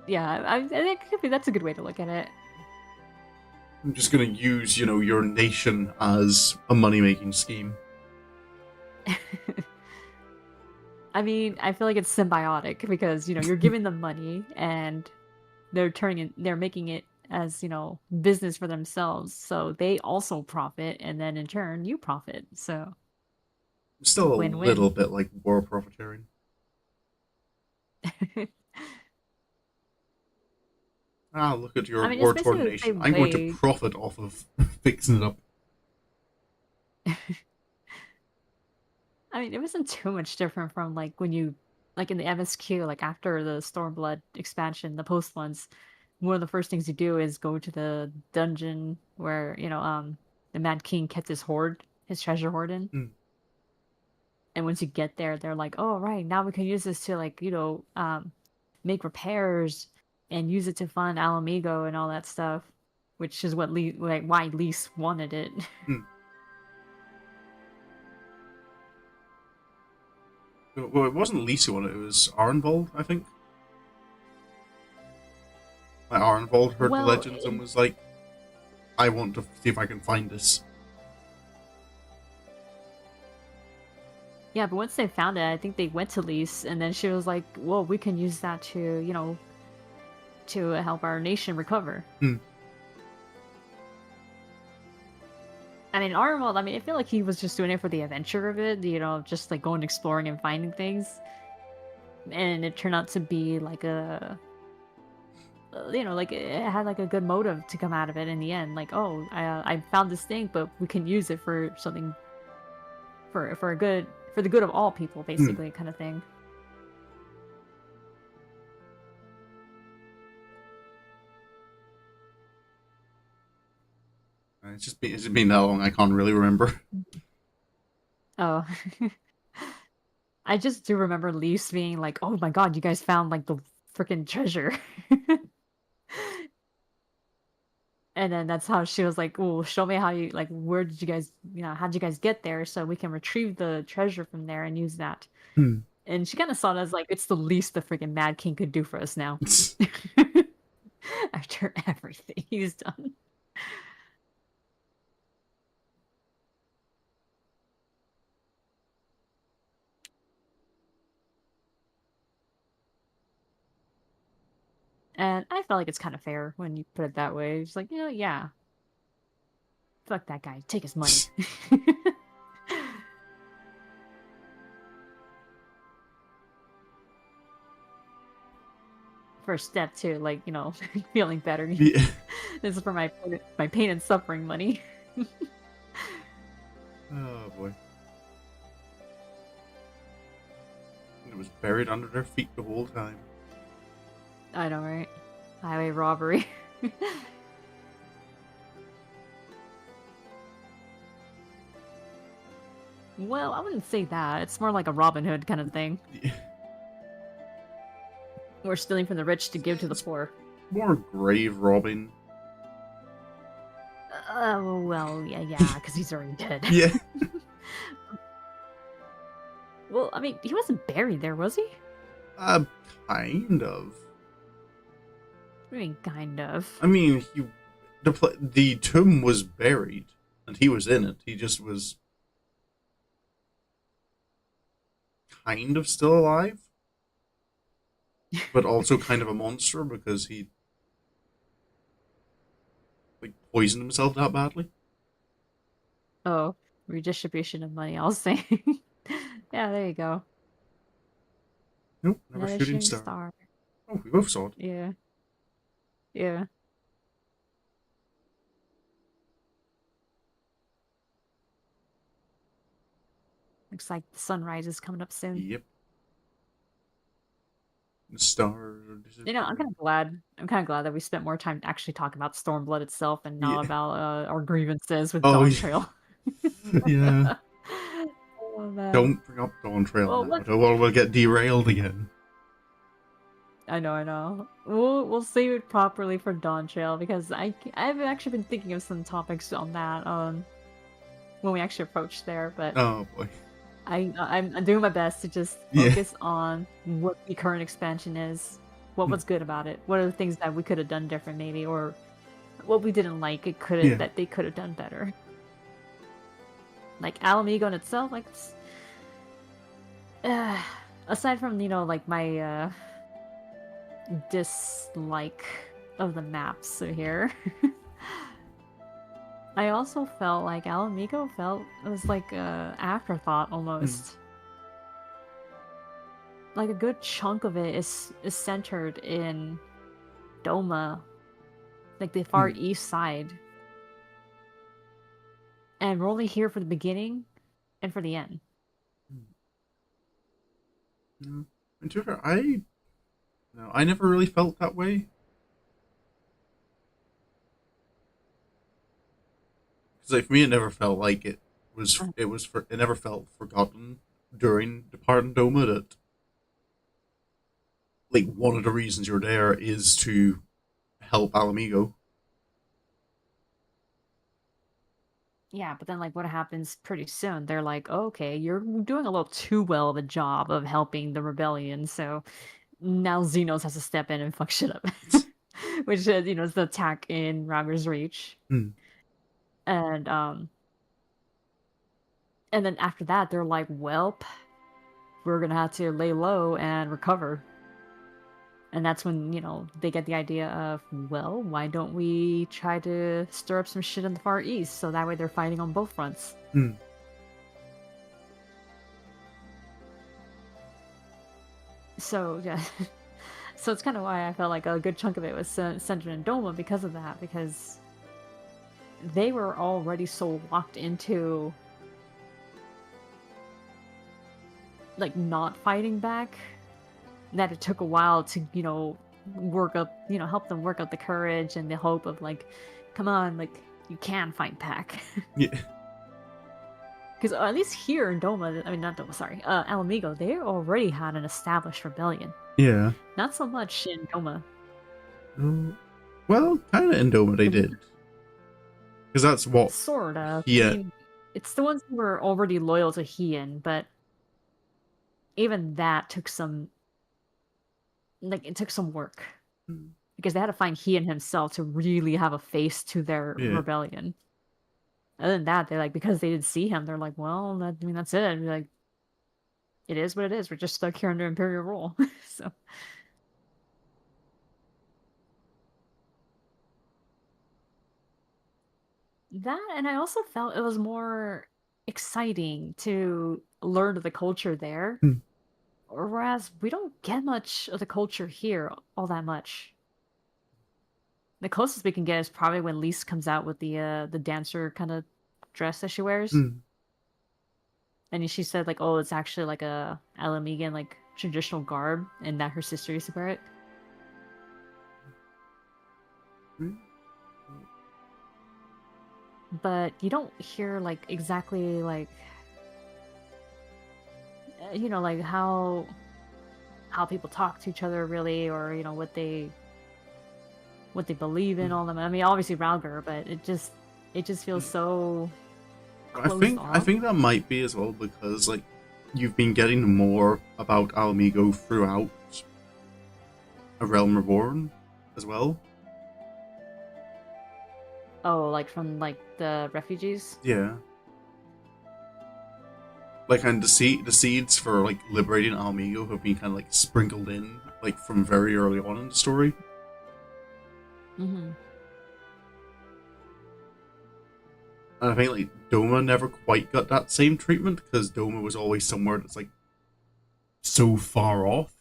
Yeah, I think that's a good way to look at it. I'm just gonna use, your nation as a money making scheme. I mean, I feel like it's symbiotic because you're giving them money and they're making it as business for themselves, so they also profit, and then in turn you profit. So Still a little win-win. bit like war profiteering. Ah, look at your I mean, it's war-torn basically the nation. same I'm going to way. profit off of fixing it up. I mean, it wasn't too much different from like when you like in the MSQ, like after the Stormblood expansion, the post ones, one of the first things you do is go to the dungeon where, the Mad King kept his treasure hoard in. Mm. And once you get there, they're like, "Oh, right, now we can use this to like, make repairs and use it to fund Alamigo and all that stuff," which is why Lise wanted it. Mm. Well, it wasn't Lisa on it. It was Arnvold, I think. Like Arnvold heard the Well, legends and was like, "I want to see if I can find this." yeah, but once they found it, I think they went to Lise, and then she was like, "Well, we can use that to, to help our nation recover." Mm. I mean, Arnold, I mean, I feel like he was just doing it for the adventure of it, just like going exploring and finding things. And it turned out to be like like it had like a good motive to come out of it in the end. Like, oh, I found this thing, but we can use it for something for a good for the good of all people, Hmm. basically, kind of thing. It's just been that long. I can't really remember. Oh, I just do remember Leafs being like, "Oh my god, you guys found like the freaking treasure," and then that's how she was like, "Oh, show me how you like. Where did you guys, how did you guys get there so we can retrieve the treasure from there and use that." Hmm. And she kind of saw it as like it's the least the freaking Mad King could do for us now. After everything he's done. And I felt like it's kind of fair when you put it that way. It's like, yeah, fuck that guy. Take his money. First step to like, feeling better. Yeah. This is for my pain and suffering money. Oh boy. It was buried under their feet the whole time. I know, right? Highway robbery. Well, I wouldn't say that. It's more like a Robin Hood kind of thing. Yeah. We're stealing from the rich to give to the poor. More grave robbing. Well, yeah, because he's already dead. Yeah. Well, I mean, he wasn't buried there, was he? Kind of. I mean, kind of. I mean, the tomb was buried, and he was in it. He just was kind of still alive, but also kind of a monster because he like poisoned himself that badly. Oh, redistribution of money, I'll say. Yeah, there you go. Nope, never Another shooting shooting star. star. Oh, we both saw it. Yeah, yeah. Looks like the sunrise is coming up soon. Yep. The star. I'm kind of glad. I'm kind of glad that we spent more time actually talking about Stormblood itself and not Yeah. about our grievances with Oh, Dawn yeah. Trail. Yeah. Oh man. Don't bring up Dawn Trail Well, now, or we'll get derailed again. I know. We'll save it properly for Dawn Trail because I've actually been thinking of some topics on that when we actually approach there, but Oh boy. I'm doing my best to just Yeah. focus on what the current expansion is, what was good about it, what are the things that we could have done different maybe, or what we didn't like Yeah. that they could have done better. Like Ala Mhigan itself, like aside from like my dislike of the maps here. I also felt like Ala Mhigan felt it was like a afterthought almost. Like a good chunk of it is centered in Doma, like the far east side. And we're only here for the beginning and for the end. No. And to be fair, I never really felt that way. Because like, for me, it never felt like it never felt forgotten during Departing Doma that like one of the reasons you're there is to help Ala Mhigan. Yeah, but then like what happens pretty soon? They're like, oh, okay, you're doing a little too well of a job of helping the rebellion, so now Xenos has to step in and fuck shit up. Which is, is the attack in Rhalgr's Reach. Hmm. And then after that, they're like, "Welp, we're gonna have to lay low and recover." And that's when they get the idea of, well, why don't we try to stir up some shit in the Far East so that way they're fighting on both fronts. Hmm. So yeah, So it's kind of why I felt like a good chunk of it was centered in Doma because of that, because they were already so locked into like not fighting back that it took a while to, work up, help them work up the courage and the hope of like, come on, like you can fight back. Yeah. Because at least here in Doma, I mean not Doma, sorry, Ala Mhigan, they already had an established rebellion. Yeah. Not so much in Doma. Well, kind of in Doma they did. Because that's what... Sort of. Yeah. I mean, it's the ones who were already loyal to Hien, but even that took some... Like, it took some work. Because they had to find Hien himself to really have a face to their rebellion. Other than that, they because they didn't see him, they're like, well, that's it. And like, it is what it is. We're just stuck here under Imperial rule. So... That, and I also felt it was more exciting to learn of the culture there. Whereas we don't get much of the culture here all that much. The closest we can get is probably when Lise comes out with the dancer kind of dress that she wears. And she said like, oh, it's actually like a Ala Mhigan like traditional garb, and that her sister used to wear it. But you don't hear like exactly like like how people talk to each other really, or what they believe in, all them. I mean, obviously Rhalgr, but it just feels so closed off. I think that might be as well because like you've been getting more about Ala Mhigan throughout A Realm Reborn as well. Oh, like from like the refugees? Yeah. Like, and the seeds for like liberating Ala Mhigan have been kind of like sprinkled in like from very early on in the story. Mm-hmm. And I think like Doma never quite got that same treatment because Doma was always somewhere that's like so far off.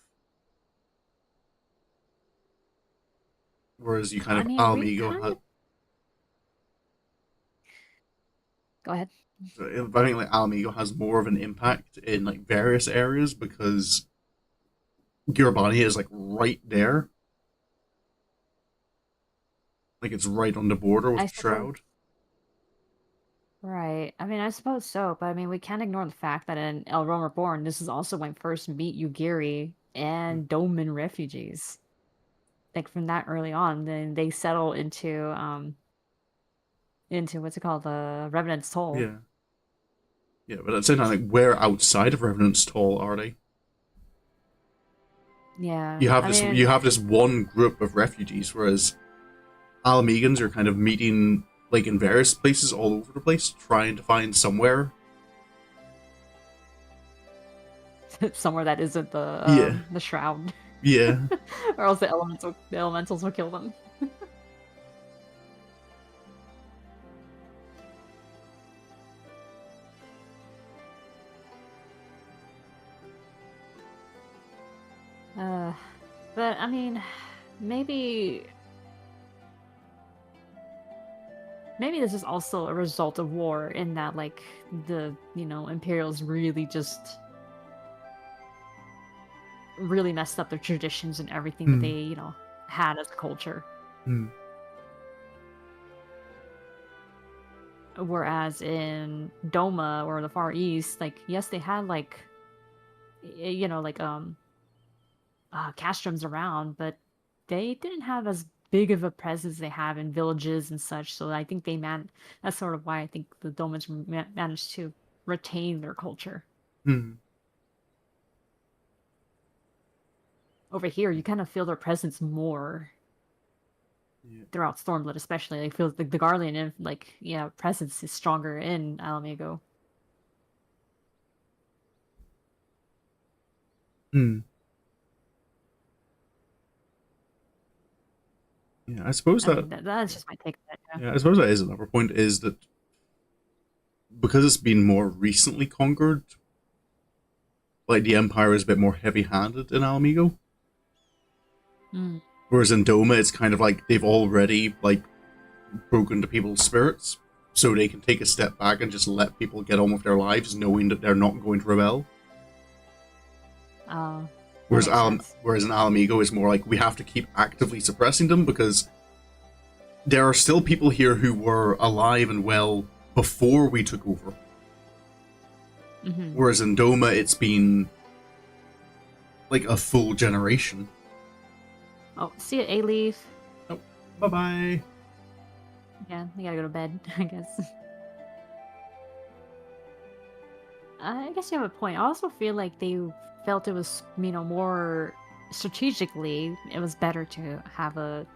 Whereas you kind of Ala Mhigan had... Go ahead. I think like Ala Mhigan has more of an impact in like various areas because Girabani is like right there. Like it's right on the border with Shroud. Right. I mean, I suppose so, but I mean, we can't ignore the fact that in A Realm Reborn, this is also when we first meet Yugiri and Doman refugees. Like from that early on, then they settle into what's it called, the Revenant's Toll. Yeah. Yeah, but at the same time, like, where outside of Revenant's Toll are they? Yeah. You have this one group of refugees, whereas Ala Mhigans are kind of meeting like in various places all over the place, trying to find somewhere. Somewhere that isn't the Shroud. Yeah. Or else the elementals will kill them. But I mean, maybe this is also a result of war in that like the Imperials really messed up their traditions and everything that they had as a culture. Whereas in Doma or the Far East, like yes, they had like castrums around, but they didn't have as big of a presence they have in villages and such. So I think that's sort of why I think the Domans managed to retain their culture. Over here, you kind of feel their presence more throughout Stormblood, especially. I feel the Garlean presence is stronger in Ala Mhigan. Yeah, I suppose that's just my take on it. Yeah, I suppose that is another point, is that because it's been more recently conquered, like the Empire is a bit more heavy-handed in Ala Mhigan. Mm. Whereas in Doma, it's kind of like they've already like broken to people's spirits, so they can take a step back and just let people get on with their lives, knowing that they're not going to rebel. That Whereas makes sense. whereas an Ala Mhigo is more like we have to keep actively suppressing them because there are still people here who were alive and well before we took over. Mm-hmm. Whereas in Doma, it's been like a full generation. Oh, see you, A-Leaf. Oh, bye-bye. Yeah, you gotta go to bed, I guess. I guess you have a point. I also feel like they felt it was, more strategically, it was better to have a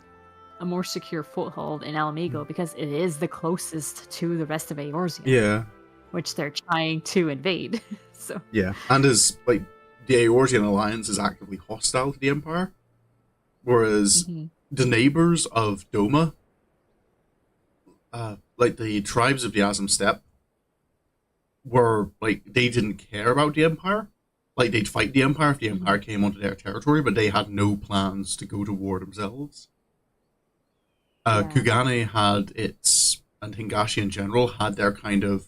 more secure foothold in Ala Mhigo because it is the closest to the rest of Eorzea. Yeah. Which they're trying to invade. So yeah, and as like the Eorzean alliance is actively hostile to the Empire, whereas the neighbors of Doma, like the tribes of the Azam Steppe, were like they didn't care about the Empire. Like they'd fight the Empire if the Empire came onto their territory, but they had no plans to go to war themselves. Kugane had its, and Hingashi in general had their kind of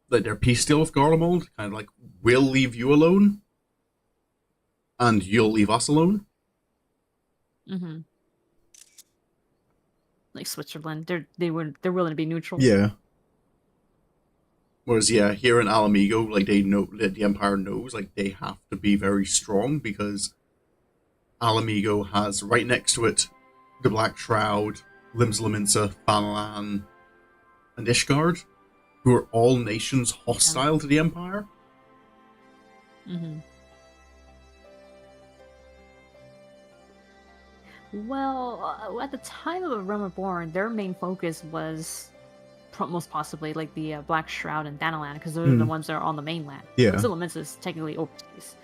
like their peace deal with Garlemald, kind of like, we'll leave you alone, and you'll leave us alone. Mm-hmm. Like Switzerland, they're willing to be neutral. Yeah. Whereas, here in Ala Mhigo, like they know that the Empire knows, like they have to be very strong because Ala Mhigo has right next to it the Black Shroud, Limsa, Fanalan, and Ishgard, who are all nations hostile to the Empire. Mm-hmm. Well, at the time of A Realm Reborn, their main focus was most possibly like the Black Shroud and Danalan, because those are the ones that are on the mainland. Yeah. Limsa is technically overseas.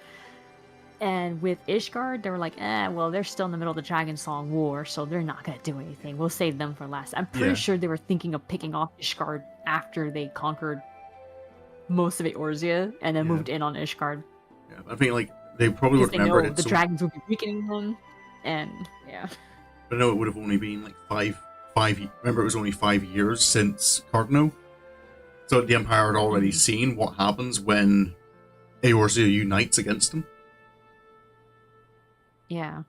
And with Ishgard, they were like, well, they're still in the middle of the Dragon Song War, so they're not going to do anything. We'll save them for last. I'm pretty sure they were thinking of picking off Ishgard after they conquered most of Eorzea and then moved in on Ishgard. Yeah, I think like they probably would remember it. The dragons would be weakening them, and But I know it would have only been like five. Remember, it was only 5 years since Cardno, so the Empire had already seen what happens when Eorzea unites against them. Yeah.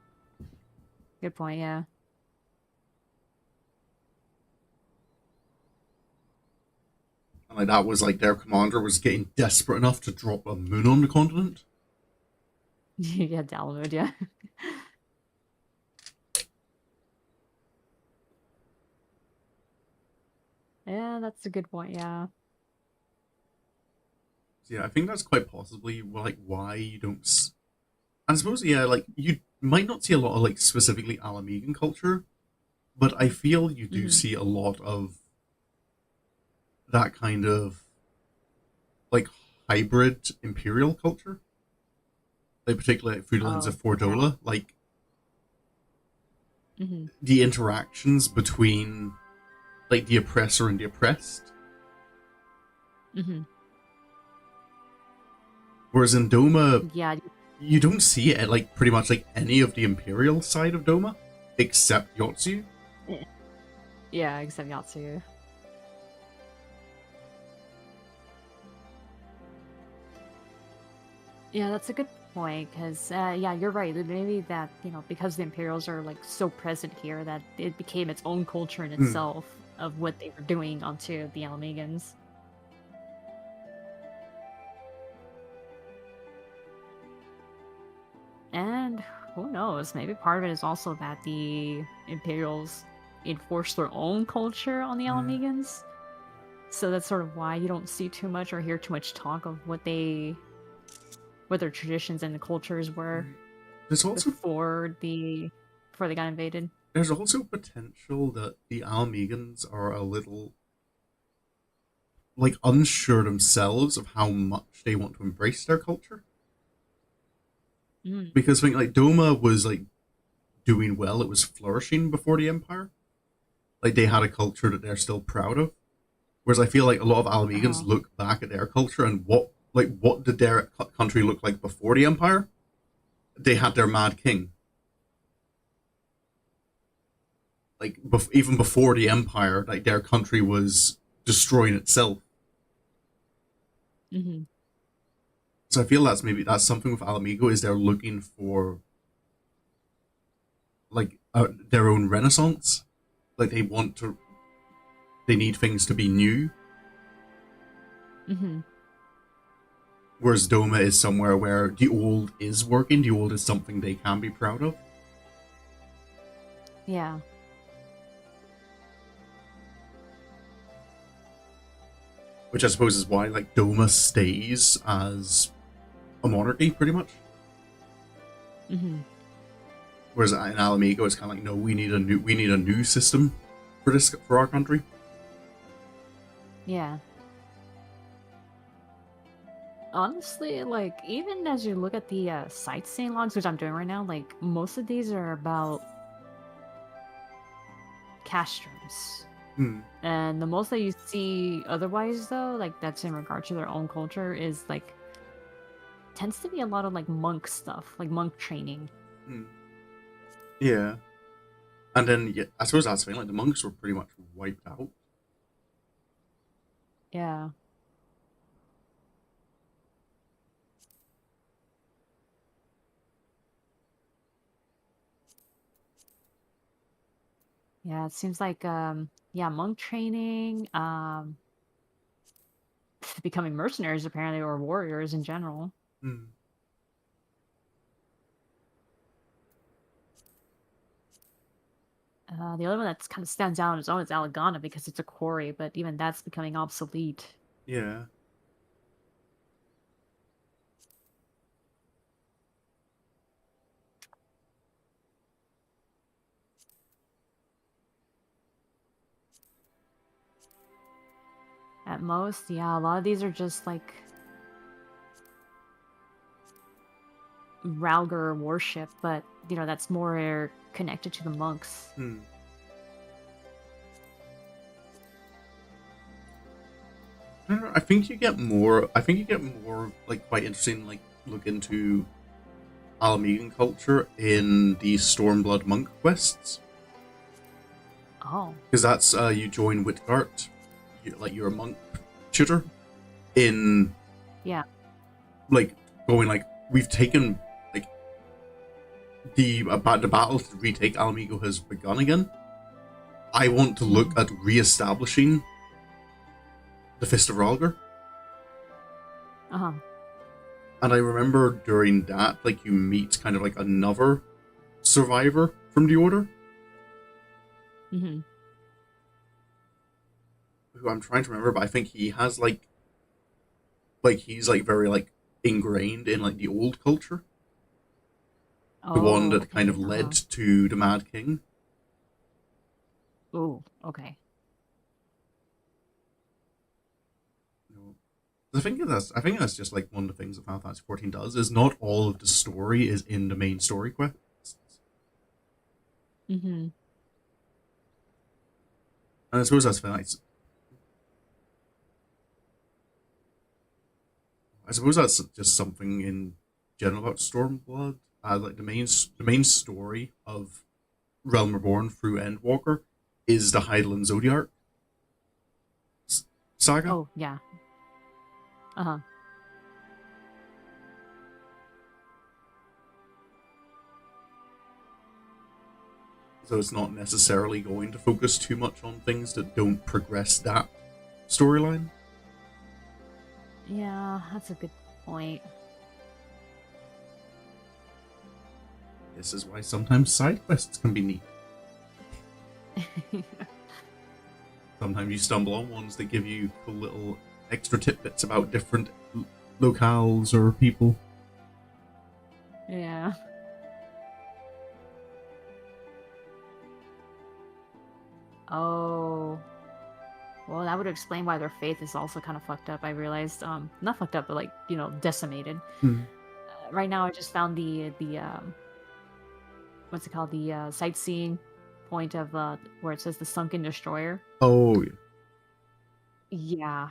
Good point, yeah. And like that was like their commander was getting desperate enough to drop a moon on the continent. Yeah, Dalamud, yeah. Yeah, that's a good point, yeah. Yeah, I think that's quite possibly like why you don't. I suppose like you might not see a lot of like specifically Ala Mhigan culture, but I feel you do see a lot of that kind of like hybrid imperial culture, like particularly like Feudallands of Fordola, like the interactions between like the oppressor and the oppressed. Whereas in Doma, you don't see it at like pretty much like any of the imperial side of Doma, except Yotsu. Yeah, except Yotsu. Yeah, that's a good point, because, you're right. Maybe that, because the Imperials are, like, so present here, that it became its own culture in itself of what they were doing onto the Ala Mhigans. And who knows, maybe part of it is also that the Imperials enforced their own culture on the Ala Mhigans. So that's sort of why you don't see too much or hear too much talk of what their traditions and the cultures were before they got invaded. There's also potential that the Ala Mhigans are a little like unsure themselves of how much they want to embrace their culture. Because I think like Doma was like doing well, it was flourishing before the Empire. Like they had a culture that they're still proud of. Whereas I feel like a lot of Ala Mhigans look back at their culture and what did their country look like before the Empire? They had their Mad King, like even before the Empire, like their country was destroying itself. Hmm. So I feel that's something with Ala Mhigo is they're looking for like their own renaissance. Like they need things to be new. Hmm. Whereas Doma is somewhere where the old is working, the old is something they can be proud of. Yeah. Which I suppose is why like Doma stays as a monarchy, pretty much. Hmm. Whereas in Ala Mhigo, it's kind of like, no, we need a new system for our country. Yeah. Honestly, like, even as you look at the sightseeing logs, which I'm doing right now, like, most of these are about castrums. Hmm. And the most that you see otherwise, though, like, that's in regard to their own culture, is, like, tends to be a lot of, like, monk stuff, like, monk training. Hmm. Yeah. And then yeah, I suppose that's the thing. Like the monks were pretty much wiped out. Yeah. Yeah, it seems like, yeah, monk training, becoming mercenaries, apparently, or warriors in general. Hmm. The other one that's kind of stands out on its own is Alagana because it's a quarry, but even that's becoming obsolete. Yeah. At most, yeah, a lot of these are just like Rhalgr worship, but that's more connected to the monks. Hmm. I don't know. I think you get more. I think you get more like quite interesting like look into Ala Mhigan culture in the Stormblood monk quests Oh, because that's you join Whitgart, like you're a monk tutor in yeah. like going like we've taken like the battle to retake Ala Mhigo has begun again. I want to look Mhm. at re-establishing the Fist of Rhalgr. Uh-huh. And I remember during that, like you meet kind of like another survivor from the Order, Hmm. who I'm trying to remember, but I think he has like he's like very like ingrained in like the old culture, the one Oh, that kind of okay. led Uh-huh. to the Mad King. Oh, okay. You know, I think that's just like one of the things that Final Fantasy 14 does is not all of the story is in the main story quests. Hmm. And I suppose that's nice. I suppose that's just something in general about Stormblood. Like the main story of Realm Reborn through Endwalker is the Hydaelyn Zodiac saga. Oh, yeah. Uh-huh. So it's not necessarily going to focus too much on things that don't progress that storyline. Yeah, that's a good point. This is why sometimes side quests can be neat. Sometimes you stumble on ones that give you cool little extra tidbits about different locales or people. Yeah. Oh. Well, that would explain why their faith is also kind of fucked up. I realized, not fucked up, but like, decimated. Hmm. Right now, I just found the what's it called? The sightseeing point of where it says the sunken destroyer. Oh, yeah. Yeah.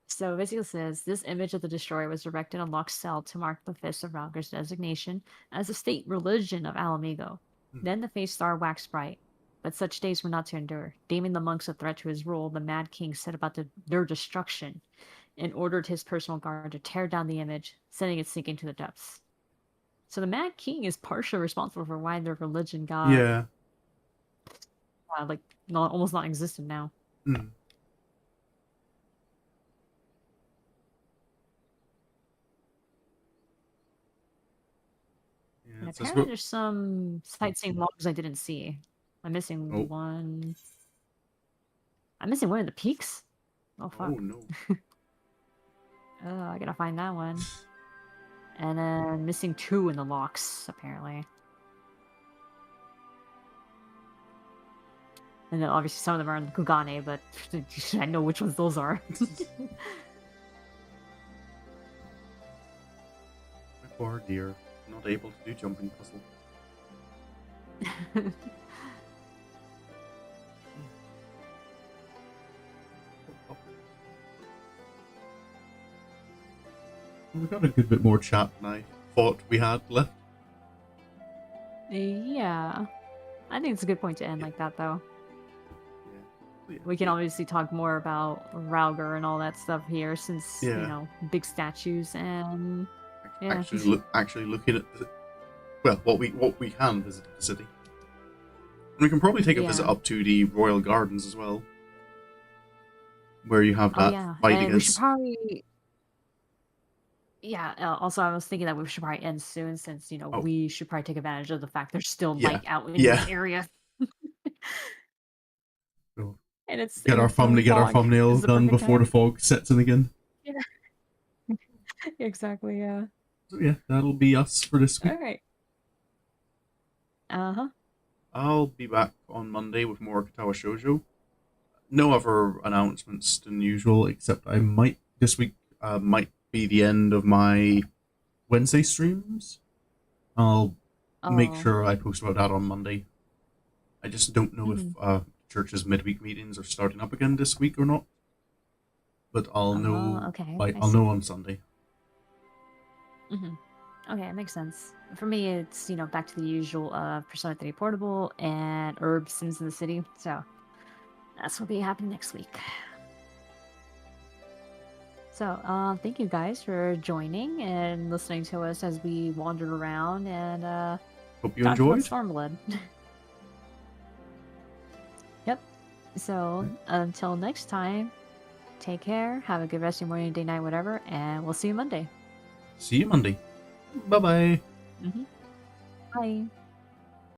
So basically, it says this image of the destroyer was erected on Lock's cell to mark the Fist of Ralgar's designation as the state religion of Ala Mhigo. Hmm. Then the face star waxed bright. But such days were not to endure. Deeming the monks a threat to his rule, the Mad King set about their destruction and ordered his personal guard to tear down the image, sending it sinking to the depths. So the Mad King is partially responsible for why their religion got like almost non-existent now. Mm. Yeah, and apparently there's some sightseeing logs I didn't see. I'm missing one. I'm missing one of the peaks. Oh fuck. Oh no. Oh, I gotta find that one. And then missing 2 in the locks, apparently. And then obviously some of them are in Kugane, but I know which ones those are. My poor dear, not able to do jumping puzzle. We got a good bit more chat than I thought we had left. Yeah. I think it's a good point to end like that, though. Yeah. We can obviously talk more about Rhalgr and all that stuff here, since, you know, big statues and... Yeah. Actually looking at what we can visit the city. And we can probably take a visit up to the royal gardens as well, where you have that fight against... We should probably... Yeah, also I was thinking that we should probably end soon, since, you know, we should probably take advantage of the fact there's still light out in this area. So, and it's get our thumbnail done before the fog sets in again. Yeah. Exactly, yeah. So yeah, that'll be us for this week. Alright. I'll be back on Monday with more Katawa Shoujo. No other announcements than usual, except I might, this week, might be the end of my Wednesday streams. I'll make sure I post about that on Monday. I just don't know if church's midweek meetings are starting up again this week or not. But I'll know. I'll know on Sunday. Okay, it makes sense. For me, it's, you know, back to the usual Persona 3 Portable and Herb Sims in the City. So that's what'll be happening next week. So, thank you guys for joining and listening to us as we wandered around and hope you enjoyed. Stormblood. Yep. So, until next time, take care, have a good rest of your morning, day, night, whatever, and we'll see you Monday. See you Monday. Bye-bye. Bye.